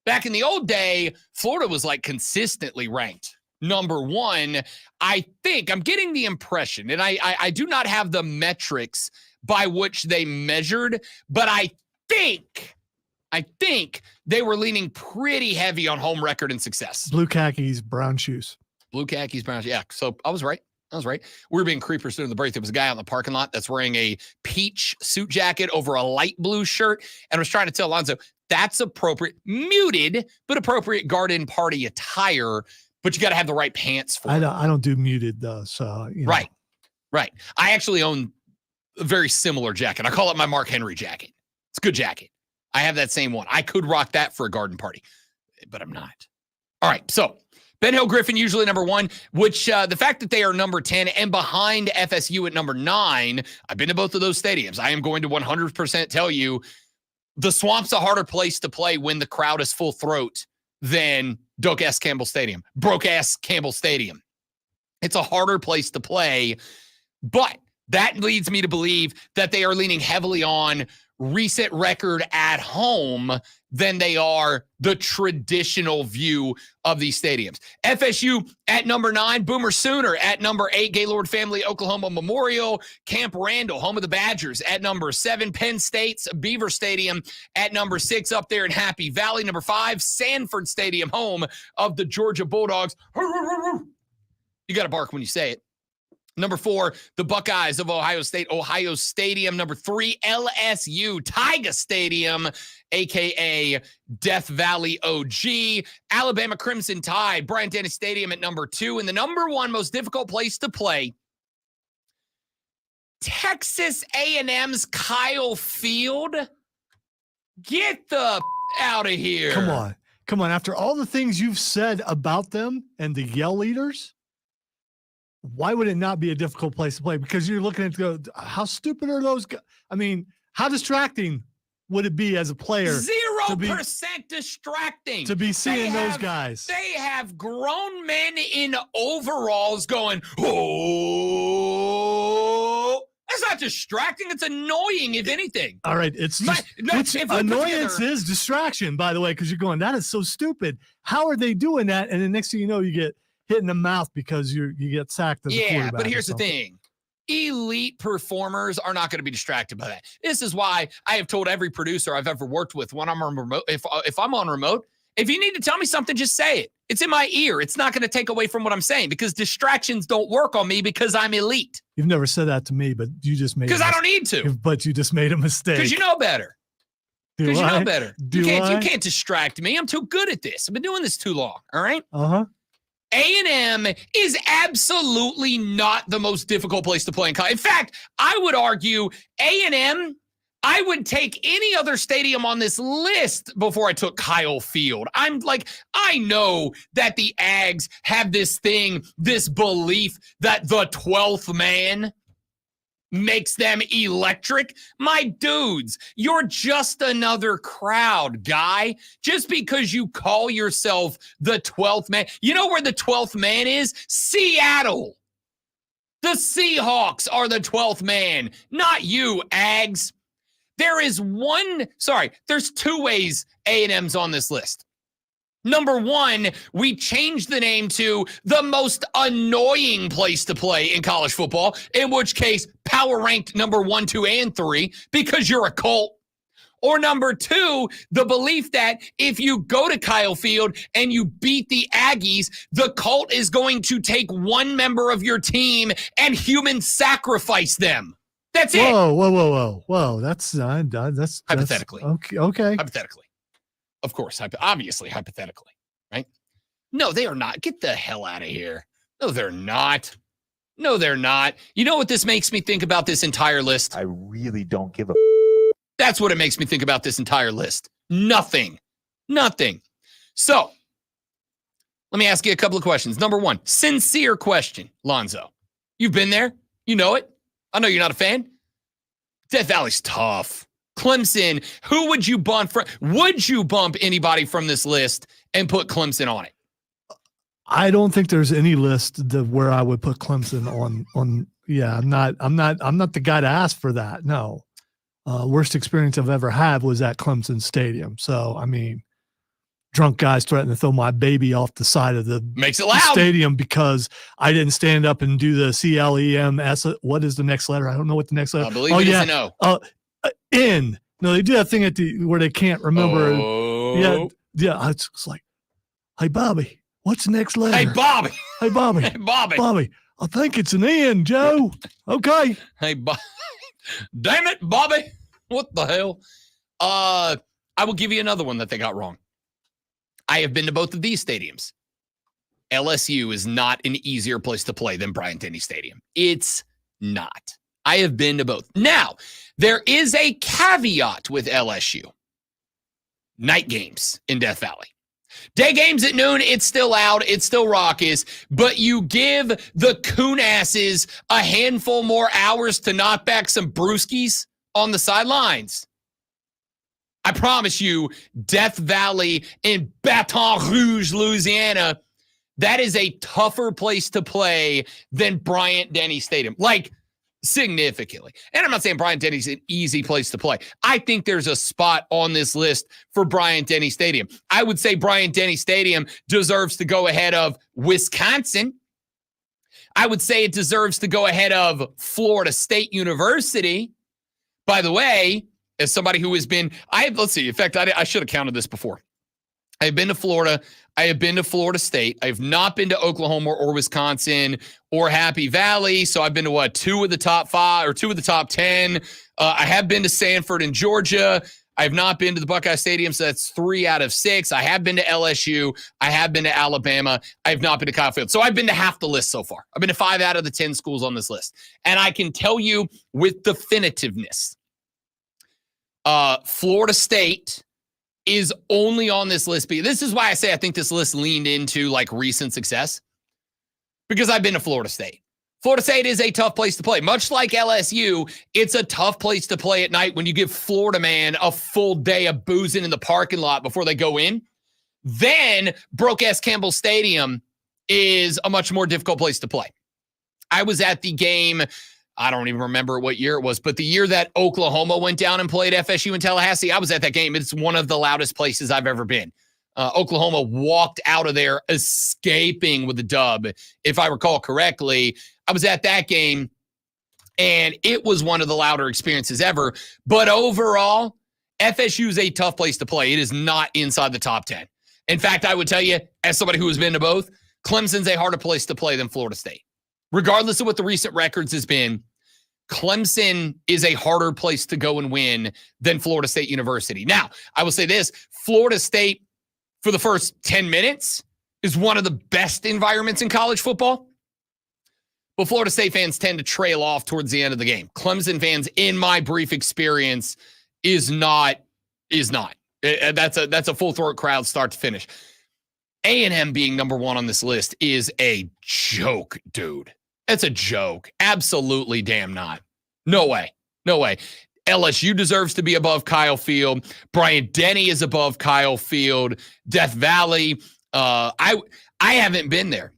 back in the old day, Florida was like consistently ranked number 1. I think I'm getting the impression, and I do not have the metrics by which they measured, but I think they were leaning pretty heavy on home record and success. Blue khakis, brown shoes. Blue khakis, brown shoes. Yeah, so I was right. We were being creepers during the break. There was a guy out in the parking lot that's wearing a peach suit jacket over a light blue shirt, and I was trying to tell Alonzo, that's appropriate, muted, but appropriate garden party attire. But you got to have the right pants for it. I don't do muted though, so you know. Right. I actually own a very similar jacket. I call it my Mark Henry jacket. It's a good jacket. I have that same one. I could rock that for a garden party, but I'm not. All right, so Ben Hill Griffin usually number 1, which the fact that they are number 10 and behind FSU at number 9, I've been to both of those stadiums. I am going to 100% tell you the Swamp's a harder place to play when the crowd is full throat than Broke-ass Campbell Stadium. It's a harder place to play, but that leads me to believe that they are leaning heavily on recent record at home than they are the traditional view of these stadiums. FSU at number 9, Boomer Sooner at number 8, Gaylord Family Oklahoma Memorial, Camp Randall, home of the Badgers at number 7, Penn State's Beaver Stadium at number 6 up there in Happy Valley, number 5, Sanford Stadium, home of the Georgia Bulldogs. You got to bark when you say it. Number 4, the Buckeyes of Ohio State, Ohio Stadium. Number 3, LSU, Tiger Stadium, a.k.a. Death Valley OG. Alabama Crimson Tide, Bryant-Denny Stadium at number 2. And the number 1 most difficult place to play, Texas A&M's Kyle Field. Get the out of here. Come on. After all the things you've said about them and the Yell Eaters, why would it not be a difficult place to play? Because you're looking at how stupid are those guys? I mean, how distracting would it be as a player? 0% distracting. To be seeing those guys. They have grown men in overalls going, oh. That's not distracting. It's annoying, if anything. All right. Annoyance is distraction, by the way, because you're going, that is so stupid. How are they doing that? And the next thing you know, you get hit in the mouth because you get sacked as a quarterback. But here's the thing. Elite performers are not going to be distracted by that. This is why I have told every producer I've ever worked with when I'm on remote, if I'm on remote, if you need to tell me something, just say it. It's in my ear. It's not going to take away from what I'm saying because distractions don't work on me because I'm elite. You've never said that to me, but you just made because I don't need to. But you just made a mistake. Because you know better. Because you know better. You can't distract me. I'm too good at this. I've been doing this too long. All right. A&M is absolutely not the most difficult place to play in college. In fact, I would argue A&M, I would take any other stadium on this list before I took Kyle Field. I know that the Ags have this belief that the 12th man makes them electric. My dudes, you're just another crowd, guy. Just because you call yourself the 12th man. You know where the 12th man is? Seattle. The Seahawks are the 12th man, not you, Ags. There's 2 ways A&M's on this list. Number 1, we changed the name to the most annoying place to play in college football, in which case power ranked number 1, 2, and 3 because you're a cult. Or number 2, the belief that if you go to Kyle Field and you beat the Aggies, the cult is going to take one member of your team and human sacrifice them. That's it. Whoa. That's hypothetically. Okay. Hypothetically. Of course, obviously, hypothetically, right? No, they are not. Get the hell out of here. No, they're not. You know what this makes me think about this entire list? I really don't give a. That's what it makes me think about this entire list. Nothing. So, let me ask you a couple of questions. Number 1, sincere question, Lonzo. You've been there. You know it. I know you're not a fan. Death Valley's tough. Clemson, who would you bump from? Would you bump anybody from this list and put Clemson on it? I don't think there's any list where I would put Clemson on. Yeah, I'm not the guy to ask for that. No. Worst experience I've ever had was at Clemson Stadium. So, I mean, drunk guys threatening to throw my baby off the side of the makes it loud stadium because I didn't stand up and do the CLEMS. What is the next letter? I don't know what the next letter. I believe it is an O. N. No, they do that thing where they can't remember. Oh. Yeah. It's like, hey, Bobby, what's the next letter? Hey, Bobby. Bobby. I think it's an N, Joe. Okay. Hey, damn it, Bobby. What the hell? I will give you another one that they got wrong. I have been to both of these stadiums. LSU is not an easier place to play than Bryant-Denny Stadium. It's not. I have been to both. Now, there is a caveat with LSU. Night games in Death Valley. Day games at noon, it's still loud, it's still raucous, but you give the coon asses a handful more hours to knock back some brewskis on the sidelines. I promise you, Death Valley in Baton Rouge, Louisiana, that is a tougher place to play than Bryant-Denny Stadium. Like, significantly. And I'm not saying Bryant-Denny's an easy place to play. I think there's a spot on this list for Bryant-Denny Stadium. I would say Bryant-Denny Stadium deserves to go ahead of Wisconsin. I would say it deserves to go ahead of Florida State University. By the way, as somebody who has been, let's see, in fact, I should have counted this before. I have been to Florida. I have been to Florida State. I have not been to Oklahoma or Wisconsin or Happy Valley. So I've been to 2 of the top 5 or 2 of the top 10. I have been to Sanford and Georgia. I have not been to the Buckeye Stadium, so that's 3 out of 6. I have been to LSU. I have been to Alabama. I have not been to Kyle Field. So I've been to half the list so far. I've been to 5 out of the 10 schools on this list. And I can tell you with definitiveness, Florida State is only on this list. This is why I say I think this list leaned into like recent success, because I've been to Florida State. Florida State is a tough place to play. Much like LSU, it's a tough place to play at night when you give Florida man a full day of boozing in the parking lot before they go in. Then Broke-ass Campbell Stadium is a much more difficult place to play. I was at the game, I don't even remember what year it was, but the year that Oklahoma went down and played FSU in Tallahassee, I was at that game. It's one of the loudest places I've ever been. Oklahoma walked out of there escaping with the dub. If I recall correctly, I was at that game, and it was one of the louder experiences ever. But overall, FSU is a tough place to play. It is not inside the top 10. In fact, I would tell you, as somebody who has been to both, Clemson's a harder place to play than Florida State. Regardless of what the recent records has been, Clemson is a harder place to go and win than Florida State University. Now, I will say this, Florida State, for the first 10 minutes, is one of the best environments in college football. But Florida State fans tend to trail off towards the end of the game. Clemson fans, in my brief experience, is not. That's a full throat crowd start to finish. A&M being number 1 on this list is a joke, dude. It's a joke. Absolutely damn not. No way. LSU deserves to be above Kyle Field. Bryant-Denny is above Kyle Field. Death Valley. I haven't been there.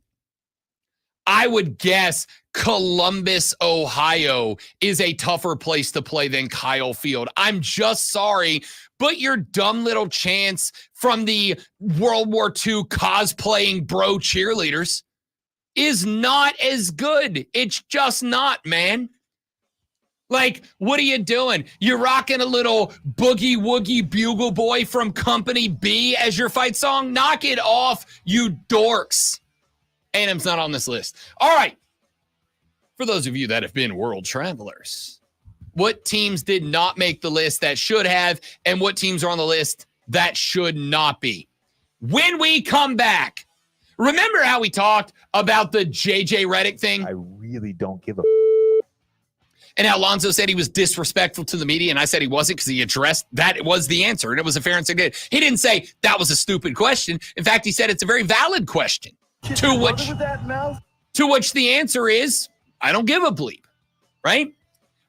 I would guess Columbus, Ohio is a tougher place to play than Kyle Field. I'm just sorry, but your dumb little chants from the World War II cosplaying bro cheerleaders is not as good. It's just not, man. Like, what are you doing? You're rocking a little Boogie Woogie Bugle Boy from Company B as your fight song? Knock it off, you dorks. A&M's not on this list. All right. For those of you that have been world travelers, what teams did not make the list that should have, and what teams are on the list that should not be? When we come back, remember how we talked about the JJ Redick thing? I really don't give a and how Lonzo said he was disrespectful to the media, and I said he wasn't because he addressed that it was the answer, and it was a fair and significant. He didn't say that was a stupid question. In fact, he said it's a very valid question. To which the answer is, I don't give a bleep, right?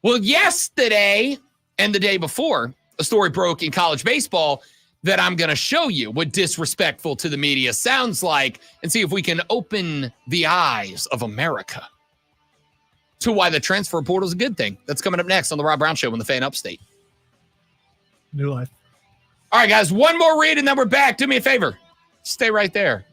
Well, yesterday and the day before, a story broke in college baseball that I'm going to show you what disrespectful to the media sounds like, and see if we can open the eyes of America to why the transfer portal is a good thing. That's coming up next on the Rob Brown Show on the Fan Upstate. New life. All right, guys, one more read and then we're back. Do me a favor. Stay right there.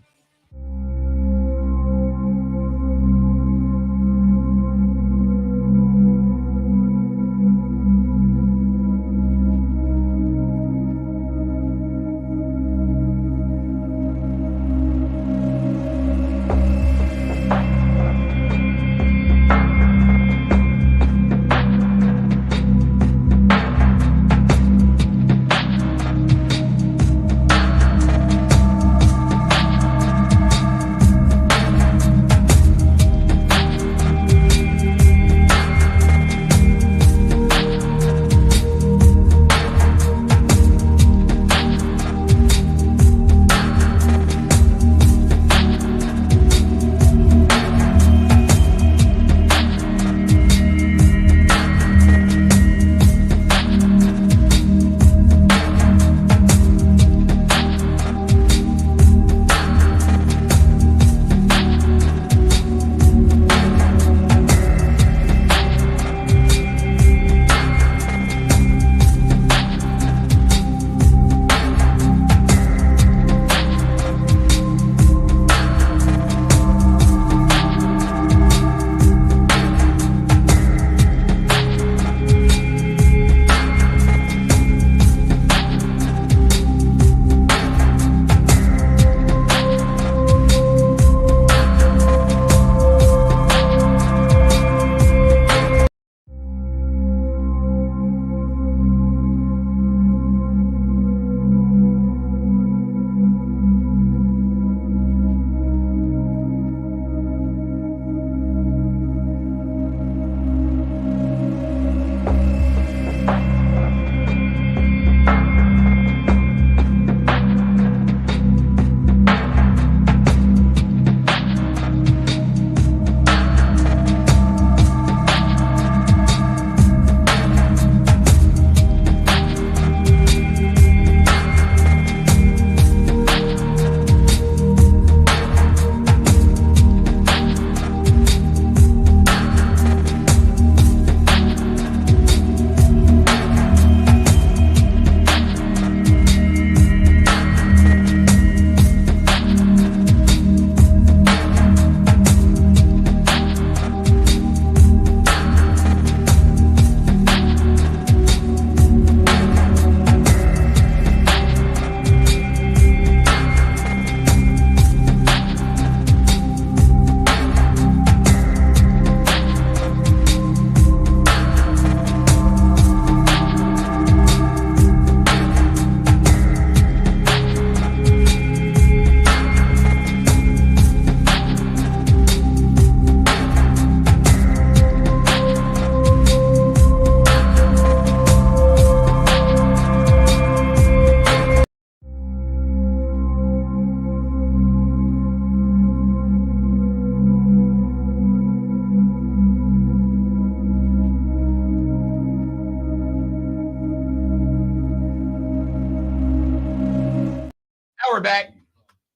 we're back.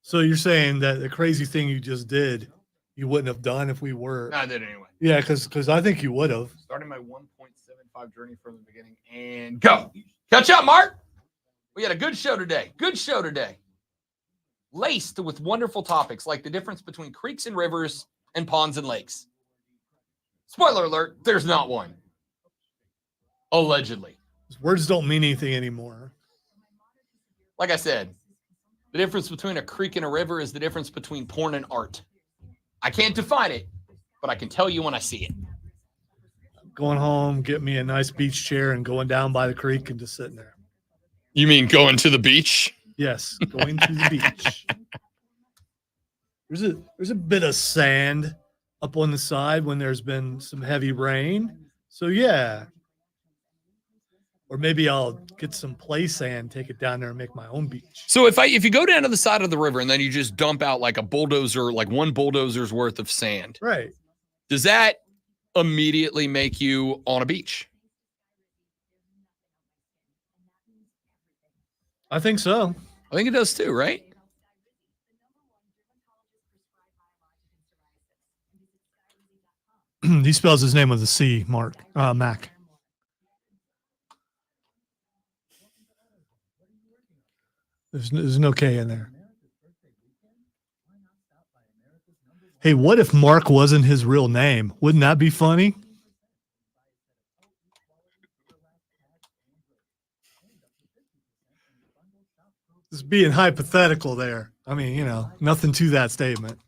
So you're saying that the crazy thing you just did, you wouldn't have done if we were. No, I did anyway. Yeah, because I think you would have. Starting my 1.75 journey from the beginning and go. Catch up, Mark. We had a good show today. Good show today. Laced with wonderful topics like the difference between creeks and rivers and ponds and lakes. Spoiler alert, there's not one. Allegedly. Words don't mean anything anymore. Like I said, the difference between a creek and a river is the difference between porn and art. I can't define it, but I can tell you when I see it. Going home, get me a nice beach chair and going down by the creek and just sitting there. You mean going to the beach? Yes, going to the beach. There's a bit of sand up on the side when there's been some heavy rain. So yeah. Or maybe I'll get some play sand, take it down there and make my own beach. So if you go down to the side of the river and then you just dump out like a bulldozer, like one bulldozer's worth of sand. Right. Does that immediately make you on a beach? I think so. I think it does too, right? He spells his name with a C, Mac. There's no K in there. Hey, what if Mark wasn't his real name? Wouldn't that be funny? Just being hypothetical there. I mean, nothing to that statement.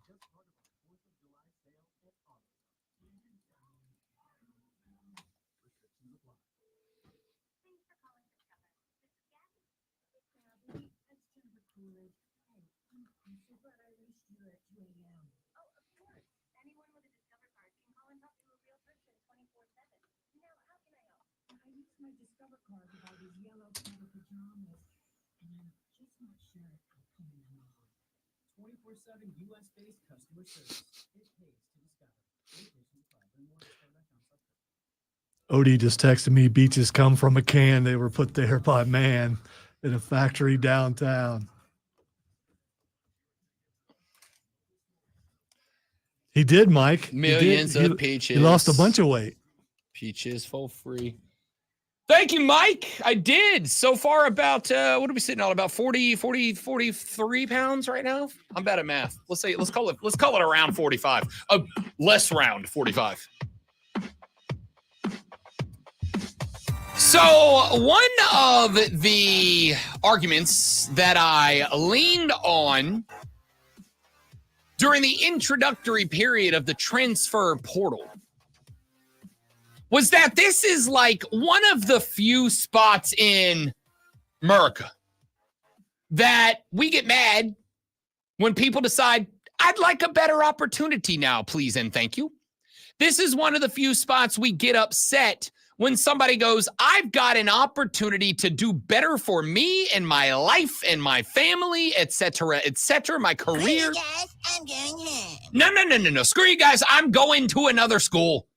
Odie just texted me, beaches come from a can. They were put there by man in a factory downtown. He did, Mike. Millions of peaches. He lost a bunch of weight. Peaches for free. Thank you, Mike. I did. So far about, what are we sitting on? About 43 pounds right now? I'm bad at math. Let's call it around 45. Less round 45. So one of the arguments that I leaned on during the introductory period of the transfer portal was that this is like one of the few spots in America that we get mad when people decide, I'd like a better opportunity now, please and thank you. This is one of the few spots we get upset when somebody goes, I've got an opportunity to do better for me and my life and my family, etc., my career. Guys, I'm going home. No. Screw you guys. I'm going to another school.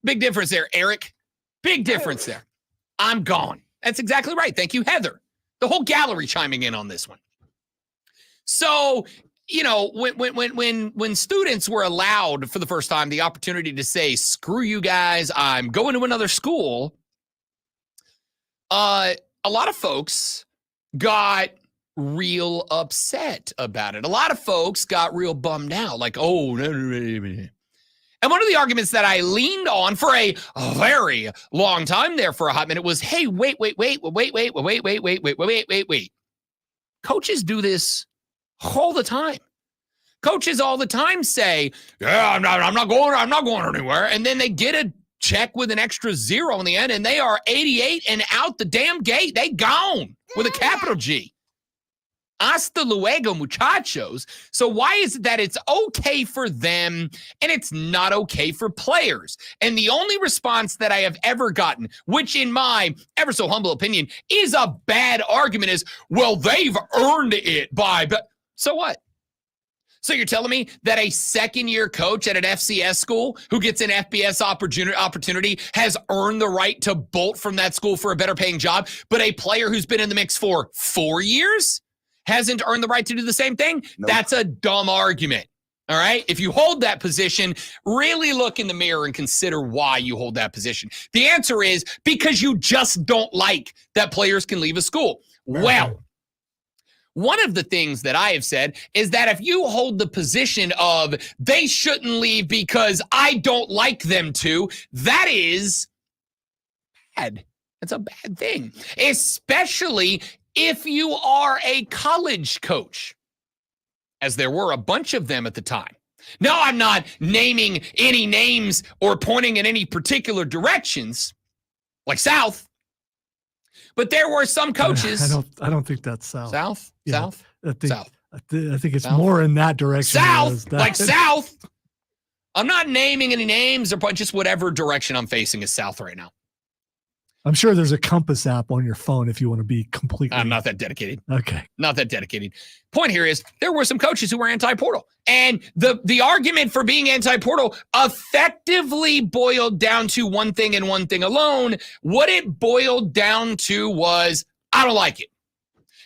Big difference there, Eric. Big difference there. I'm gone. That's exactly right. Thank you, Heather. The whole gallery chiming in on this one. So, when students were allowed for the first time the opportunity to say, screw you guys, I'm going to another school, a lot of folks got real upset about it. A lot of folks got real bummed out, like, oh, no. And one of the arguments that I leaned on for a very long time there for a hot minute was, hey, wait. Coaches do this all the time. Coaches all the time say, yeah, I'm not going anywhere. And then they get a check with an extra zero on the end and they are 88 and out the damn gate. They gone with a capital G. Hasta luego, muchachos. So why is it that it's okay for them and it's not okay for players? And the only response that I have ever gotten, which in my ever so humble opinion is a bad argument, is, well, they've earned it by, but so what? So you're telling me that a second-year coach at an FCS school who gets an FBS opportunity has earned the right to bolt from that school for a better paying job, but a player who's been in the mix for 4 years hasn't earned the right to do the same thing? Nope. That's a dumb argument. All right. If you hold that position, really look in the mirror and consider why you hold that position. The answer is because you just don't like that players can leave a school. Well, one of the things that I have said is that if you hold the position of they shouldn't leave because I don't like them to, that is bad. That's a bad thing, especially if you are a college coach, as there were a bunch of them at the time. No, I'm not naming any names or pointing in any particular directions, like South. But there were some coaches. I don't think that's South. South? Yeah, South? I think, South. I think it's South? more in that direction. South, like South. I'm not naming any names or just whatever direction I'm facing is South right now. I'm sure there's a compass app on your phone if you want to be completely. I'm not that dedicated. Okay. Not that dedicated. Point here is there were some coaches who were anti-portal. And the argument for being anti-portal effectively boiled down to one thing and one thing alone. What it boiled down to was, I don't like it.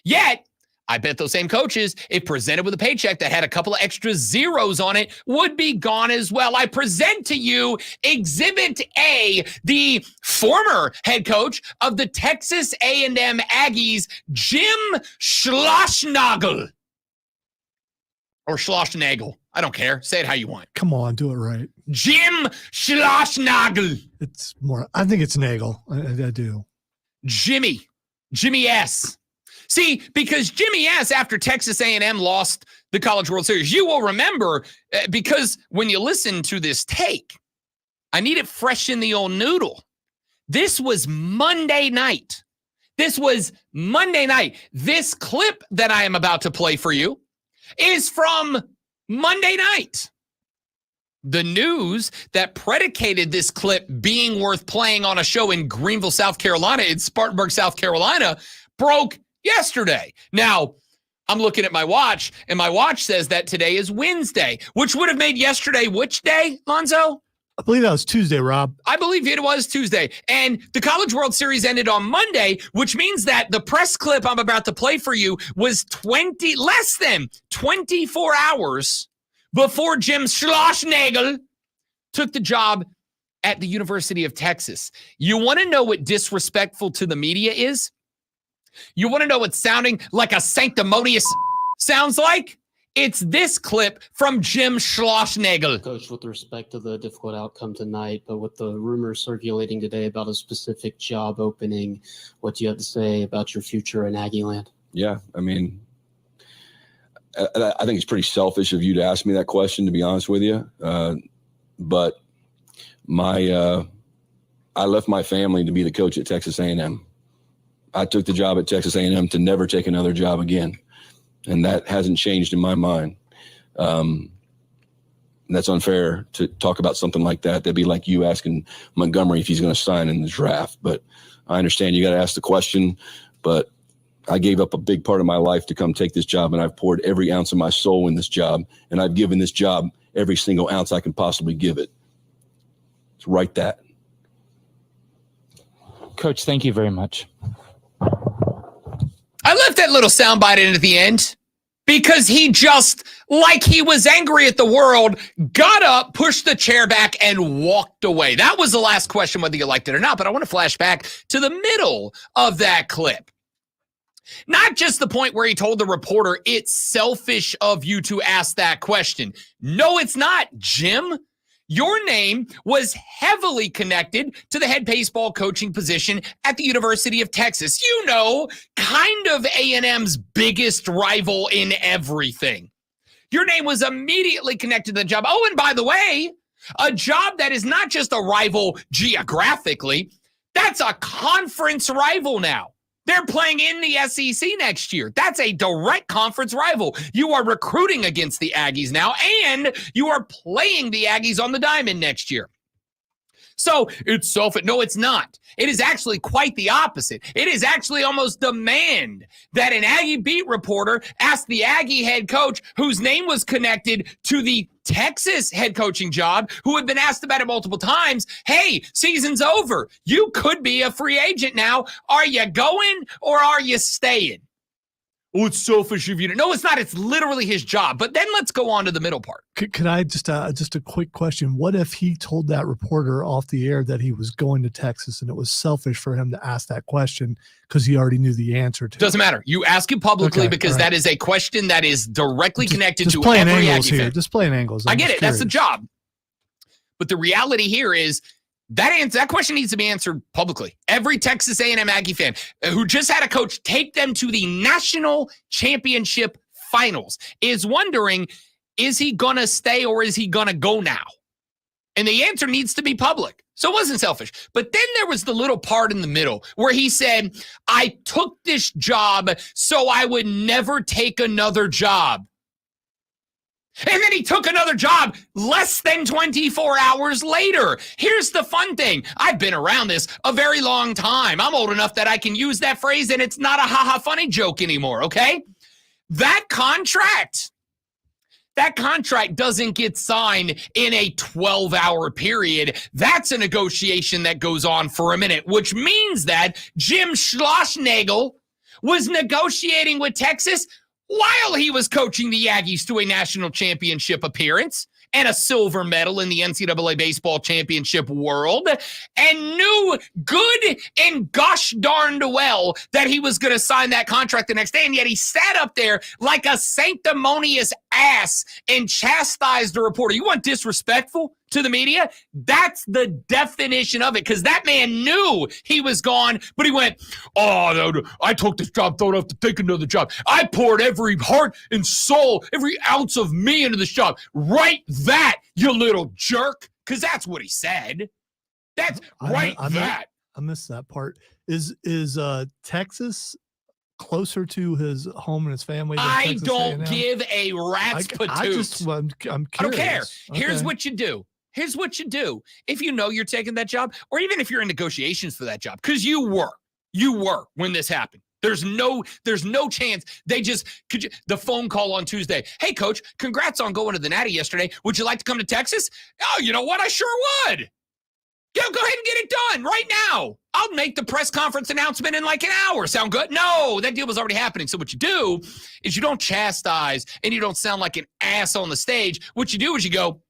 Yet, I bet those same coaches, if presented with a paycheck that had a couple of extra zeros on it, would be gone as well. I present to you Exhibit A, the former head coach of the Texas A&M Aggies, Jim Schlossnagle. Or Schlossnagle. I don't care. Say it how you want. Come on, do it right. Jim Schlossnagle. It's more, I think it's Nagel. I do. Jimmy S. See, because Jimmy S., after Texas A&M lost the College World Series, you will remember, because when you listen to this take, I need it fresh in the old noodle. This was Monday night. This clip that I am about to play for you is from Monday night. The news that predicated this clip being worth playing on a show in Greenville, South Carolina, in Spartanburg, South Carolina, broke yesterday. Now, I'm looking at my watch, and my watch says that today is Wednesday, which would have made yesterday which day, Lonzo? I believe that was Tuesday, Rob. I believe it was Tuesday. And the College World Series ended on Monday, which means that the press clip I'm about to play for you was less than 24 hours before Jim Schlossnagle took the job at the University of Texas. You want to know what disrespectful to the media is? You want to know what sounding like a sanctimonious sounds like? It's this clip from Jim Schlossnagle. Coach, with respect to the difficult outcome tonight, but with the rumors circulating today about a specific job opening, what do you have to say about your future in Aggie land? Yeah, I mean, I think it's pretty selfish of you to ask me that question, to be honest with you. But I left my family to be the coach at Texas A&M. I took the job at Texas A&M to never take another job again. And that hasn't changed in my mind. That's unfair to talk about something like that. That'd be like you asking Montgomery if he's going to sign in the draft. But I understand you got to ask the question. But I gave up a big part of my life to come take this job, and I've poured every ounce of my soul in this job, and I've given this job every single ounce I can possibly give it. So write that. Coach, thank you very much. I left that little soundbite in at the end because he just, like he was angry at the world, got up, pushed the chair back, and walked away. That was the last question, whether you liked it or not. But I want to flash back to the middle of that clip. Not just the point where he told the reporter, it's selfish of you to ask that question. No, it's not, Jim. Your name was heavily connected to the head baseball coaching position at the University of Texas. You know, kind of A&M's biggest rival in everything. Your name was immediately connected to the job. Oh, and by the way, a job that is not just a rival geographically, that's a conference rival now. They're playing in the SEC next year. That's a direct conference rival. You are recruiting against the Aggies now, and you are playing the Aggies on the diamond next year. So it's selfish. No, it's not. It is actually quite the opposite. It is actually almost demand that an Aggie beat reporter ask the Aggie head coach, whose name was connected to the Texas head coaching job, who had been asked about it multiple times, hey, season's over. You could be a free agent now. Are you going or are you staying? Oh, it's selfish of you. No, it's not. It's literally his job. But then let's go on to the middle part. Could I just a quick question? What if he told that reporter off the air that he was going to Texas and it was selfish for him to ask that question because he already knew the answer to it? Doesn't matter. You ask it publicly because that is a question that is directly connected to playing every angles Aggie here. fan. Just playing angles. I get it. That's the job. But the reality here is that question needs to be answered publicly. Every Texas A&M Aggie fan who just had a coach take them to the national championship finals is wondering, is he going to stay or is he going to go now? And the answer needs to be public. So it wasn't selfish. But then there was the little part in the middle where he said, I took this job so I would never take another job. And then he took another job less than 24 hours later. Here's the fun thing. I've been around this a very long time. I'm old enough that I can use that phrase and it's not a ha-ha funny joke anymore, okay? That contract doesn't get signed in a 12-hour period. That's a negotiation that goes on for a minute, which means that Jim Schlossnagle was negotiating with Texas while he was coaching the Aggies to a national championship appearance and a silver medal in the NCAA baseball championship world, and knew good and gosh darned well that he was going to sign that contract the next day. And yet he sat up there like a sanctimonious ass and chastised the reporter. You want disrespectful to the media? That's the definition of it, because that man knew he was gone, but he went, oh, no, I took this job, don't have to take another job. I poured every heart and soul, every ounce of me into this job. Write that, you little jerk, because that's what he said. That's that. I missed that part. Is Texas closer to his home and his family than I Texas don't A&M? give a rat's patoot. I'm curious. I don't care. Here's Okay. what you do. Here's what you do. If you know you're taking that job, or even if you're in negotiations for that job, because you were when this happened. There's no chance they just the phone call on Tuesday. Hey, coach, congrats on going to the Natty yesterday. Would you like to come to Texas? Oh, you know what? I sure would. Yeah, go ahead and get it done right now. I'll make the press conference announcement in like an hour. Sound good? No, that deal was already happening. So what you do is you don't chastise and you don't sound like an ass on the stage. What you do is you go,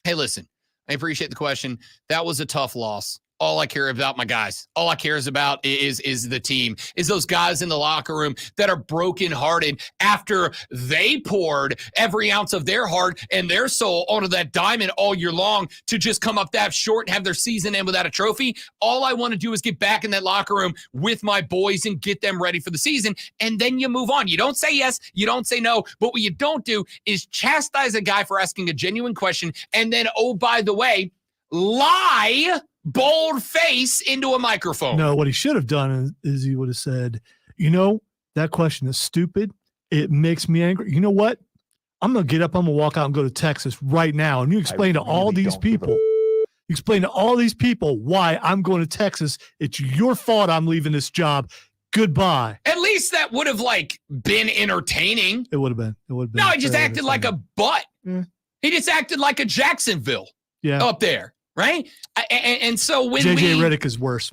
hey, listen, I appreciate the question. That was a tough loss. All I care about my guys. All I care about is the team, is those guys in the locker room that are brokenhearted after they poured every ounce of their heart and their soul onto that diamond all year long to just come up that short and have their season end without a trophy. All I want to do is get back in that locker room with my boys and get them ready for the season. And then you move on. You don't say yes. You don't say no. But what you don't do is chastise a guy for asking a genuine question. And then, oh, by the way, lie bold face into a microphone. No, what he should have done is he would have said, you know, that question is stupid. It makes me angry. You know what? I'm going to get up. I'm going to walk out and go to Texas right now. And you explain to all these people, why I'm going to Texas. It's your fault I'm leaving this job. Goodbye. At least that would have been entertaining. It would have been. No, he just acted like a butt. Yeah. He just acted like a Jacksonville. Yeah. Up there. Right? And so when JJ Redick is worse.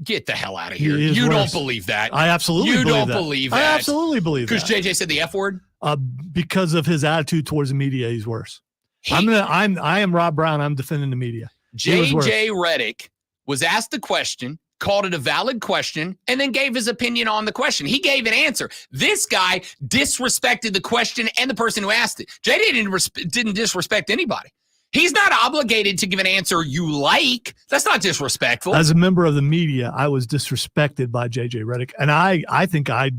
Get the hell out of here. He is You worse. don't believe that. I absolutely believe that. believe that. I absolutely believe that. Because JJ said the F word? Because of his attitude towards the media, he's worse. I am Rob Brown. I'm defending the media. JJ Redick was asked the question, called it a valid question, and then gave his opinion on the question. He gave an answer. This guy disrespected the question and the person who asked it. JJ didn't disrespect anybody. He's not obligated to give an answer you like. That's not disrespectful. As a member of the media, I was disrespected by JJ Redick, and I think I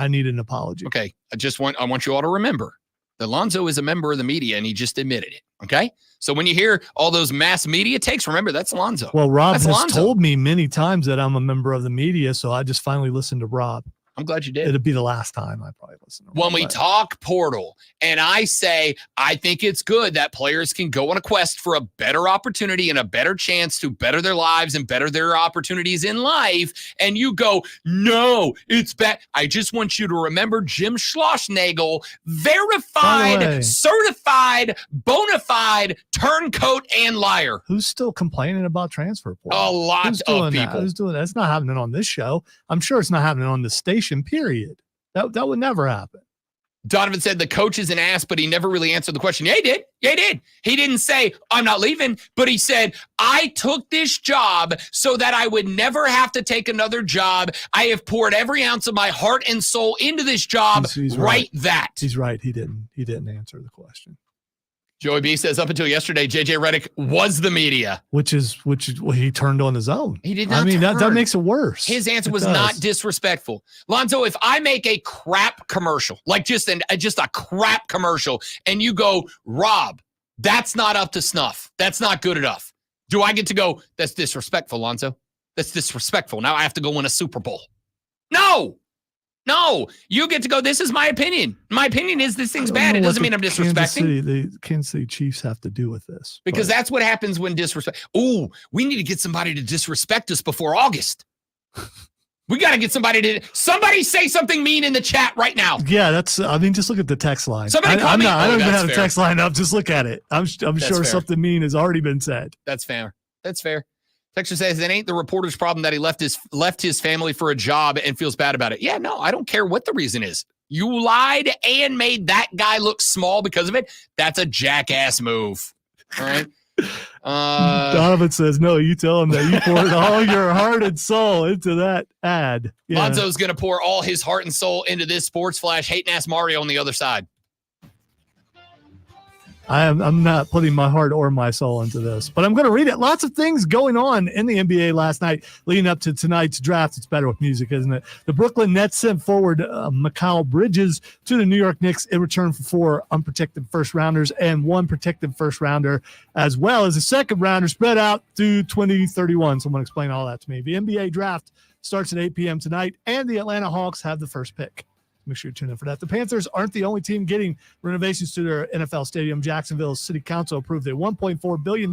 need an apology. Okay, I want you all to remember that Lonzo is a member of the media, and he just admitted it. Okay, so when you hear all those mass media takes, remember that's Lonzo. Well, Rob that's has Lonzo. told me many times that I'm a member of the media, so I just finally listened to Rob. I'm glad you did. It'll be the last time I probably listen to Rob. When we talk portal and I say, I think it's good that players can go on a quest for a better opportunity and a better chance to better their lives and better their opportunities in life. And you go, no, it's bad. I just want you to remember Jim Schlossnagle, verified, certified, bona fide, turncoat, and liar. Who's still complaining about transfer portal? A lot of people. Who's doing that? It's not happening on this show. I'm sure it's not happening on the station, period. That would never happen. Donovan said the coach is an ass, but he never really answered the question. Yeah, he did. Yeah, he did. He didn't say, I'm not leaving, but he said, I took this job so that I would never have to take another job. I have poured every ounce of my heart and soul into this job. He's right. That. He's right. He didn't answer the question. Joey B says, up until yesterday, JJ Redick was the media. Which is he turned on his own. He did not. I mean, that makes it worse. His answer was not disrespectful. Lonzo, if I make a crap commercial, like just a crap commercial, and you go, Rob, that's not up to snuff. That's not good enough. Do I get to go, that's disrespectful, Lonzo? That's disrespectful. Now I have to go win a Super Bowl. No, you get to go, this is my opinion. My opinion is this thing's bad. It doesn't mean I'm disrespecting. The Kansas City Chiefs have to do with this. Because that's what happens when disrespect. Oh, we need to get somebody to disrespect us before August. We got to get somebody say something mean in the chat right now. Yeah, just look at the text line. Somebody call me. I don't even have a text line up. Just look at it. I'm sure fair. something mean has already been said. That's fair. Texture says it ain't the reporter's problem that he left his family for a job and feels bad about it. Yeah, no, I don't care what the reason is. You lied and made that guy look small because of it. That's a jackass move. All right. Donovan says, no, you tell him that you poured all your heart and soul into that ad. Yeah. Lonzo's going to pour all his heart and soul into this Sports Flash. Hating ass Mario on the other side. I'm not putting my heart or my soul into this, but I'm going to read it. Lots of things going on in the NBA last night leading up to tonight's draft. It's better with music, isn't it? The Brooklyn Nets sent forward Mikal Bridges to the New York Knicks in return for 4 unprotected first rounders and 1 protected first rounder, as well as a second rounder spread out through 2031. Someone explain all that to me. The NBA draft starts at 8 p.m. tonight, and the Atlanta Hawks have the first pick. Make sure you tune in for that. The Panthers aren't the only team getting renovations to their NFL stadium. Jacksonville's City Council approved a $1.4 billion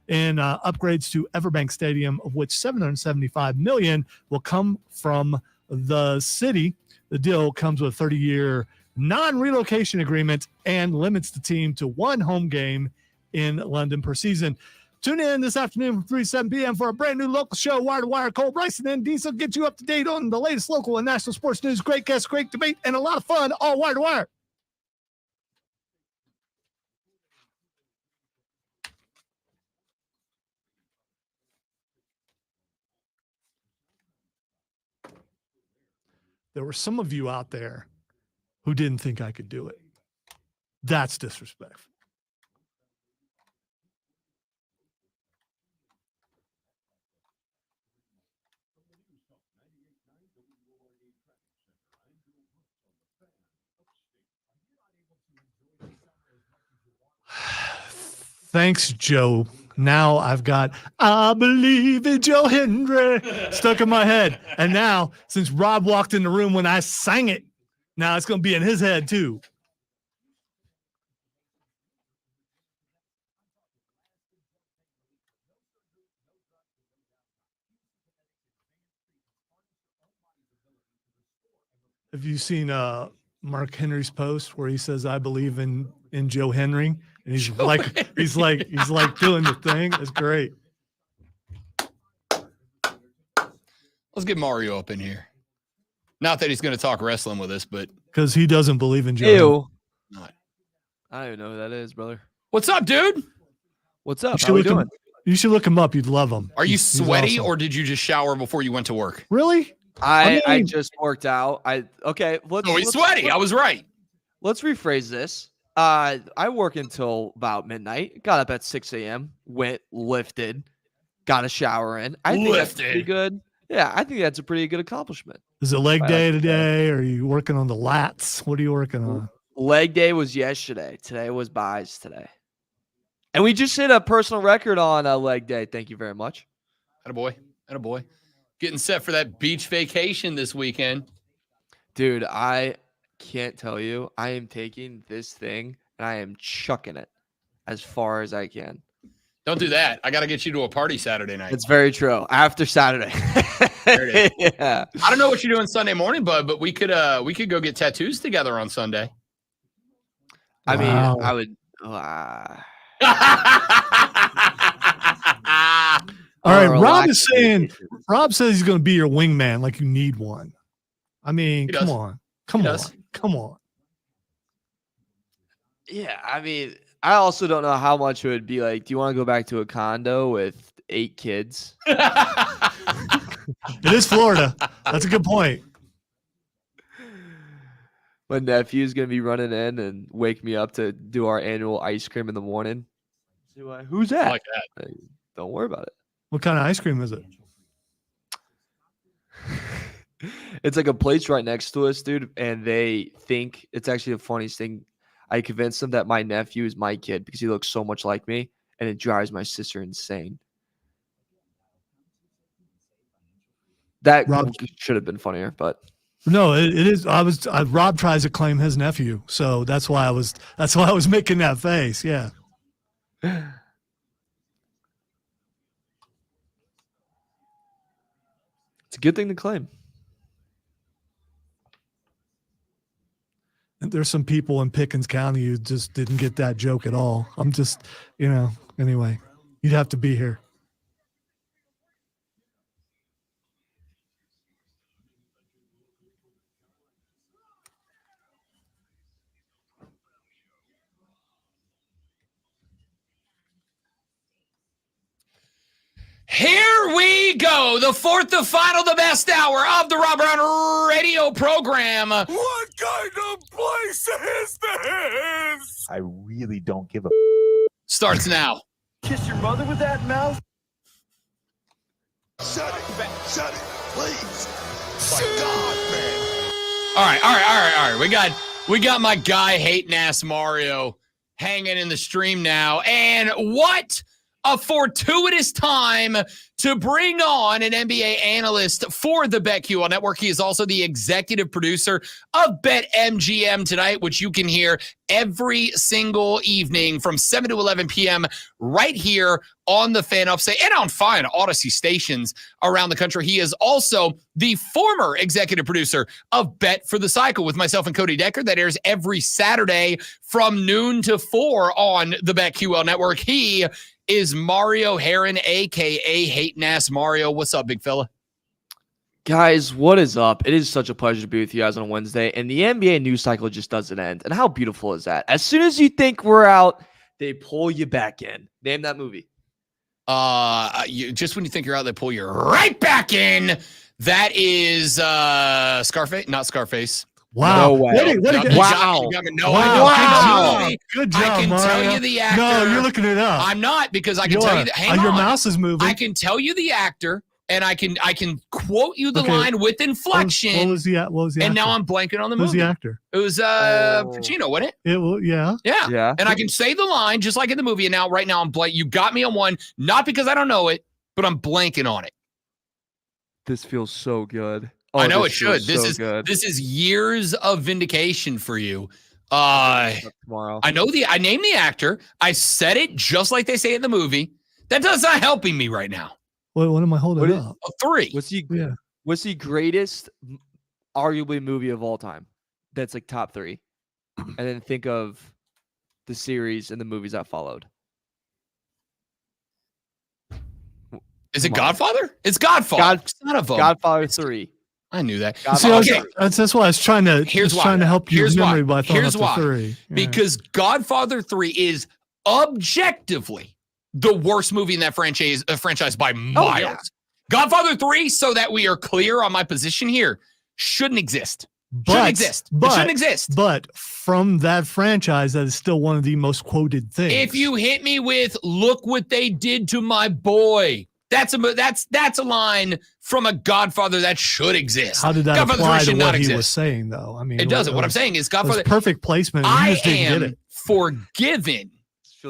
in upgrades to Everbank Stadium, of which $775 million will come from the city. The deal comes with a 30-year non-relocation agreement and limits the team to 1 home game in London per season. Tune in this afternoon from 3 to 7 p.m. for a brand new local show, Wire to Wire. Cole Bryson and Diesel get you up to date on the latest local and national sports news. Great guests, great debate, and a lot of fun, all Wire to Wire. There were some of you out there who didn't think I could do it. That's disrespectful. Thanks, Joe. Now I've got I Believe in Joe Hendry stuck in my head. And now, since Rob walked in the room when I sang it, now it's going to be in his head too. Have you seen Mark Henry's post where he says, I believe in Joe Henry? And he's like doing the thing. It's great. Let's get Mario up in here. Not that he's going to talk wrestling with us, but because he doesn't believe in Joe. Ew. Not. I don't even know who that is, brother. What's up, dude? What's up? How are you doing? You should look him up. You'd love him. Are you sweaty or did you just shower before you went to work? Really? I just worked out. He's sweaty. I was right. Let's rephrase this. I work until about midnight. Got up at 6 a.m. Went, lifted, got a shower in. I think that's pretty good. Yeah, I think that's a pretty good accomplishment. Is it leg day today? Or are you working on the lats? What are you working on? Leg day was yesterday. Today was buys today. And we just hit a personal record on leg day. Thank you very much. Attaboy. Getting set for that beach vacation this weekend. Dude, I can't tell you. I am taking this thing and I am chucking it as far as I can. Don't do that. I got to get you to a party Saturday night. It's very true. After Saturday. There it is. Yeah. I don't know what you're doing Sunday morning, bud, but we could go get tattoos together on Sunday. I mean, I would. All right, Rob says he's going to be your wingman, like you need one. I mean, come on. Come He on. does. Come on. Yeah, I mean, I also don't know how much it would be like. Do you want to go back to a condo with 8 kids? It is Florida. That's a good point. My nephew's gonna be running in and wake me up to do our annual ice cream in the morning. Who's that? I like that. Like, don't worry about it. What kind of ice cream is it? It's like a place right next to us, dude, and they think it's actually the funniest thing. I convinced them that my nephew is my kid because he looks so much like me, and it drives my sister insane. That should have been funnier, but No, it is. Rob tries to claim his nephew, so that's why I was making that face. Yeah. it's a good thing to claim. And there's some people in Pickens County who just didn't get that joke at all. I'm just, anyway, you'd have to be here. Here we go. The fourth, the final, the best hour of the Rob Brown radio program. What kind of place is this? I really don't give a Starts now. Kiss your mother with that mouth? Shut it, please. My God, man. All right. We got my guy hating ass Mario hanging in the stream now. And what a fortuitous time to bring on an NBA analyst for the BetQL Network. He is also the executive producer of BetMGM tonight, which you can hear every single evening from 7 to 11 p.m. right here on the Fan Upstate and on fine Odyssey stations around the country. He is also the former executive producer of Bet for the Cycle with myself and Cody Decker. That airs every Saturday from noon to 4 on the BetQL Network. He is Mario Heron, a.k.a. Hating Ass Mario. What's up, big fella? Guys, what is up? It is such a pleasure to be with you guys on a Wednesday, and the NBA news cycle just doesn't end. And how beautiful is that? As soon as you think we're out, they pull you back in. Name that movie. Just when you think you're out, they pull you right back in. That is Scarface, not Scarface. Wow. No way. Wow. Good job, I can Mario. tell you the actor. No, you're looking it up. I'm not, because I can tell you that. Hang on. Your mouse is moving. I can tell you the actor, and I can quote you the line with inflection. What was the actor? And now I'm blanking on the Who's movie. the actor? It was Pacino, wasn't it? Yeah. Yeah. And I can say the line just like in the movie. And now, right now, I'm blank. You got me on one, not because I don't know it, but I'm blanking on it. This feels so good. I know it feels should. This so is good. this is years of vindication for you. Tomorrow. I named the actor. I said it just like they say in the movie. That does not helping me right now. What am I holding up? 3. What's the greatest, arguably, movie of all time? That's like top 3. And then think of the series and the movies that followed. Is it Godfather? It's Godfather. Godfather 3. I knew that. See, that's why I was trying to. Trying to help your memory by throwing up the 3. Yeah. Because Godfather 3 is objectively the worst movie in that franchise by miles. Yeah. Godfather 3, so that we are clear on my position here, shouldn't exist. Shouldn't exist. It shouldn't exist. But from that franchise, that is still one of the most quoted things. If you hit me with "Look what they did to my boy," that's a line from a Godfather that should exist. How did that Godfather apply 3 to should what not he exist. was saying, though? I mean, It doesn't. What I'm saying is Godfather. Perfect placement. And you just didn't get it. Forgiven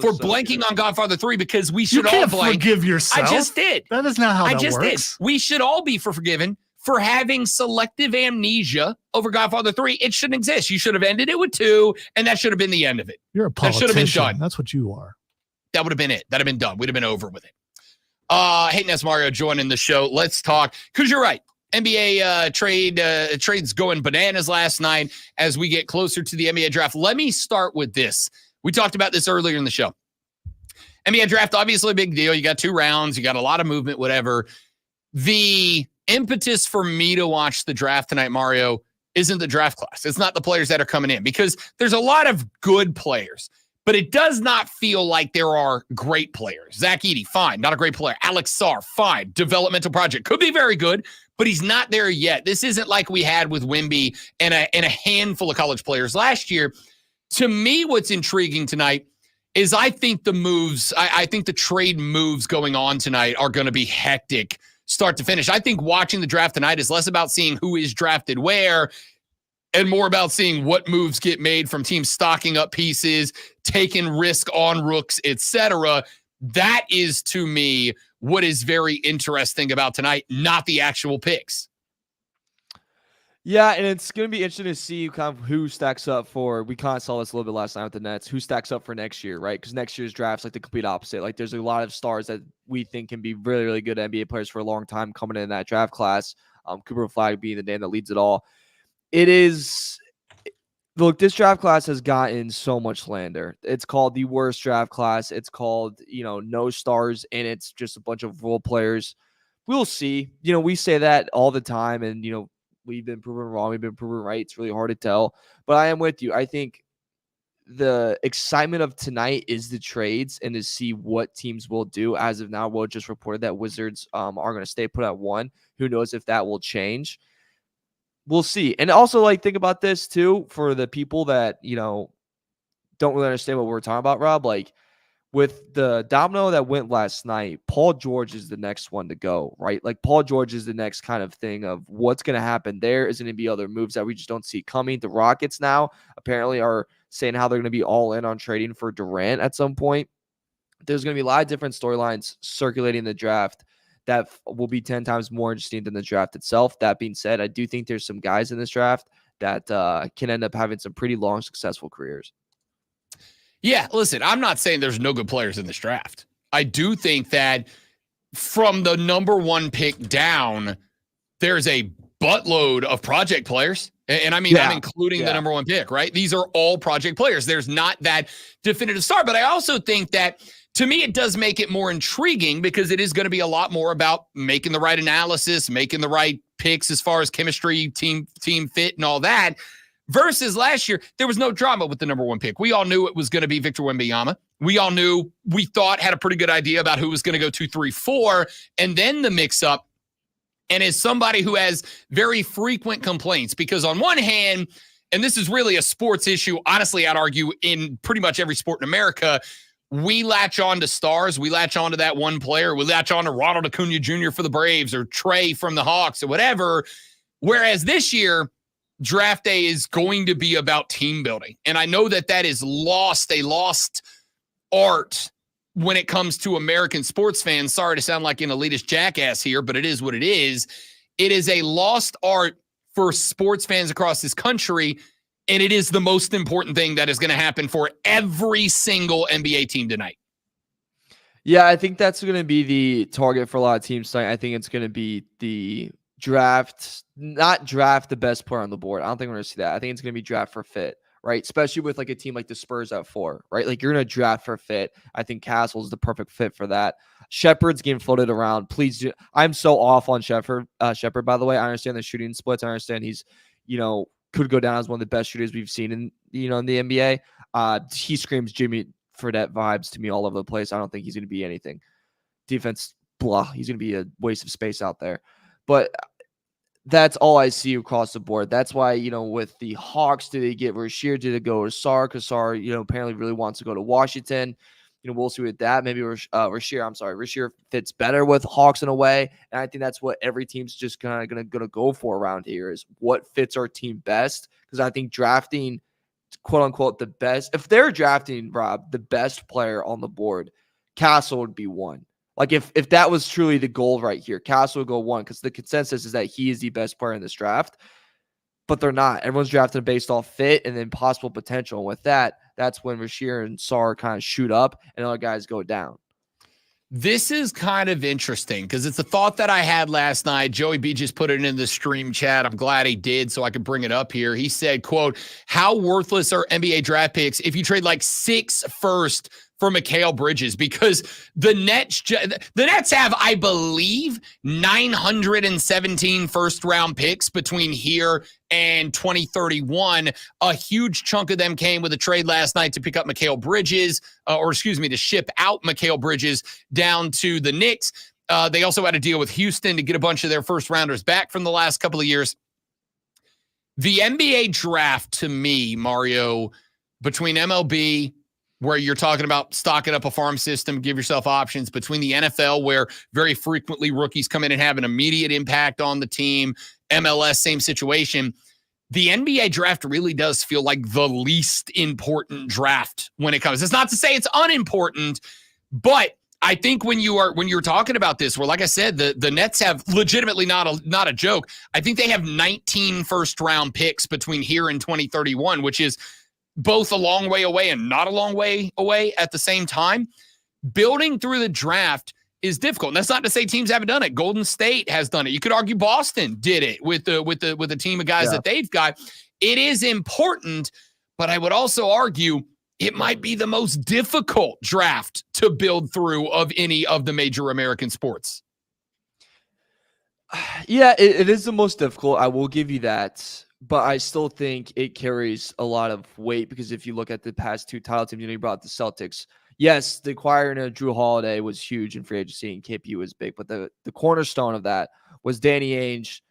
for blanking on Godfather 3 because we should You all can't blank. forgive yourself. I just did. That is not how I that just works. did. We should all be forgiven for having selective amnesia over Godfather 3. It shouldn't exist. You should have ended it with 2, and that should have been the end of it. You're a That politician. should have been done. That's what you are. That would have been it. That'd have been done. We'd have been over with it. Hating Ass Mario joining the show. Let's talk, because you're right. NBA trades going bananas last night as we get closer to the NBA draft. Let me start with this. We talked about this earlier in the show. NBA draft, obviously a big deal. You got 2 rounds. You got a lot of movement, whatever. The impetus for me to watch the draft tonight, Mario, isn't the draft class. It's not the players that are coming in, because there's a lot of good players, but it does not feel like there are great players. Zach Edey, fine, not a great player. Alex Sarr, fine, developmental project. Could be very good, but he's not there yet. This isn't like we had with Wemby and a handful of college players last year. To me, what's intriguing tonight is I think the moves, I think the trade moves going on tonight are going to be hectic start to finish. I think watching the draft tonight is less about seeing who is drafted where and more about seeing what moves get made from teams stocking up pieces, taking risk on rooks, etc. That is, to me, what is very interesting about tonight, not the actual picks. Yeah, and it's going to be interesting to see kind of who stacks up for, we kind of saw this a little bit last night with the Nets, who stacks up for next year, right? Because next year's draft's like the complete opposite. Like there's a lot of stars that we think can be really, really good NBA players for a long time coming in that draft class. Cooper Flag being the name that leads it all. It is, look, this draft class has gotten so much slander. It's called the worst draft class. It's called, no stars, and it's just a bunch of role players. We'll see. We say that all the time, and, we've been proven wrong. We've been proven right. It's really hard to tell. But I am with you. I think the excitement of tonight is the trades and to see what teams will do. As of now, Will just reported that Wizards are going to stay put at 1. Who knows if that will change? We'll see. And also, think about this, too, for the people that, don't really understand what we're talking about, Rob. With the domino that went last night, Paul George is the next one to go, right? Paul George is the next kind of thing of what's going to happen there. Is going to be other moves that we just don't see coming. The Rockets now apparently are saying how they're going to be all in on trading for Durant at some point. There's going to be a lot of different storylines circulating the draft that will be 10 times more interesting than the draft itself. That being said, I do think there's some guys in this draft that can end up having some pretty long, successful careers. Yeah, listen, I'm not saying there's no good players in this draft. I do think that from the number 1 pick down, there's a buttload of project players. And I mean, I'm including the number 1 pick, right? These are all project players. There's not that definitive star. But I also think that, to me, it does make it more intriguing because it is going to be a lot more about making the right analysis, making the right picks as far as chemistry, team fit, and all that. Versus last year, there was no drama with the number 1 pick. We all knew it was going to be Victor Wembanyama. We thought had a pretty good idea about who was going to go 2, 3, 4, and then the mix-up. And as somebody who has very frequent complaints, because on one hand, and this is really a sports issue, honestly, I'd argue in pretty much every sport in America, we latch on to stars. We latch on to that one player. We latch on to Ronald Acuna Jr. for the Braves or Trey from the Hawks or whatever. Whereas this year, draft day is going to be about team building. And I know that is a lost art when it comes to American sports fans. Sorry to sound like an elitist jackass here, but it is what it is. It is a lost art for sports fans across this country, and it is the most important thing that is going to happen for every single NBA team tonight. Yeah, I think that's going to be the target for a lot of teams tonight. I think it's going to be the not draft the best player on the board. I don't think we're going to see that. I think it's going to be draft for fit, right? Especially with a team like the Spurs at 4, right? You're going to draft for fit. I think Castle's the perfect fit for that. Shepard's getting floated around. Please do. I'm so off on Shepard, by the way. I understand the shooting splits. I understand he's, could go down as one of the best shooters we've seen in the NBA. He screams Jimmy Fredette vibes to me all over the place. I don't think he's going to be anything. Defense, blah. He's going to be a waste of space out there. But that's all I see across the board. That's why, with the Hawks, did they get Rasheer? Did it go to Sarr? Because Sarr, apparently really wants to go to Washington. We'll see with that. Maybe Rasheer fits better with Hawks in a way. And I think that's what every team's just kind of going to go for around here is what fits our team best. Because I think drafting, quote unquote, the best, if they're drafting, Rob, the best player on the board, Castle would be 1. If that was truly the goal right here, Castle would go 1 because the consensus is that he is the best player in this draft, but they're not. Everyone's drafted based off fit and then possible potential. And with that, that's when Rasheer and Sarr kind of shoot up and other guys go down. This is kind of interesting because it's a thought that I had last night. Joey B just put it in the stream chat. I'm glad he did so I could bring it up here. He said, quote, how worthless are NBA draft picks if you trade 6 first for Mikal Bridges because the Nets have, I believe, 917 first-round picks between here and 2031. A huge chunk of them came with a trade last night to pick up Mikal Bridges, to ship out Mikal Bridges down to the Knicks. They also had a deal with Houston to get a bunch of their first-rounders back from the last couple of years. The NBA draft, to me, Mario, between MLB, where you're talking about stocking up a farm system, give yourself options, between the NFL, where very frequently rookies come in and have an immediate impact on the team, MLS, same situation. The NBA draft really does feel like the least important draft when it comes. It's not to say it's unimportant, but I think when you're talking about this, where, like I said, the Nets have legitimately not a joke. I think they have 19 first-round picks between here and 2031, which is both a long way away and not a long way away at the same time. Building through the draft is difficult. And that's not to say teams haven't done it. Golden State has done it. You could argue Boston did it with the team of guys that they've got. It is important, but I would also argue it might be the most difficult draft to build through of any of the major American sports. Yeah, it is the most difficult. I will give you that. But I still think it carries a lot of weight because if you look at the past two title teams, you brought up the Celtics. Yes, the acquiring of Drew Holiday was huge in free agency and KP was big. But the cornerstone of that was Danny Ainge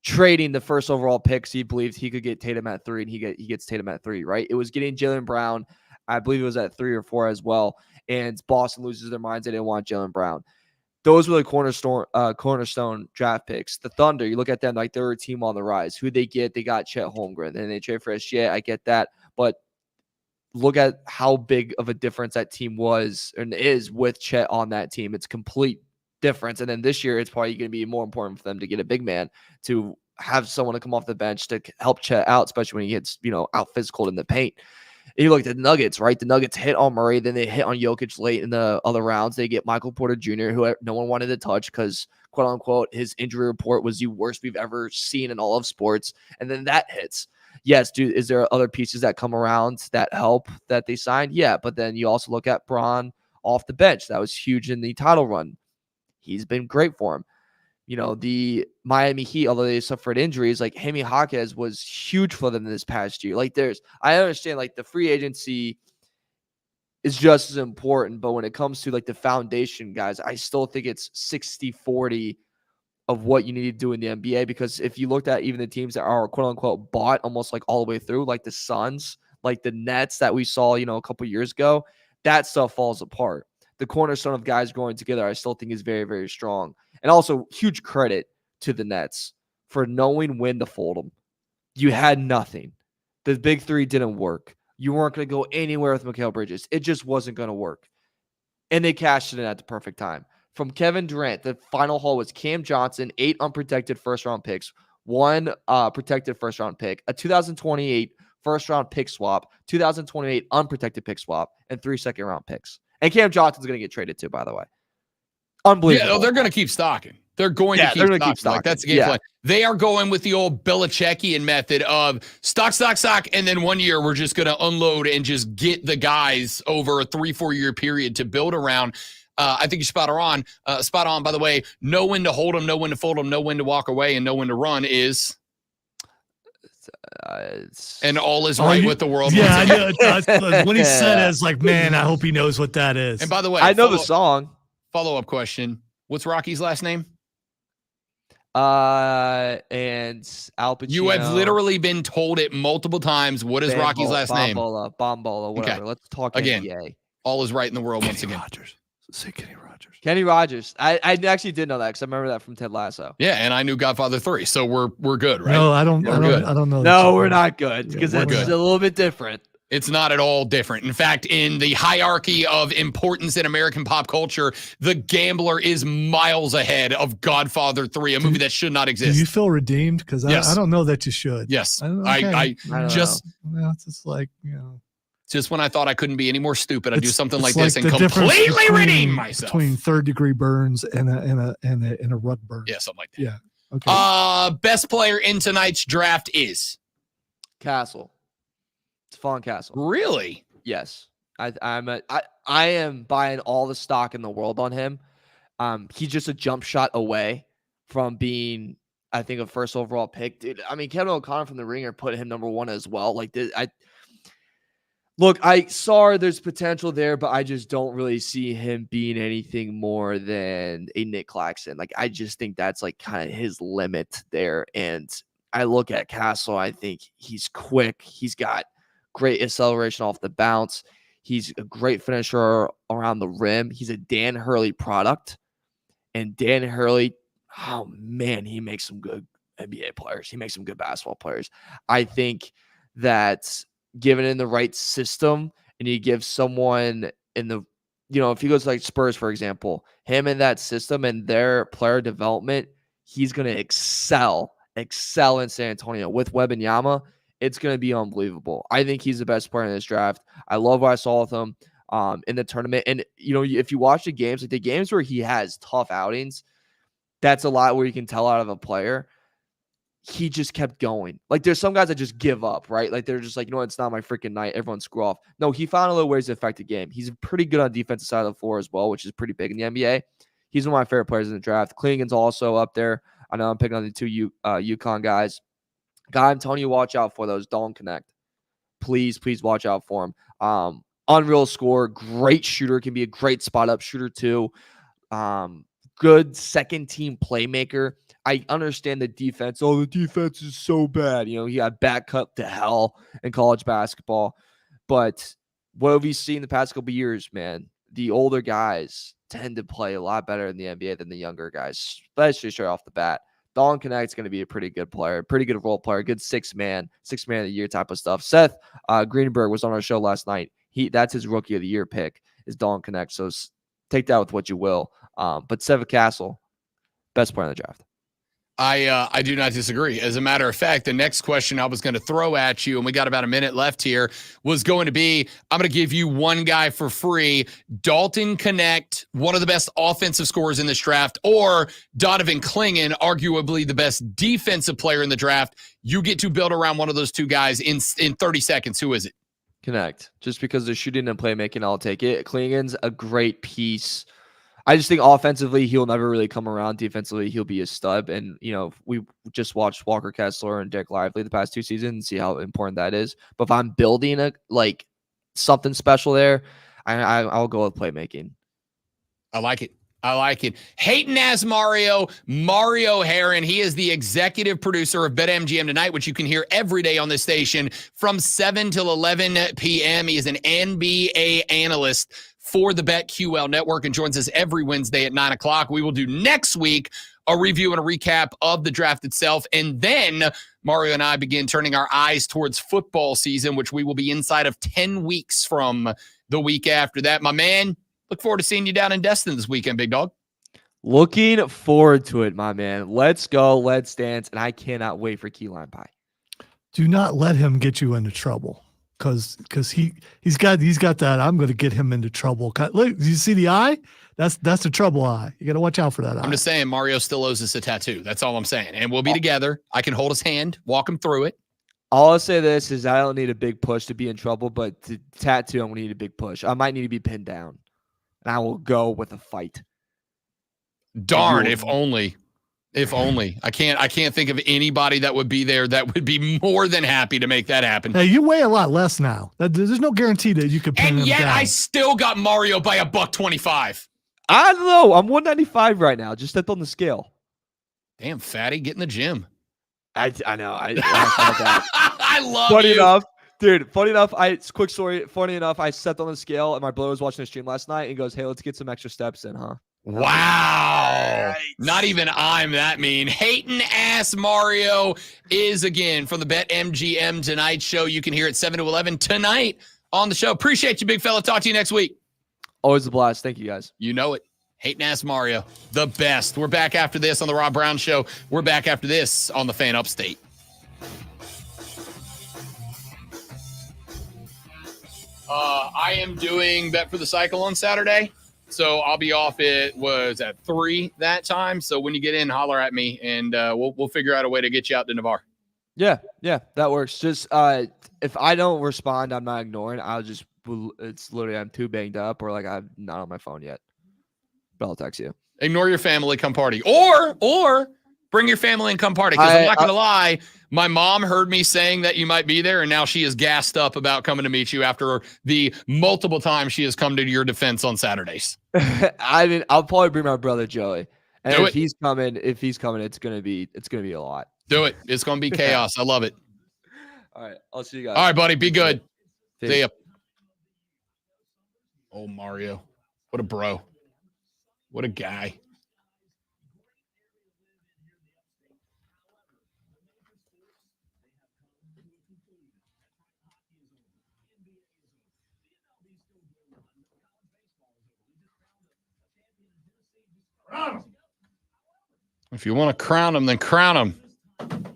trading the first overall picks. He believed he could get Tatum at 3, and he gets Tatum at 3, right? It was getting Jaylen Brown. I believe it was at 3 or 4 as well. And Boston loses their minds. They didn't want Jaylen Brown. Those were the cornerstone draft picks. The Thunder, you look at them like they're a team on the rise. Who they get? They got Chet Holmgren. And they trade for SGA. I get that. But look at how big of a difference that team was and is with Chet on that team. It's complete difference. And then this year, it's probably going to be more important for them to get a big man, to have someone to come off the bench to help Chet out, especially when he gets, out physical in the paint. And you look at the Nuggets, right? The Nuggets hit on Murray, then they hit on Jokic late in the other rounds. They get Michael Porter Jr., who no one wanted to touch because, quote unquote, his injury report was the worst we've ever seen in all of sports. And then that hits. Yes, dude, is there other pieces that come around that help that they signed? Yeah, but then you also look at Bron off the bench. That was huge in the title run. He's been great for him. The Miami Heat, although they suffered injuries, like Jaime Jaquez was huge for them this past year. I understand, the free agency is just as important, but when it comes to, the foundation guys, I still think it's 60-40 of what you need to do in the NBA, because if you looked at even the teams that are, quote-unquote, bought almost, all the way through, like the Suns, like the Nets that we saw, a couple years ago, that stuff falls apart. The cornerstone of guys growing together, I still think is very, very strong. And also, huge credit to the Nets for knowing when to fold them. You had nothing. The big three didn't work. You weren't going to go anywhere with Mikal Bridges. It just wasn't going to work. And they cashed it in at the perfect time. From Kevin Durant, the final haul was Cam Johnson, 8 unprotected first-round picks, 1 protected first-round pick, a 2028 first-round pick swap, 2028 unprotected pick swap, and 3 second-round picks. And Cam Johnson's going to get traded too, by the way. Unbelievable. Yeah, they're going to keep stocking. They're going to keep stocking. That's the game plan. They are going with the old Belichickian method of stock, and then 1 year we're just going to unload and just get the guys over a 3-4 year period to build around. I think you're spot on. By the way, know when to hold them, know when to fold them, know when to walk away, and know when to run is... and all is right with the world. Yeah, I know. When he said it, it's like, man, I hope he knows what that is. And by the way, I know the song. Follow-up question. What's Rocky's last name? And Al Pacino. You have literally been told it multiple times. What is Rocky's last name? Bombola, whatever. Okay. Let's talk again. NBA. All is right in the world once again. Say Kenny Rogers. Kenny Rogers. I actually did know that because I remember that from Ted Lasso. Yeah, and I knew Godfather 3, so we're good, right? No, I don't know. No, we're not good because it's a little bit different. It's not at all different. In fact, in the hierarchy of importance in American pop culture, The Gambler is miles ahead of Godfather 3, a movie that should not exist. Do you feel redeemed? Because yes. I don't know that you should. Yes. I just... It's just like, just when I thought I couldn't be any more stupid, I'd do something like this and completely redeem myself. Between third-degree burns and a rug burn. Yeah, something like that. Yeah. Okay. Best player in tonight's draft is Castle. It's Stephon Castle. Really? Yes. I am buying all the stock in the world on him. He's just a jump shot away from being, I think, a first overall pick. Dude, I mean, Kevin O'Connor from the Ringer put him number 1 as well. Like, I saw there's potential there, but I just don't really see him being anything more than a Nick Claxton. Like, I just think that's like kind of his limit there. And I look at Castle, I think he's quick. He's got great acceleration off the bounce. He's a great finisher around the rim. He's a Dan Hurley product. And Dan Hurley, oh man, he makes some good NBA players. He makes some good basketball players. I think that given in the right system and you give someone in the, if he goes like Spurs, for example, him in that system and their player development, he's going to excel in San Antonio. With Wembanyama, it's going to be unbelievable. I think he's the best player in this draft. I love what I saw with him in the tournament. And, if you watch the games, like the games where he has tough outings, that's a lot where you can tell out of a player. He just kept going. Like, there's some guys that just give up, right? Like, they're just like, it's not my freaking night. Everyone screw off. No, he found a little ways to affect the game. He's pretty good on defensive side of the floor as well, which is pretty big in the NBA. He's one of my favorite players in the draft. Klingen's also up there. I know I'm picking on the two UConn guys. Guy I'm telling you, watch out for those. Don't connect. Please watch out for him. Unreal scorer, great shooter, can be a great spot up shooter too. Good second team playmaker. I understand the defense. Oh, the defense is so bad. He got back cut to hell in college basketball. But what have we seen the past couple of years, man? The older guys tend to play a lot better in the NBA than the younger guys, especially straight off the bat. Dalton Connect's going to be a pretty good player, pretty good role player, good six man of the year type of stuff. Seth Greenberg was on our show last night. That's his rookie of the year pick is Dalton Connect. So take that with what you will. But Seven Castle, best player in the draft. I do not disagree. As a matter of fact, the next question I was going to throw at you, and we got about a minute left here, was going to be, I'm going to give you one guy for free, Dalton Connect, one of the best offensive scorers in this draft, or Donovan Clingan, arguably the best defensive player in the draft. You get to build around one of those two guys in 30 seconds. Who is it? Connect. Just because they're shooting and playmaking, I'll take it. Klingan's a great piece. I just think offensively, he'll never really come around. Defensively, he'll be a stud. And, we just watched Walker Kessler and Derek Lively the past 2 seasons and see how important that is. But if I'm building something special there, I'll go with playmaking. I like it. Hayton as Mario Heron. He is the executive producer of BetMGM Tonight, which you can hear every day on this station from 7 till 11 p.m. He is an NBA analyst for the BetQL network and joins us every Wednesday at 9 o'clock. We will do next week a review and a recap of the draft itself. And then Mario and I begin turning our eyes towards football season, which we will be inside of 10 weeks from the week after that. My man, look forward to seeing you down in Destin this weekend, big dog. Looking forward to it, my man. Let's go. Let's dance. And I cannot wait for key lime pie. Do not let him get you into trouble. Because he's got that. I'm going to get him into trouble. Look, you see the eye? That's the trouble eye. You got to watch out for that eye. I'm just saying, Mario still owes us a tattoo. That's all I'm saying. And we'll be together. I can hold his hand, walk him through it. All I'll say this is I don't need a big push to be in trouble, but to tattoo, I'm going to need a big push. I might need to be pinned down, and I will go with a fight. Darn, if only. If only. I can't think of anybody that would be there that would be more than happy to make that happen. Hey, you weigh a lot less now. There's no guarantee that you could pin him down. And yet I still got Mario by $125. I don't know. I'm 195 right now. Just stepped on the scale. Damn, fatty, get in the gym. I know. I that. I love funny you. Enough, dude, funny enough, quick story. Funny enough, I stepped on the scale and my brother was watching the stream last night and goes, "Hey, let's get some extra steps in, huh?" Wow. Right. Not even I'm that mean. Hayton Ass Mario is again from the BetMGM Tonight show. You can hear it 7 to 11 tonight on the show. Appreciate you, big fella. Talk to you next week. Always a blast. Thank you, guys. You know it. Hayton Ass Mario, the best. We're back after this on the Rob Brown Show. We're back after this on the Fan Upstate. I am doing Bet for the Cycle on Saturday. So I'll be off. It was at 3 that time. So when you get in, holler at me, and we'll figure out a way to get you out to Navarre. Yeah, that works. Just if I don't respond, I'm not ignoring. I'll just it's literally I'm too banged up, or like I'm not on my phone yet. But I'll text you. Ignore your family, come party, or bring your family and come party. Because I'm not gonna lie, my mom heard me saying that you might be there, and now she is gassed up about coming to meet you after the multiple times she has come to your defense on Saturdays. I mean, I'll probably bring my brother Joey, and Do if it. he's coming, it's gonna be a lot. Do it. It's gonna be chaos. I love it. All right, I'll see you guys. All right, buddy. Be good. Peace. See ya. Oh, Mario. What a bro. What a guy. If you want to crown them, then crown them.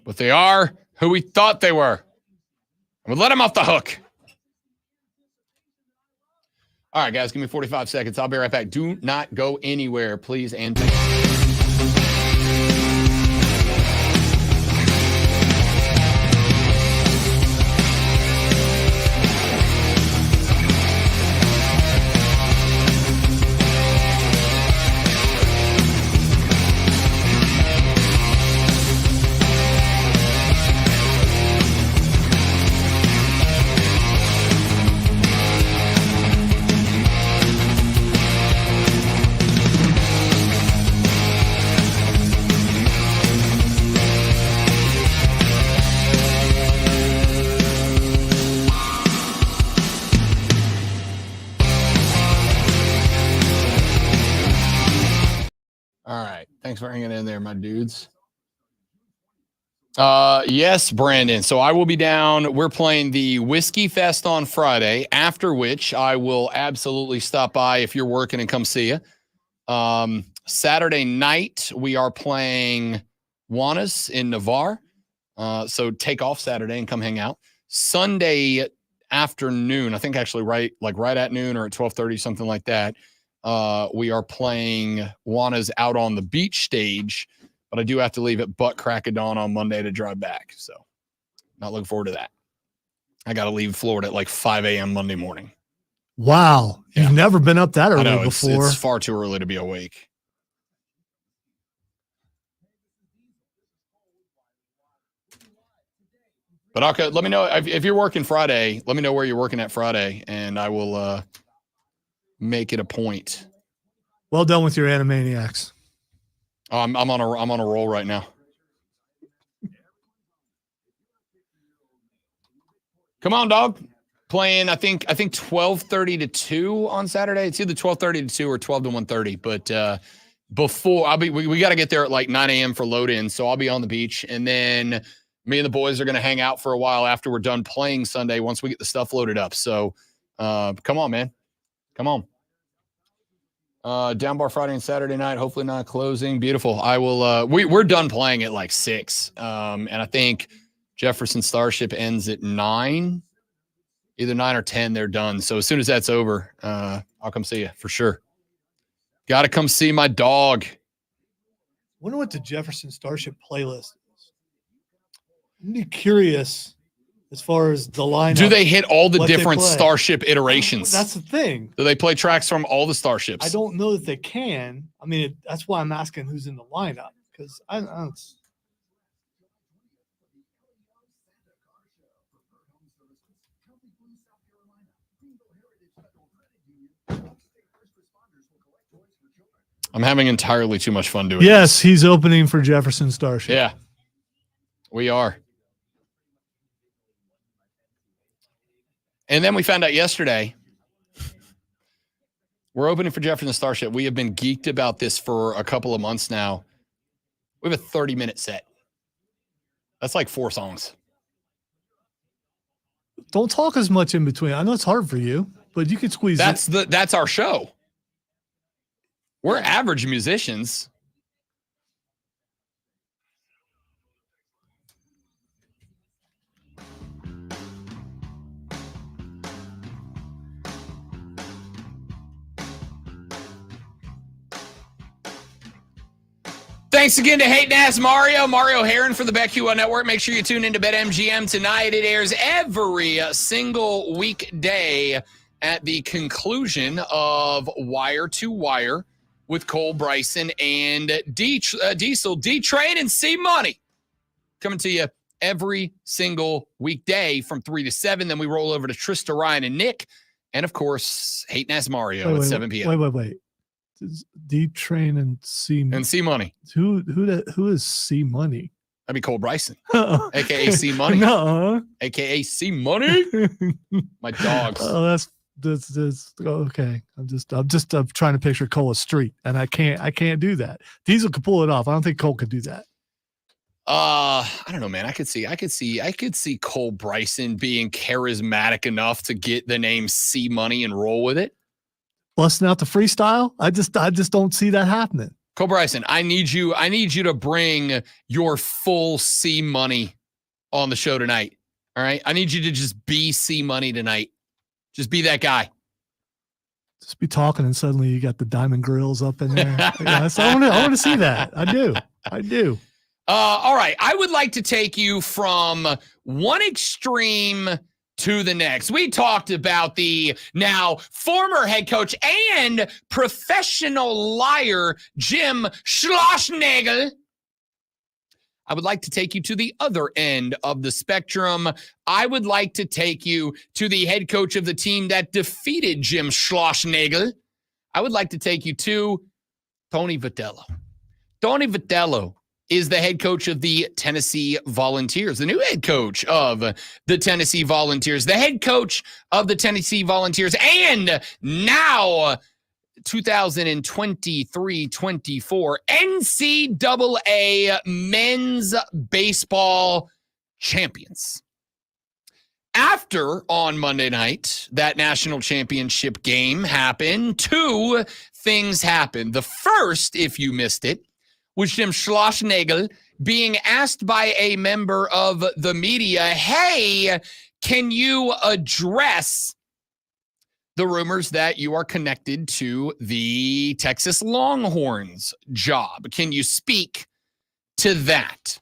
But they are who we thought they were. And we'll let them off the hook. All right, guys, give me 45 seconds. I'll be right back. Do not go anywhere, please. And all right. Thanks for hanging in there, my dudes. Yes, Brandon. So I will be down. We're playing the Whiskey Fest on Friday, after which I will absolutely stop by if you're working and come see you. Saturday night, we are playing Juanas in Navarre. So take off Saturday and come hang out. Sunday afternoon, I think actually right at noon or at 12:30, something like that. We are playing Juanas out on the beach stage, but I do have to leave at butt crack of dawn on Monday to drive back. So not looking forward to that. I got to leave Florida at like 5 a.m. Monday morning. Wow. Yeah. You've never been up that I early know before. it's far too early to be awake. But okay, let me know if you're working Friday. Let me know where you're working at Friday, and I will make it a point. Well done with your Animaniacs. I'm on a roll right now. Come on, dog. Playing, I think 12:30 to 2 on Saturday. It's either 12:30 to 2 or 12 to 1:30. But before we got to get there at like 9 a.m. for load in. So I'll be on the beach, and then me and the boys are going to hang out for a while after we're done playing Sunday once we get the stuff loaded up. So come on, man. Come on. Down bar Friday and Saturday night, hopefully not closing. Beautiful. I will we're done playing at like 6. And I think Jefferson Starship ends at 9. Either 9 or 10, they're done. So as soon as that's over, I'll come see you for sure. Gotta come see my dog. Wonder what the Jefferson Starship playlist is. I'm really curious as far as the lineup. Do they hit all the different Starship iterations? That's the thing. Do they play tracks from all the Starships? I don't know that they can. I mean, that's why I'm asking who's in the lineup, because I don't. I'm having entirely too much fun doing Yes, he's opening for Jefferson Starship. Yeah, we are. And then we found out yesterday, we're opening for Jefferson Starship. We have been geeked about this for a couple of months now. We have a 30-minute set. That's like 4 songs. Don't talk as much in between. I know it's hard for you, but you can squeeze it. That's our show. We're average musicians. Thanks again to Hating Ass Mario Heron for the BetQL Network. Make sure you tune into BetMGM tonight. It airs every single weekday at the conclusion of Wire to Wire with Cole Bryson and Diesel, D-Train, and C-Money. Coming to you every single weekday from 3 to 7. Then we roll over to Trista, Ryan, and Nick. And, of course, Hating Ass Mario at 7 p.m. Wait. D-Train and C-Money. And C-Money. Who is C-Money? That'd be Cole Bryson, a.k.a. C-Money. No. A.k.a. C-Money. My dogs. Oh, that's okay. I'm just trying to picture Cole a street, and I can't do that. Diesel could pull it off. I don't think Cole could do that. I don't know, man. I could see Cole Bryson being charismatic enough to get the name C-Money and roll with it. Busting out the freestyle. I just don't see that happening. Cole Bryson, I need you to bring your full C-Money on the show tonight. All right. I need you to just be C-Money tonight. Just be that guy. Just be talking and suddenly you got the diamond grills up in there. Yeah, so I want to see that. I do. All right. I would like to take you from one extreme to the next. We talked about the now former head coach and professional liar, Jim Schlossnagle. I would like to take you to the other end of the spectrum. I would like to take you to the head coach of the team that defeated Jim Schlossnagle. I would like to take you to Tony Vitello. Tony Vitello is the head coach of the Tennessee Volunteers, the new head coach of the Tennessee Volunteers, the head coach of the Tennessee Volunteers, and now 2023-24 NCAA men's baseball champions. After on Monday night, that national championship game happened, two things happened. The first, if you missed it, was Jim Schlossnagle being asked by a member of the media, hey, can you address the rumors that you are connected to the Texas Longhorns job? Can you speak to that?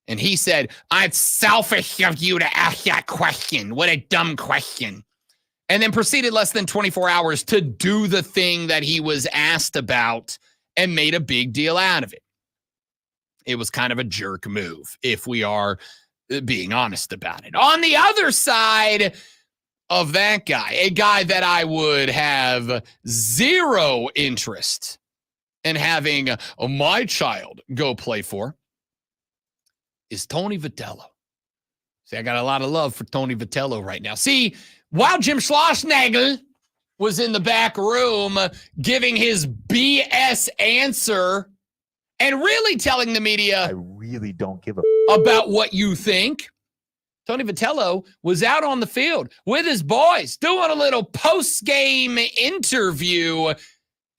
And he said, it's selfish of you to ask that question. What a dumb question. And then proceeded less than 24 hours to do the thing that he was asked about and made a big deal out of it. It was kind of a jerk move, if we are being honest about it. On the other side of that guy, a guy that I would have zero interest in having my child go play for, is Tony Vitello. See, I got a lot of love for Tony Vitello right now. See, while Jim Schlossnagle was in the back room giving his BS answer and really telling the media, I really don't give a about what you think, Tony Vitello was out on the field with his boys doing a little post-game interview,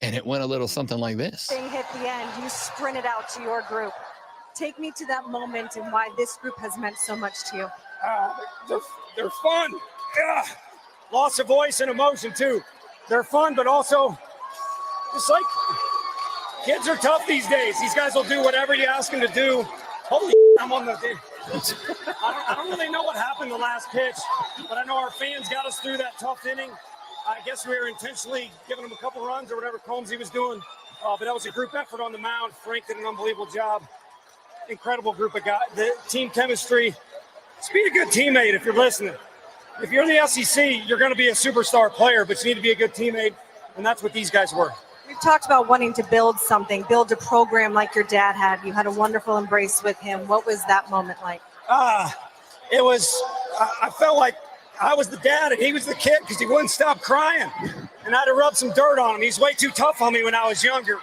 and it went a little something like this. Thing hit the end, you sprinted out to your group. Take me to that moment and why this group has meant so much to you. They're fun. Yeah. Loss of voice and emotion too. They're fun, but also just like kids are tough these days. These guys will do whatever you ask them to do. Holy I'm on the I don't really know what happened the last pitch, but I know our fans got us through that tough inning. I guess we were intentionally giving them a couple runs or whatever Combsy was doing. But that was a group effort on the mound. Frank did an unbelievable job. Incredible group of guys. The team chemistry. Just be a good teammate if you're listening. If you're in the SEC, you're going to be a superstar player, but you need to be a good teammate, and that's what these guys were. We've talked about wanting to build something, build a program like your dad had. You had a wonderful embrace with him. What was that moment like? It was, I felt like I was the dad and he was the kid because he wouldn't stop crying. And I had to rub some dirt on him. He's way too tough on me when I was younger.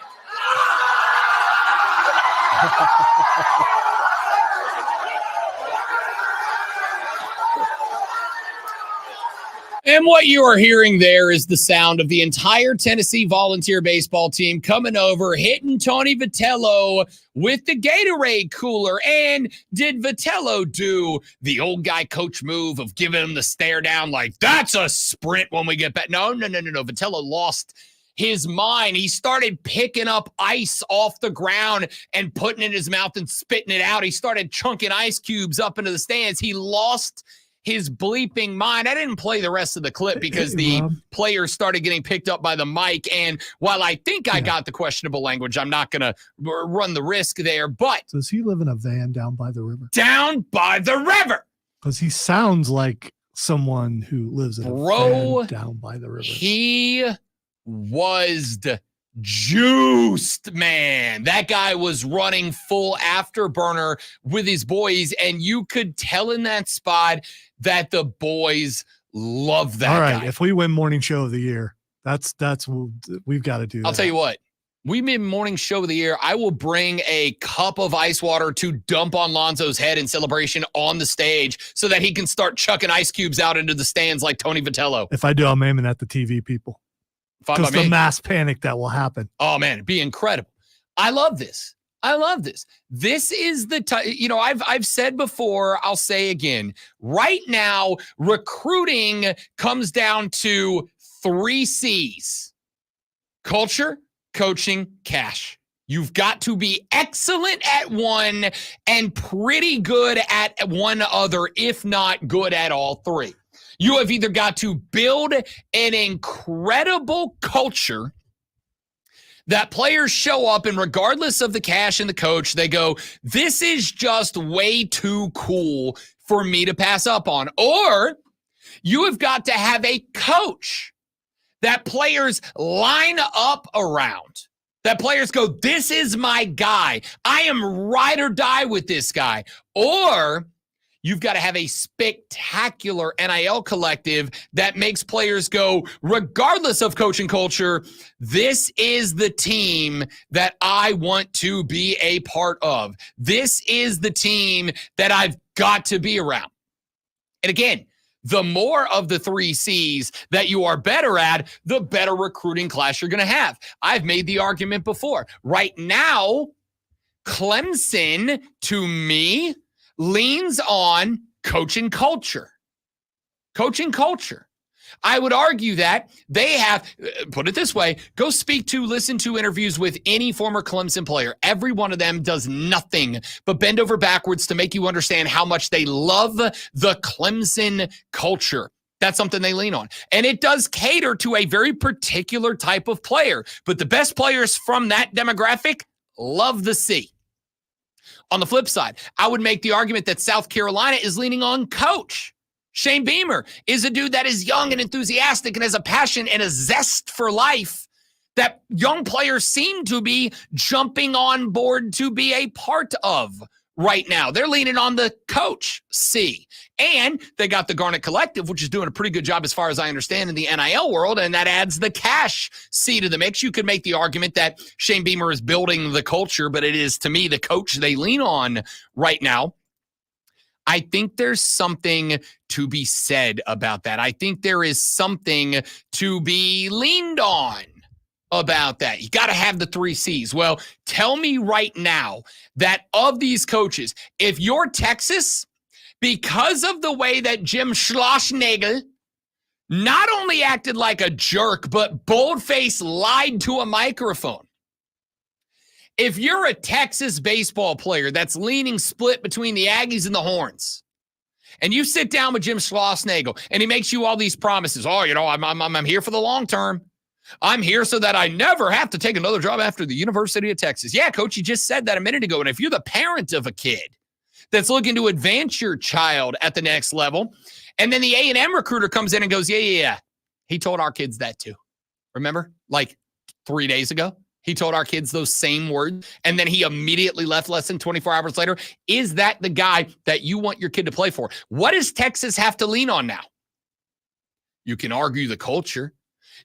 And what you are hearing there is the sound of the entire Tennessee Volunteer baseball team coming over, hitting Tony Vitello with the Gatorade cooler. And did Vitello do the old guy coach move of giving him the stare down like, that's a sprint when we get back? No. Vitello lost his mind. He started picking up ice off the ground and putting it in his mouth and spitting it out. He started chunking ice cubes up into the stands. He lost his bleeping mind. I didn't play the rest of the clip because the players started getting picked up by the mic. And while I think I got the questionable language, I'm not going to run the risk there. But does he live in a van down by the river? Down by the river. Because he sounds like someone who lives in a van down by the river. He was juiced, man. That guy was running full afterburner with his boys, and you could tell in that spot that the boys love that. All right, guy. if we win morning show of the year, that's we've got to do that. I'll tell you what. We win morning show of the year. I will bring a cup of ice water to dump on Lonzo's head in celebration on the stage so that he can start chucking ice cubes out into the stands like Tony Vitello. If I do, I'm aiming at the TV people. Because the mass panic that will happen. Oh, man, it'd be incredible. I love this. This is the time, I've said before, I'll say again. Right now, recruiting comes down to 3 C's. Culture, coaching, cash. You've got to be excellent at one and pretty good at one other, if not good at all 3. You have either got to build an incredible culture that players show up and regardless of the cash and the coach, they go, this is just way too cool for me to pass up on. Or you have got to have a coach that players line up around. That players go, this is my guy. I am ride or die with this guy. Or you've got to have a spectacular NIL collective that makes players go, regardless of coaching culture, this is the team that I want to be a part of. This is the team that I've got to be around. And again, the more of the 3 C's that you are better at, the better recruiting class you're going to have. I've made the argument before. Right now, Clemson, to me, leans on coaching culture. Coaching culture. I would argue that they have, put it this way, go listen to interviews with any former Clemson player. Every one of them does nothing but bend over backwards to make you understand how much they love the Clemson culture. That's something they lean on. And it does cater to a very particular type of player. But the best players from that demographic love the C. On the flip side, I would make the argument that South Carolina is leaning on coach. Shane Beamer is a dude that is young and enthusiastic and has a passion and a zest for life that young players seem to be jumping on board to be a part of right now. They're leaning on the coach C. And they got the Garnet Collective, which is doing a pretty good job as far as I understand in the NIL world, and that adds the cash C to the mix. You could make the argument that Shane Beamer is building the culture, but it is, to me, the coach they lean on right now. I think there's something to be said about that. I think there is something to be leaned on about that. You got to have the 3 C's. Well, tell me right now that of these coaches, if you're Texas, because of the way that Jim Schlossnagle not only acted like a jerk, but boldface lied to a microphone. If you're a Texas baseball player that's leaning split between the Aggies and the Horns, and you sit down with Jim Schlossnagle and he makes you all these promises, I'm here for the long term. I'm here so that I never have to take another job after the University of Texas. Yeah, coach, you just said that a minute ago. And if you're the parent of a kid that's looking to advance your child at the next level, and then the A&M recruiter comes in and goes, yeah, he told our kids that too. Remember? Like 3 days ago? He told our kids those same words, and then he immediately left less than 24 hours later. Is that the guy that you want your kid to play for? What does Texas have to lean on now? You can argue the culture.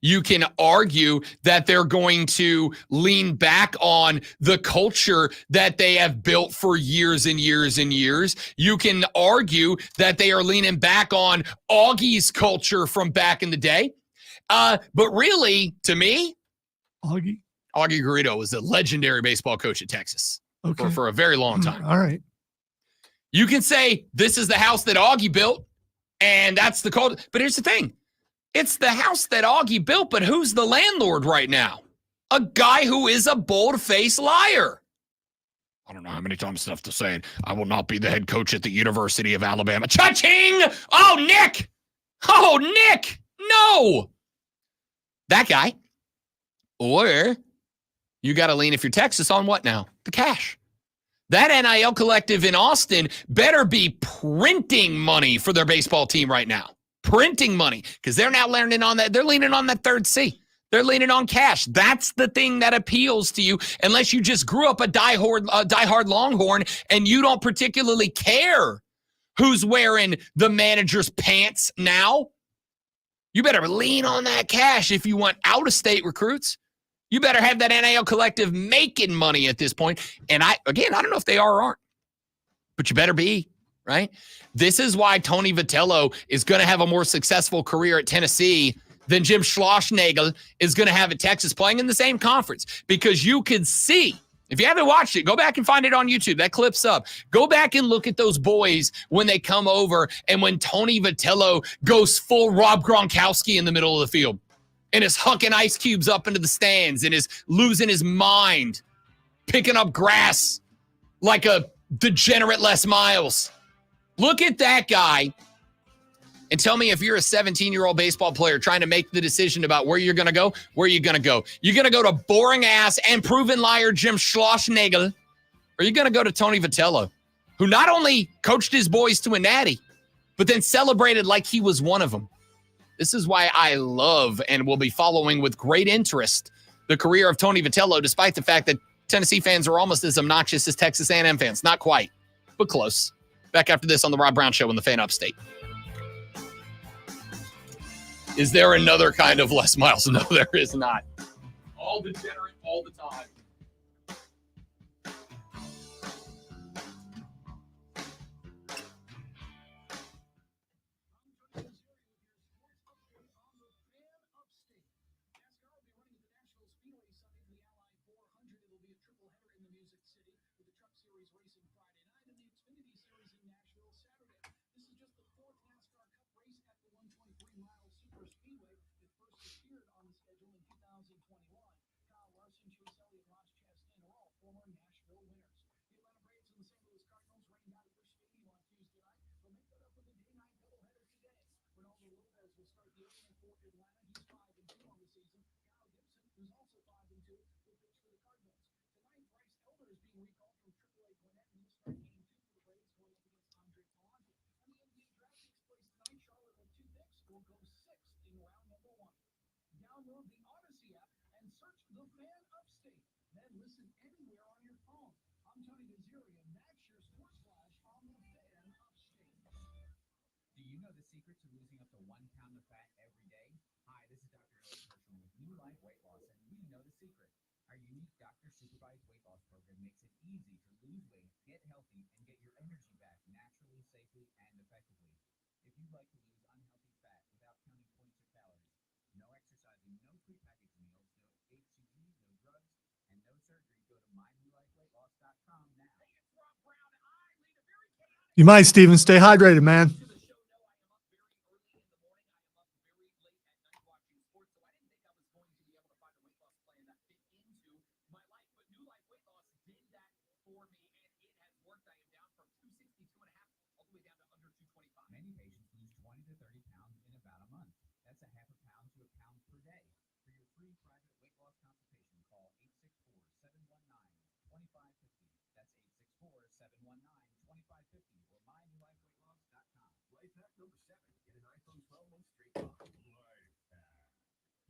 You can argue that they're going to lean back on the culture that they have built for years and years and years. You can argue that they are leaning back on Augie's culture from back in the day. But really, to me, Augie Garrido was a legendary baseball coach at Texas for a very long time. All right. You can say this is the house that Augie built, and that's the culture. But here's the thing. It's the house that Augie built, but who's the landlord right now? A guy who is a bold-faced liar. I don't know how many times enough to say it. I will not be the head coach at the University of Alabama. Cha-ching! Oh, Nick! Oh, Nick! No! That guy. Or you got to lean, if you're Texas, on what now? The cash. That NIL collective in Austin better be printing money for their baseball team right now. Printing money, because they're now leaning on that. They're leaning on that third C. They're leaning on cash. That's the thing that appeals to you, unless you just grew up a diehard Longhorn and you don't particularly care who's wearing the manager's pants now. You better lean on that cash if you want out-of-state recruits. You better have that NIL collective making money at this point. And I don't know if they are or aren't, but you better be, right? This is why Tony Vitello is going to have a more successful career at Tennessee than Jim Schlossnagle is going to have at Texas, playing in the same conference, because you could see, if you haven't watched it, go back and find it on YouTube. That clip's up. Go back and look at those boys when they come over and when Tony Vitello goes full Rob Gronkowski in the middle of the field and is hucking ice cubes up into the stands and is losing his mind, picking up grass like a degenerate Les Miles. Look at that guy and tell me, if you're a 17-year-old baseball player trying to make the decision about where you're going to go, where are you going to go? You're going to go to boring-ass and proven liar Jim Schlossnagle, or are you going to go to Tony Vitello, who not only coached his boys to a natty, but then celebrated like he was one of them? This is why I love and will be following with great interest the career of Tony Vitello, despite the fact that Tennessee fans are almost as obnoxious as Texas A&M fans. Not quite, but close. Back after this on the Rob Brown Show in the Fan Upstate. Is there another kind of Les Miles? No, there is not. All degenerate all the time. Download the Odyssey app and search The Fan Upstate. Then listen anywhere on your phone. I'm Tony Gazzieri, and that's your sports flash on The Fan Upstate. Do you know the secret to losing up to 1 pound of fat every day? Hi, this is Dr. Elliot Hirschman with New Life Weight Loss, and we know the secret. Our unique doctor-supervised weight loss program makes it easy to lose weight, get healthy, and get your energy back naturally, safely, and effectively. If you'd like to lose unhealthy fat without counting points or calories, no exercising, no prepackaged meals, no HCG, no drugs, and no surgery, go to mynewlifeweightloss.com now. Hey, it's Rob Brown. I lead a very chaotic... You might, Steven. Stay hydrated, man. Many patients lose 20 to 30 pounds in about a month. That's a half a pound to a pound per day. For your free private weight loss consultation, call 864-719-2550. That's 864-719-2550 or mynewlifeweightloss.com. Life hack number 7. Get an iPhone 12 on Straight Talk. Life hack.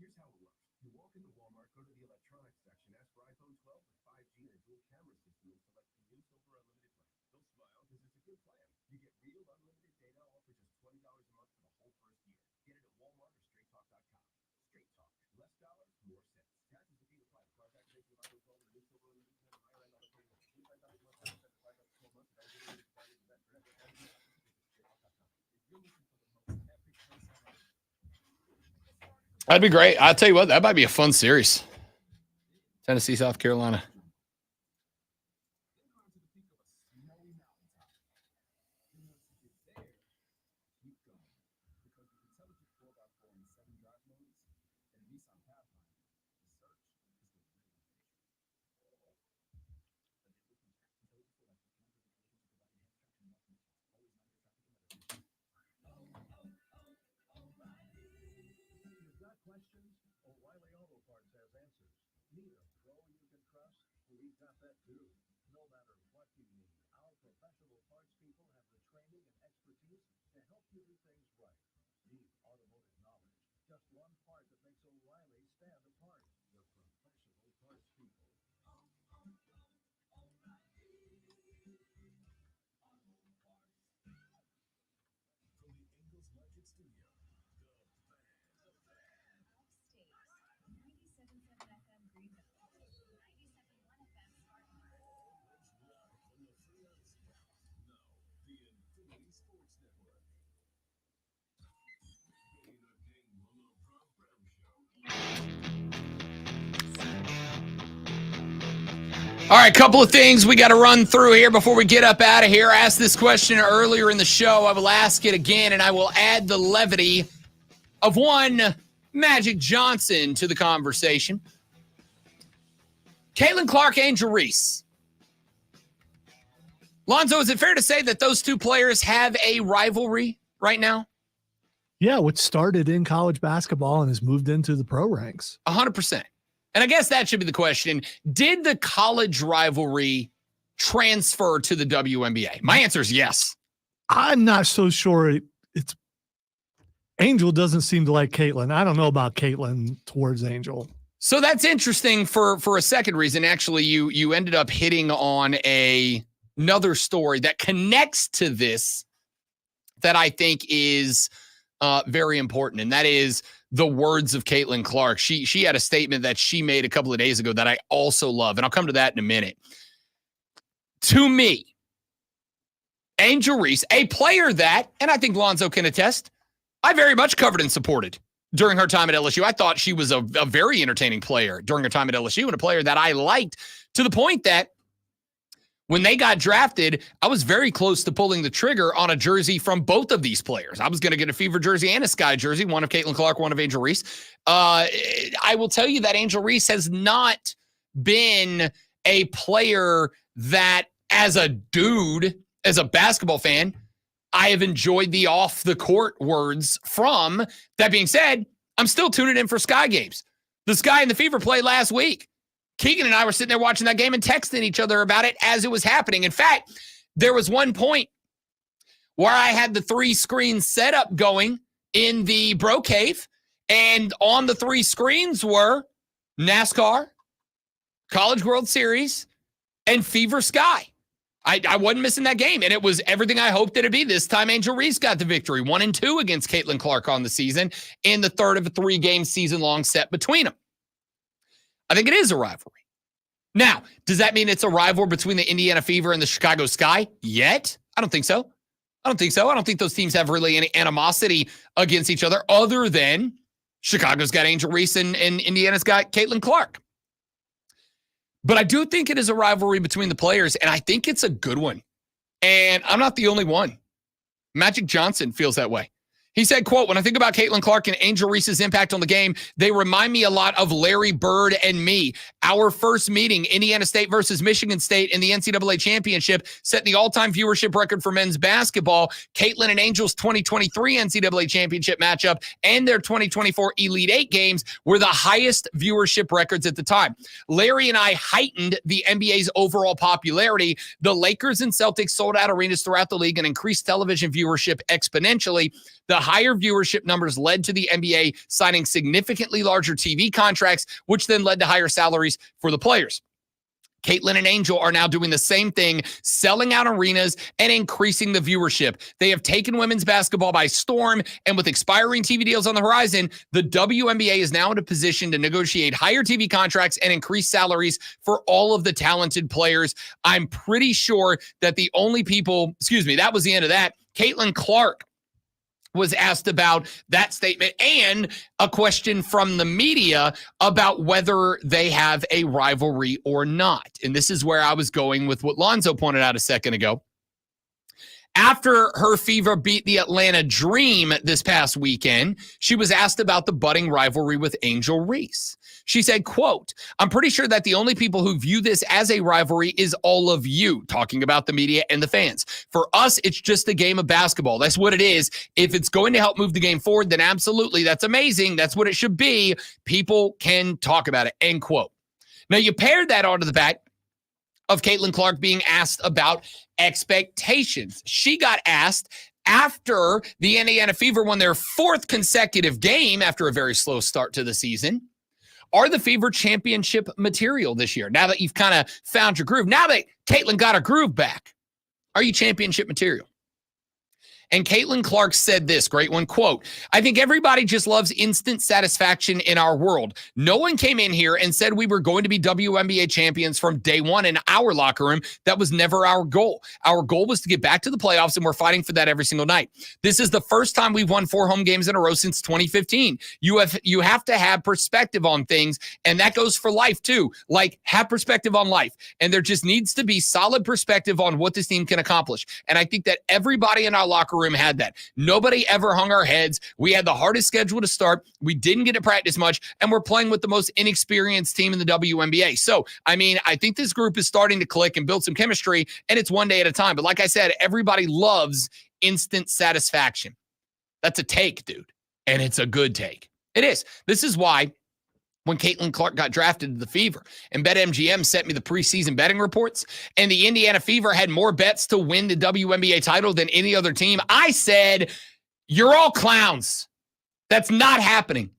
Here's how it works. You walk into Walmart, go to the electronics section, ask for iPhone 12 with 5G and a dual camera system, and select the use over unlimited plan. They'll smile because it's a good plan. You get real unlimited data, all for just $20 a month for the whole first year. Get it at Walmart or StraightTalk.com. Straight Talk. Less dollars, more sense. Taxes and fees apply. Card activation of iPhone 12 and the use over unlimited plan. Higher end auto pay. $25 a month. $75 up to 12 months. Eligibility requirements and that direct. StraightTalk.com. If you're looking for the most epic place on earth. That'd be great. I'll tell you what, that might be a fun series. Tennessee, South Carolina. questions? O'Reilly Auto Parts has answers. Need a pro you can trust? We've got that too. No matter what you need, our professional parts people have the training and expertise to help you do things right. Deep automotive knowledge. Just one part that makes O'Reilly stand apart. The professional parts people. From the Ingles Market Studio, The Fan. The Infinity Sports Network. Being a King Lolo Brown Show. All right, couple of things we got to run through here before we get up out of here. I asked this question earlier in the show. I will ask it again, and I will add the levity of one Magic Johnson to the conversation. Caitlin Clark, Angel Reese. Lonzo, is it fair to say that those two players have a rivalry right now? Yeah, which started in college basketball and has moved into the pro ranks. 100%. And I guess that should be the question. Did the college rivalry transfer to the WNBA? My answer is yes. I'm not so sure it's Angel doesn't seem to like Caitlin. I don't know about Caitlin towards Angel. So that's interesting for a second reason. Actually, you ended up hitting on another story that connects to this that I think is very important, and that is the words of Caitlin Clark. She had a statement that she made a couple of days ago that I also love, and I'll come to that in a minute. To me, Angel Reese, a player that, and I think Lonzo can attest, I very much covered and supported during her time at LSU. I thought she was a very entertaining player during her time at LSU and a player that I liked to the point that when they got drafted, I was very close to pulling the trigger on a jersey from both of these players. I was going to get a Fever jersey and a Sky jersey, one of Caitlin Clark, one of Angel Reese. I will tell you that Angel Reese has not been a player that, as a dude, as a basketball fan, I have enjoyed the off-the-court words from. That being said, I'm still tuning in for Sky games. The Sky and the Fever played last week. Keegan and I were sitting there watching that game and texting each other about it as it was happening. In fact, there was one point where I had the 3-screen setup going in the Bro Cave, and on the 3 screens were NASCAR, College World Series, and Fever Sky. I wasn't missing that game, and it was everything I hoped it'd be. This time, Angel Reese got the victory, 1-2 against Caitlin Clark on the season in the third of a 3-game season-long set between them. I think it is a rivalry. Now, does that mean it's a rivalry between the Indiana Fever and the Chicago Sky yet? I don't think so. I don't think those teams have really any animosity against each other other than Chicago's got Angel Reese and Indiana's got Caitlin Clark. But I do think it is a rivalry between the players, and I think it's a good one. And I'm not the only one. Magic Johnson feels that way. He said, quote, "When I think about Caitlin Clark and Angel Reese's impact on the game, they remind me a lot of Larry Bird and me. Our first meeting, Indiana State versus Michigan State in the NCAA championship, set the all-time viewership record for men's basketball. Caitlin and Angel's 2023 NCAA championship matchup and their 2024 Elite Eight games were the highest viewership records at the time. Larry and I heightened the NBA's overall popularity. The Lakers and Celtics sold out arenas throughout the league and increased television viewership exponentially. The higher viewership numbers led to the NBA signing significantly larger TV contracts, which then led to higher salaries for the players. Caitlin and Angel are now doing the same thing, selling out arenas and increasing the viewership. They have taken women's basketball by storm, and with expiring TV deals on the horizon, the WNBA is now in a position to negotiate higher TV contracts and increase salaries for all of the talented players. I'm pretty sure that that was the end of that. Caitlin Clark was asked about that statement and a question from the media about whether they have a rivalry or not. And this is where I was going with what Lonzo pointed out a second ago. After her Fever beat the Atlanta Dream this past weekend, she was asked about the budding rivalry with Angel Reese. She said, quote, I'm pretty sure that the only people who view this as a rivalry is all of you, talking about the media and the fans. For us, it's just a game of basketball. That's what it is. If it's going to help move the game forward, then absolutely, that's amazing. That's what it should be. People can talk about it, end quote. Now, you paired that onto the fact of Caitlin Clark being asked about expectations. She got asked after the Indiana Fever won their 4th consecutive game after a very slow start to the season. Are the Fever championship material this year? Now that you've kind of found your groove, now that Caitlin got her groove back, are you championship material? And Caitlin Clark said this, great one, quote, I think everybody just loves instant satisfaction in our world. No one came in here and said we were going to be WNBA champions from day one in our locker room. That was never our goal. Our goal was to get back to the playoffs, and we're fighting for that every single night. This is the first time we've won 4 home games in a row since 2015. You have to have perspective on things, and that goes for life too. Like, have perspective on life. And there just needs to be solid perspective on what this team can accomplish. And I think that everybody in our locker room had that. Nobody ever hung our heads. We had the hardest schedule to start. We didn't get to practice much, and we're playing with the most inexperienced team in the WNBA. So, I mean, I think this group is starting to click and build some chemistry, and it's one day at a time. But like I said, everybody loves instant satisfaction. That's a take, dude, and it's a good take. It is. This is why when Caitlin Clark got drafted to the Fever and BetMGM sent me the preseason betting reports and the Indiana Fever had more bets to win the WNBA title than any other team, I said, you're all clowns. That's not happening.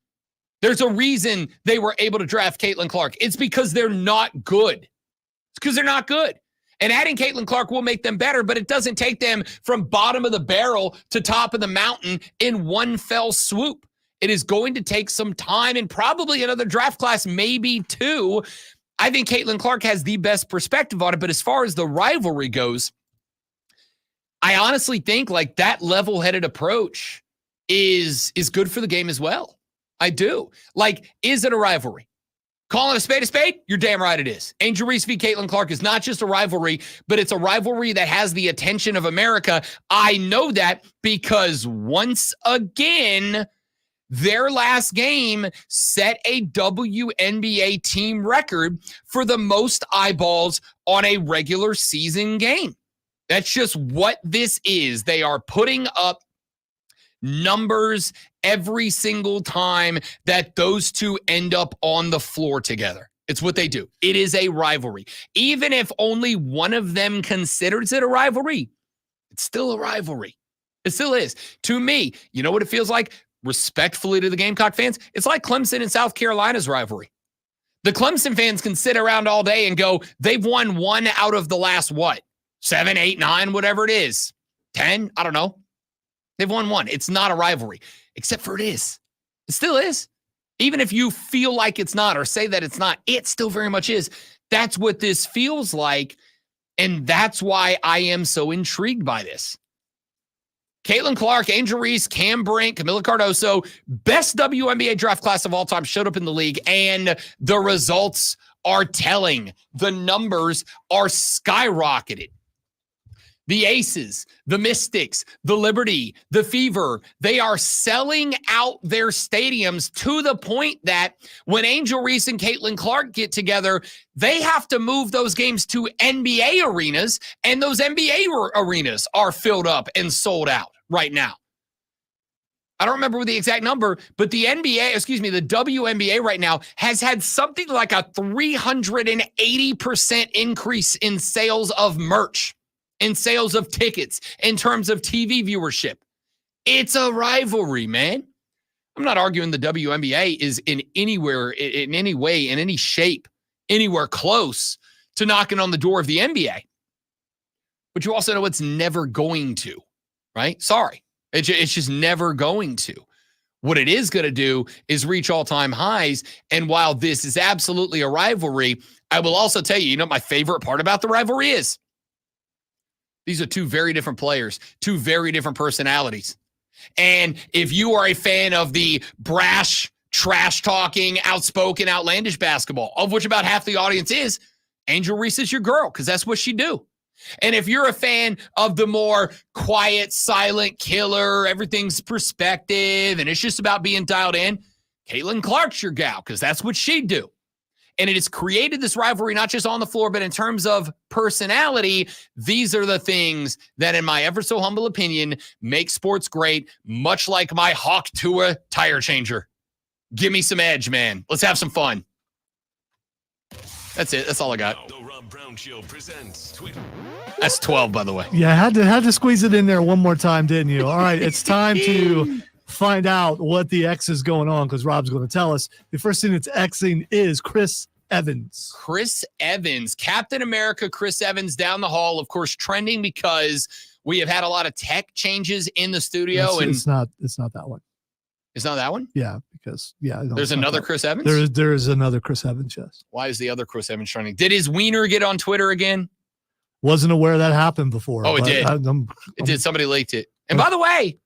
There's a reason they were able to draft Caitlin Clark. It's because they're not good. It's because they're not good. And adding Caitlin Clark will make them better, but it doesn't take them from bottom of the barrel to top of the mountain in one fell swoop. It is going to take some time and probably another draft class, maybe 2. I think Caitlin Clark has the best perspective on it. But as far as the rivalry goes, I honestly think like that level-headed approach is good for the game as well. I do. Like, is it a rivalry? Calling a spade, you're damn right it is. Angel Reese v. Caitlin Clark is not just a rivalry, but it's a rivalry that has the attention of America. I know that because once again, their last game set a WNBA team record for the most eyeballs on a regular season game. That's just what this is. They are putting up numbers every single time that those two end up on the floor together. It's what they do. It is a rivalry. Even if only one of them considers it a rivalry, it's still a rivalry. It still is. To me, you know what it feels like? Respectfully to the Gamecock fans, it's like Clemson and South Carolina's rivalry. The Clemson fans can sit around all day and go, they've won 1 out of the last, 7, 8, 9, whatever it is. 10, I don't know. They've won 1. It's not a rivalry, except for it is. It still is. Even if you feel like it's not or say that it's not, it still very much is. That's what this feels like, and that's why I am so intrigued by this. Caitlin Clark, Angel Reese, Cam Brink, Camila Cardoso, best WNBA draft class of all time, showed up in the league, and the results are telling. The numbers are skyrocketed. The Aces, the Mystics, the Liberty, the Fever, they are selling out their stadiums to the point that when Angel Reese and Caitlin Clark get together, they have to move those games to NBA arenas, and those NBA arenas are filled up and sold out right now. I don't remember the exact number, but the WNBA right now has had something like a 380% increase in sales of merch, in sales of tickets, in terms of TV viewership. It's a rivalry, man. I'm not arguing the WNBA is in any way, in any shape, anywhere close to knocking on the door of the NBA. But you also know it's never going to, right? Sorry. It's just never going to. What it is going to do is reach all-time highs. And while this is absolutely a rivalry, I will also tell you, my favorite part about the rivalry is these are 2 very different players, 2 very different personalities. And if you are a fan of the brash, trash-talking, outspoken, outlandish basketball, of which about half the audience is, Angel Reese is your girl, because that's what she do. And if you're a fan of the more quiet, silent killer, everything's perspective, and it's just about being dialed in, Caitlin Clark's your gal because that's what she'd do. And it has created this rivalry, not just on the floor, but in terms of personality. These are the things that, in my ever so humble opinion, make sports great, much like my Hawk Tua tire changer. Give me some edge, man. Let's have some fun. That's it. That's all I got. The Rob Brown Show presents Twitter. That's 12, by the way. Yeah, had to squeeze it in there one more time, didn't you? All right, it's time to find out what the X is going on because Rob's going to tell us. The first thing that's Xing is Chris Evans. Chris Evans, Captain America Chris Evans down the hall, of course, trending because we have had a lot of tech changes in the studio. It's not that one. It's not that one? Yeah, because no, there's another Chris Evans? There is another Chris Evans, yes. Why is the other Chris Evans trending? Did his wiener get on Twitter again? Wasn't aware that happened before. Oh, it did. It did. Somebody leaked it. And by the way,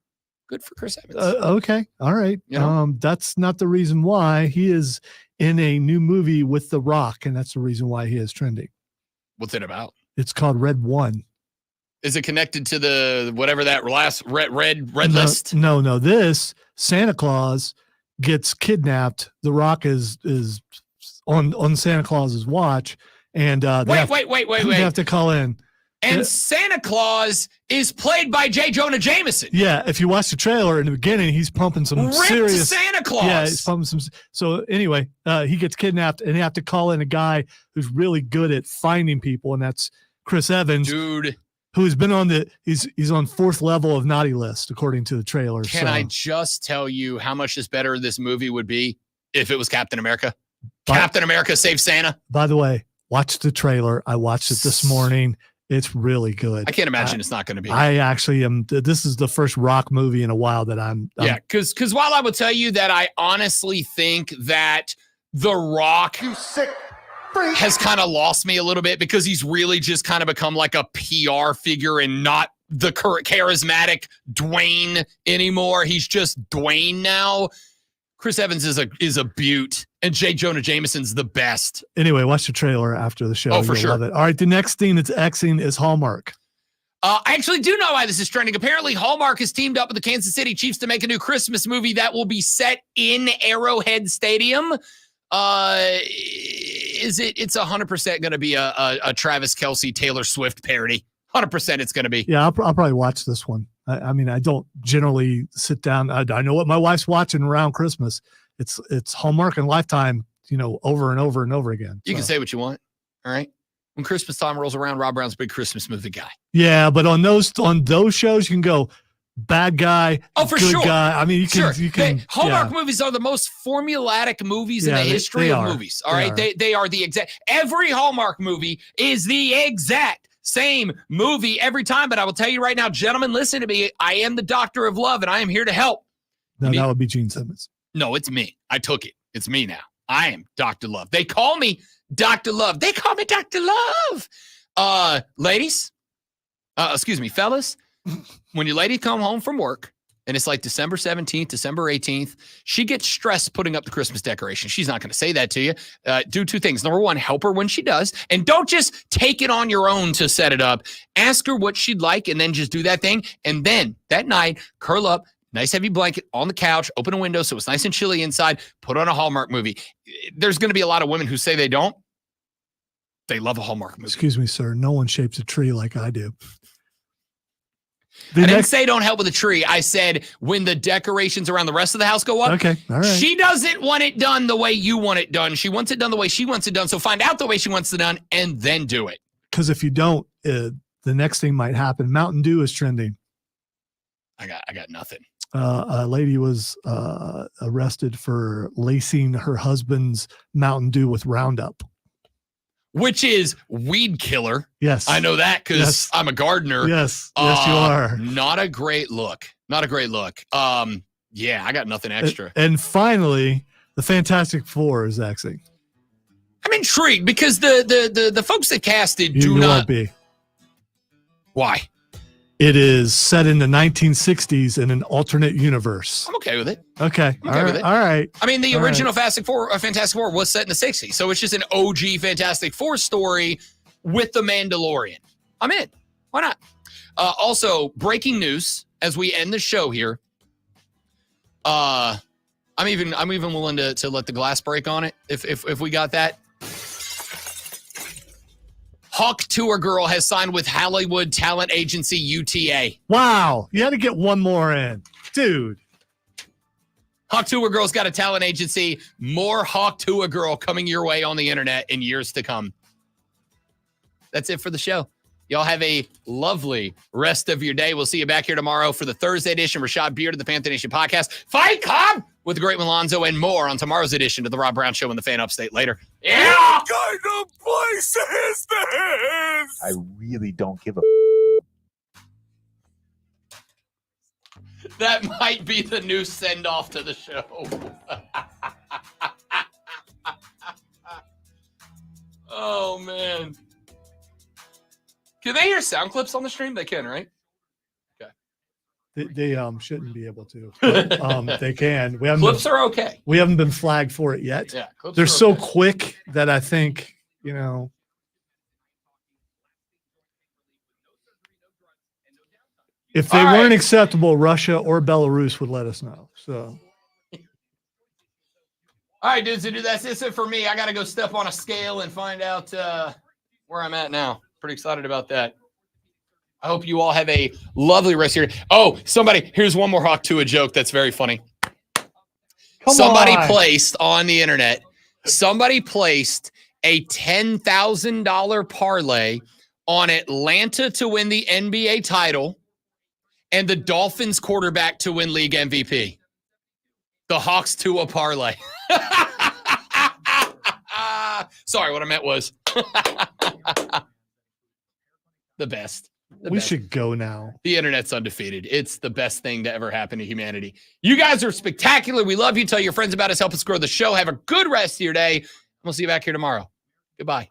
good for Chris Evans. Okay. All right. You know? That's not the reason why. He is in a new movie with The Rock, and that's the reason why he is trending. What's it about? It's called Red One. Is it connected to the whatever that last red list? No. This Santa Claus gets kidnapped. The Rock is on Santa Claus's watch, and they wait. have to call in. And Santa Claus is played by J. Jonah Jameson. Yeah, if you watch the trailer in the beginning, he's pumping some Ripped serious Santa Claus. Yeah, he's pumping some. So anyway, he gets kidnapped, and they have to call in a guy who's really good at finding people, and that's Chris Evans, dude, who's been on he's on 4th level of naughty list according to the trailer. Can I just tell you how much better this movie would be if it was Captain America? Captain America Save Santa. By the way, watch the trailer. I watched it this morning. It's really good. I can't imagine it's not going to be. I actually am. This is the first Rock movie in a while that I'm yeah, because while I would tell you that I honestly think that The Rock has kind of lost me a little bit because he's really just kind of become like a PR figure and not the charismatic Dwayne anymore. He's just Dwayne now. Chris Evans is a beaut, and J. Jonah Jameson's the best. Anyway, watch the trailer after the show. Oh, for You'll sure. love it. All right, the next thing that's Xing is Hallmark. I actually do know why this is trending. Apparently, Hallmark has teamed up with the Kansas City Chiefs to make a new Christmas movie that will be set in Arrowhead Stadium. It's 100% going to be a Travis Kelce, Taylor Swift parody. 100% it's going to be. Yeah, I'll probably watch this one. I mean, I don't generally sit down. I know what my wife's watching around Christmas. It's Hallmark and Lifetime, over and over and over again. You can say what you want. All right. When Christmas time rolls around, Rob Brown's a big Christmas movie guy. Yeah, but on those shows, you can go bad guy, for good sure. guy. I mean, you can. Hallmark movies are the most formulaic movies in the history of movies. All right. They are the exact. Every Hallmark movie is the exact same movie every time. But I will tell you right now, gentlemen, listen to me. I am the doctor of love, and I am here to help. No, that would be Gene Simmons. No, it's me. I took it. It's me now. I am Dr. Love. They call me Dr. Love. They call me Dr. Love. Ladies, excuse me, fellas, when your lady come home from work and it's like December 17th, December 18th, she gets stressed putting up the Christmas decoration. She's not going to say that to you. Do 2 things. Number 1, help her when she does. And don't just take it on your own to set it up. Ask her what she'd like and then just do that thing. And then that night, curl up, nice heavy blanket on the couch, open a window so it's nice and chilly inside, put on a Hallmark movie. There's going to be a lot of women who say they don't. They love a Hallmark movie. Excuse me, sir. No one shapes a tree like I do. I didn't say don't help with the tree. I said when the decorations around the rest of the house go up. Okay, all right. She doesn't want it done the way you want it done. She wants it done the way she wants it done. So find out the way she wants it done and then do it. Because if you don't, the next thing might happen. Mountain Dew is trending. I got nothing. A lady was arrested for lacing her husband's Mountain Dew with Roundup. Which is weed killer. Yes. I know that because I'm a gardener. Yes. Yes, you are. Not a great look. Not a great look. Yeah, I got nothing extra. And finally, the Fantastic Four is Xing. I'm intrigued because the folks that casted do You not won't be. Why? It is set in the 1960s in an alternate universe. I'm okay with it. Okay. I'm okay with it. All right. I mean, the All original Fantastic Four was set in the 60s. So it's just an OG Fantastic Four story with the Mandalorian. I'm in. Why not? Also, breaking news as we end the show here. I'm even willing to let the glass break on it if we got that. Hawk Tour Girl has signed with Hollywood talent agency UTA. Wow. You had to get one more in. Dude. Hawk Tour Girl's got a talent agency. More Hawk Tour Girl coming your way on the internet in years to come. That's it for the show. Y'all have a lovely rest of your day. We'll see you back here tomorrow for the Thursday edition. Rashad Beard of the Panther Nation podcast. Fight Club with the great Alonzo and more on tomorrow's edition of the Rob Brown Show and the Fan Upstate. Later. Yeah! What kind of place is this? I really don't give a. That might be the new send-off to the show. Oh, man. Can they hear sound clips on the stream? They can, right? Okay. They shouldn't be able to. But, they can. Clips are okay. We haven't been flagged for it yet. Yeah, clips they're are so okay. quick that I think, you know. If they weren't acceptable, Russia or Belarus would let us know. So. All right, dudes, that's it for me. I got to go step on a scale and find out where I'm at now. Pretty excited about that. I hope you all have a lovely rest of your day. Oh, here's one more Hawk Tua joke that's very funny. Somebody placed on the internet, a $10,000 parlay on Atlanta to win the NBA title and the Dolphins quarterback to win league MVP. The Hawks Tua parlay. Sorry, what I meant was the best. We should go now. The internet's undefeated. It's the best thing to ever happen to humanity. You guys are spectacular. We love you. Tell your friends about us. Help us grow the show. Have a good rest of your day. We'll see you back here tomorrow. Goodbye.